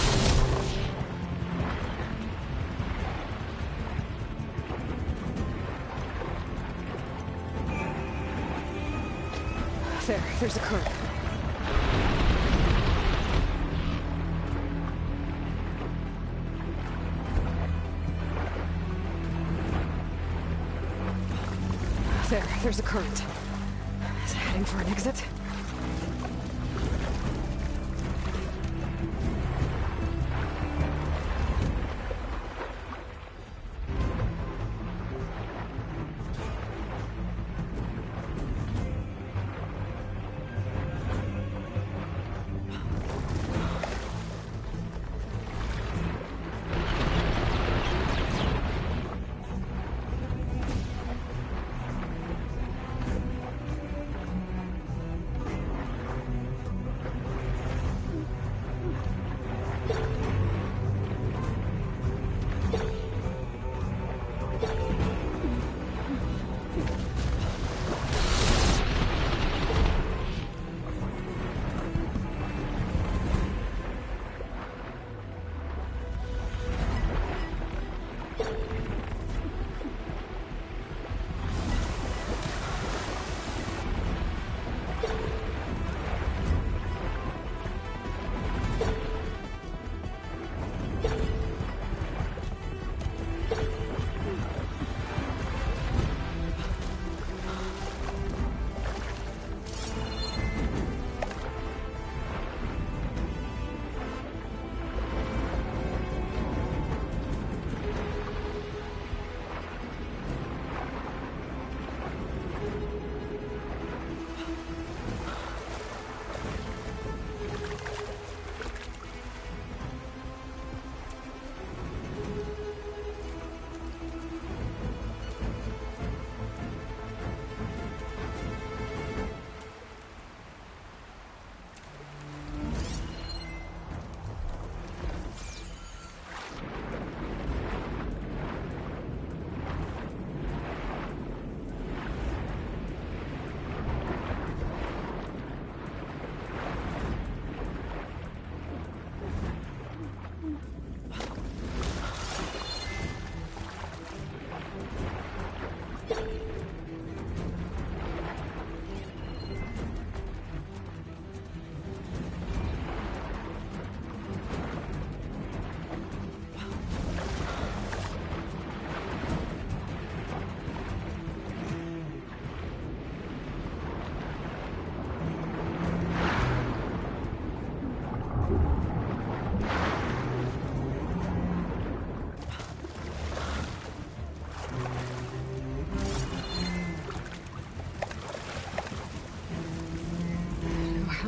[SPEAKER 1] There's a current. There's a current. Is it heading for an exit?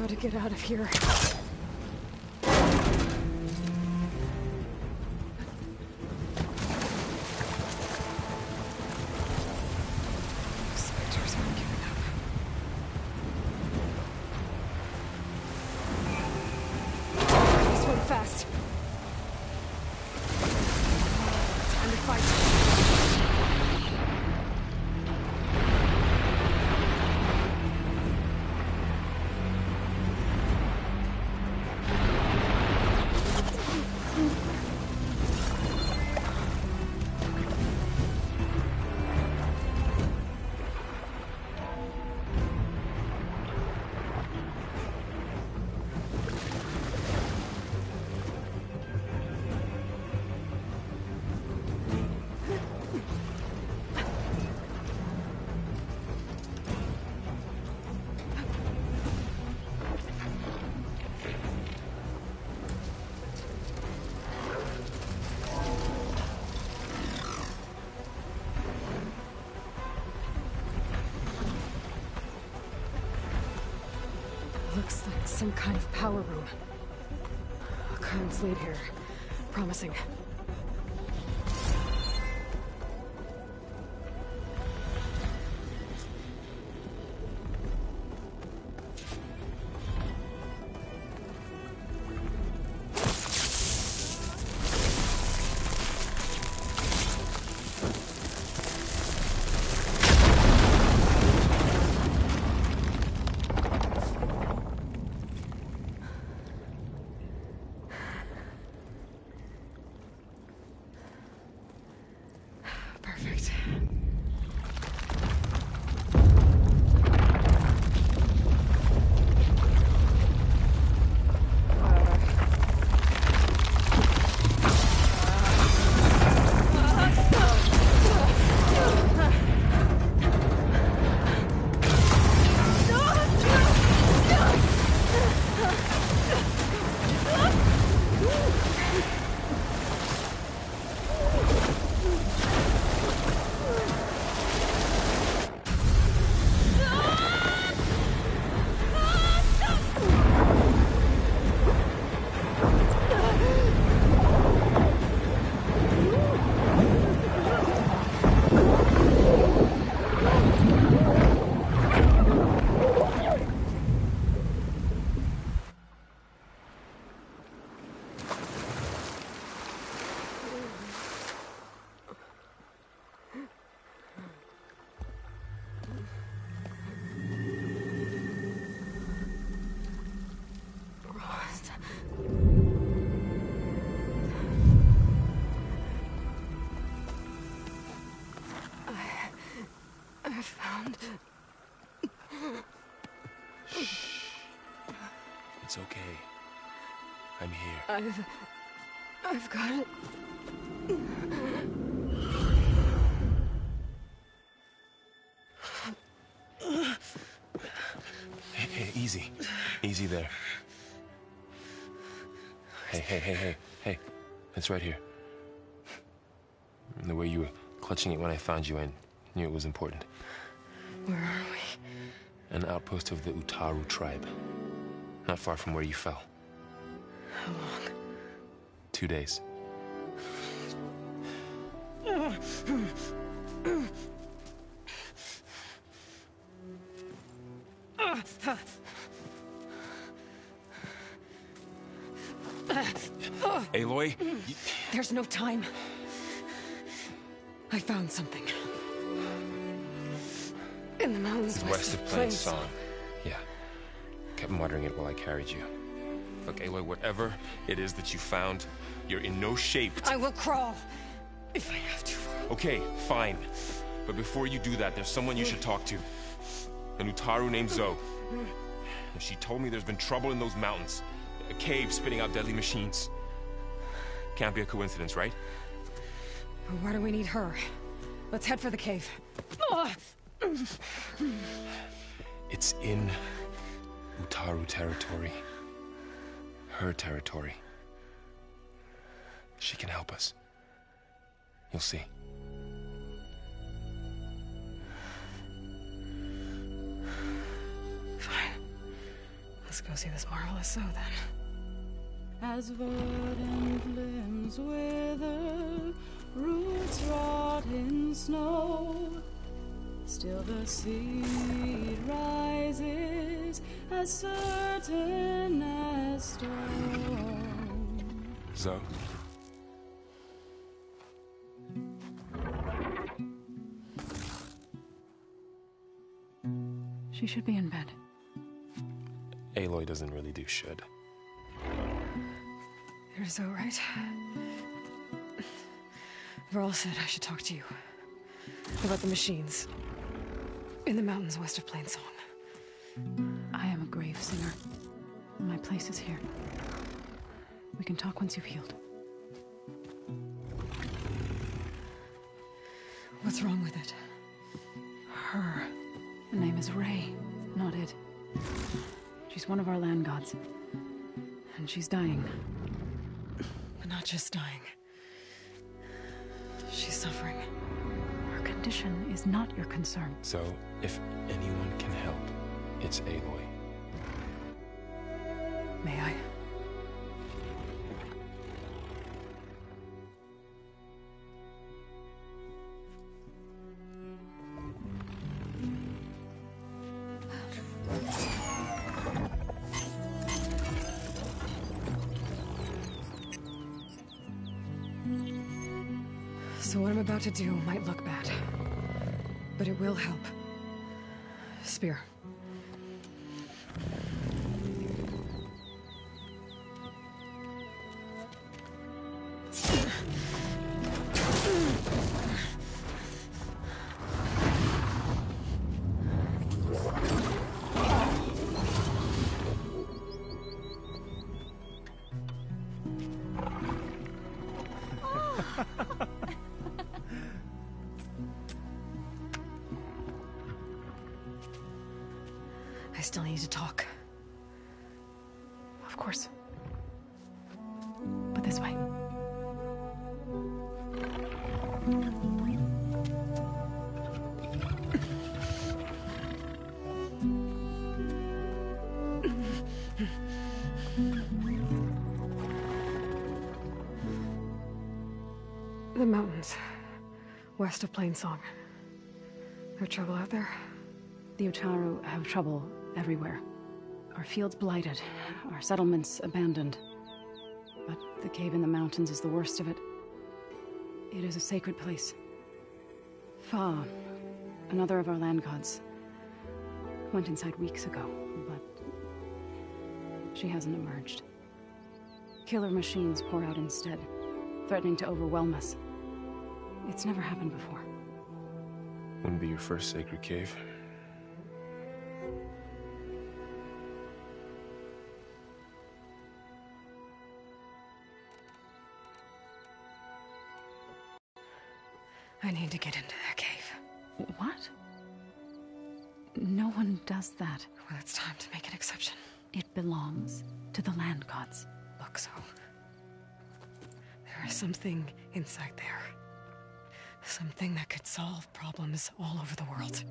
[SPEAKER 1] to get out of here. Spectres aren't giving up. Swim fast. Time to fight. Looks like some kind of power room. Currents lead here. Promising. Perfect. I found...
[SPEAKER 2] It's okay. I'm here.
[SPEAKER 1] I've got it.
[SPEAKER 2] Hey, easy. Easy there. Hey. It's right here. The way you were clutching it when I found you, I knew it was important.
[SPEAKER 1] Where are we?
[SPEAKER 2] An outpost of the Utaru tribe. Not far from where you fell.
[SPEAKER 1] How long?
[SPEAKER 2] 2 days. Aloy?
[SPEAKER 1] There's no time. I found something. In the mountains
[SPEAKER 2] west of Plain Song. Yeah. Kept muttering it while I carried you. Look, Aloy, whatever it is that you found, you're in no shape to...
[SPEAKER 1] I will crawl, if I have to.
[SPEAKER 2] Okay, fine. But before you do that, there's someone you should talk to. An Utaru named Zoe. And she told me there's been trouble in those mountains. A cave spitting out deadly machines. Can't be a coincidence, right?
[SPEAKER 1] Why do we need her? Let's head for the cave.
[SPEAKER 2] It's in Utaru territory. Her territory. She can help us. You'll see.
[SPEAKER 1] Fine. Let's go. go see this marvelous Zoe then.
[SPEAKER 4] As verdant limbs wither, roots rot in snow, still the seed rises as certain as stone.
[SPEAKER 2] Zoe?
[SPEAKER 4] She should be in bed.
[SPEAKER 2] Aloy doesn't really do should.
[SPEAKER 1] You're Zoe, right? Varl said I should talk to you about the machines in the mountains west of Plainsong.
[SPEAKER 4] I am a grave singer. My place is here. We can talk once you've healed.
[SPEAKER 1] What's wrong with it?
[SPEAKER 4] Her. The name is Ray, not it. She's one of our land gods. And she's dying.
[SPEAKER 1] But not just dying. She's suffering.
[SPEAKER 4] Her condition is not your concern.
[SPEAKER 2] So, if anyone can help, it's Aloy.
[SPEAKER 1] May I? So what I'm about to do might look bad, but it will help. Spear. I still need to talk.
[SPEAKER 4] Of course. But this way.
[SPEAKER 1] The mountains, west of Plainsong. There trouble out there?
[SPEAKER 4] The Utaru have trouble everywhere. Our fields blighted, our settlements abandoned. But the cave in the mountains is the worst of it. It is a sacred place. Fa, another of our land gods, went inside weeks ago, but she hasn't emerged. Killer machines pour out instead, threatening to overwhelm us. It's never happened before.
[SPEAKER 2] Wouldn't be your first sacred cave.
[SPEAKER 1] I need to get into that cave.
[SPEAKER 4] What? No one does that.
[SPEAKER 1] Well, it's time to make an exception.
[SPEAKER 4] It belongs to the land gods.
[SPEAKER 1] Look, so there is something inside there. Something that could solve problems all over the world.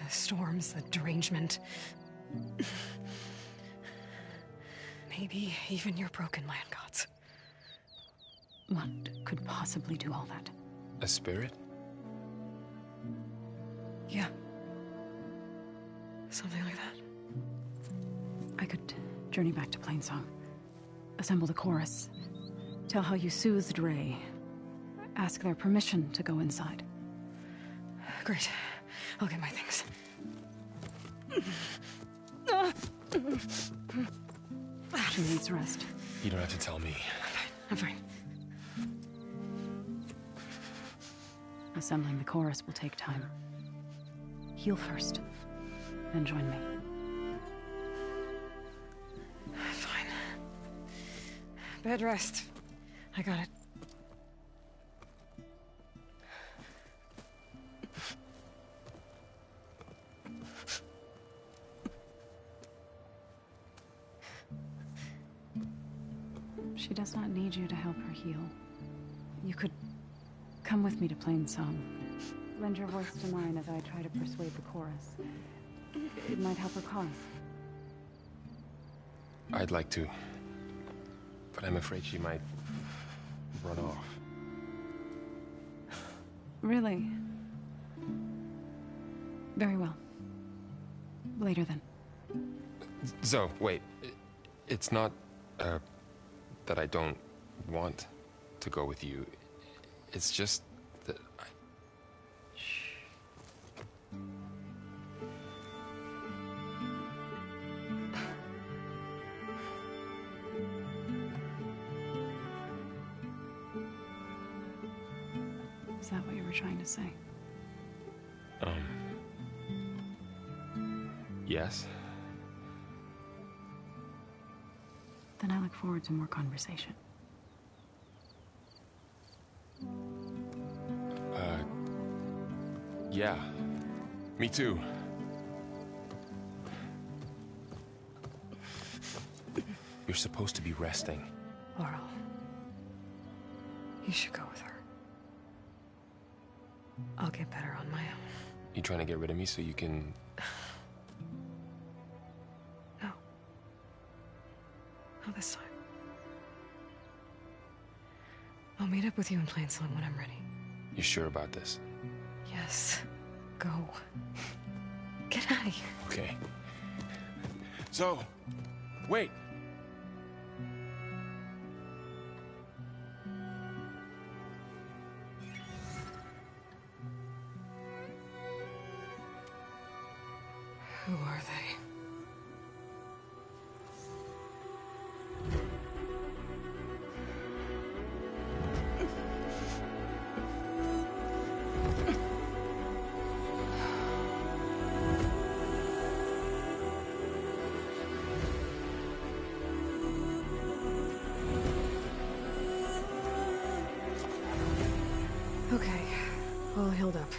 [SPEAKER 1] The storms, the derangement. Maybe even your broken land gods.
[SPEAKER 4] What could possibly do all that?
[SPEAKER 2] A spirit?
[SPEAKER 1] Yeah. Something like that.
[SPEAKER 4] I could journey back to Plainsong. Assemble the chorus. Tell how you soothed Ray. Ask their permission to go inside.
[SPEAKER 1] Great. I'll get my things.
[SPEAKER 4] She needs rest.
[SPEAKER 2] You don't have to tell me.
[SPEAKER 1] I'm fine.
[SPEAKER 4] Assembling the chorus will take time. Heal first, then join me.
[SPEAKER 1] Fine. Bed rest. I got it.
[SPEAKER 4] She does not need you to help her heal. You could come with me to Plainsong. Lend your voice to mine as I try to persuade the chorus. It might help her cause.
[SPEAKER 2] I'd like to. But I'm afraid she might run off.
[SPEAKER 4] Really? Very well. Later then.
[SPEAKER 2] Zoe, wait. It's not, that I don't want to go with you. It's just that I...
[SPEAKER 4] Is that what you were trying to say?
[SPEAKER 2] Yes?
[SPEAKER 4] Then I look forward to more conversation.
[SPEAKER 2] Yeah. Me too. You're supposed to be resting.
[SPEAKER 1] Laurel, you should go with her. I'll get better on my own.
[SPEAKER 2] You trying to get rid of me so you can...
[SPEAKER 1] No. Not this time. I'll meet up with you in Plainsland when I'm ready.
[SPEAKER 2] You sure about this?
[SPEAKER 1] Yes. Go. Get out of here.
[SPEAKER 2] Okay. So, wait.
[SPEAKER 1] Who are they? Okay, all healed up.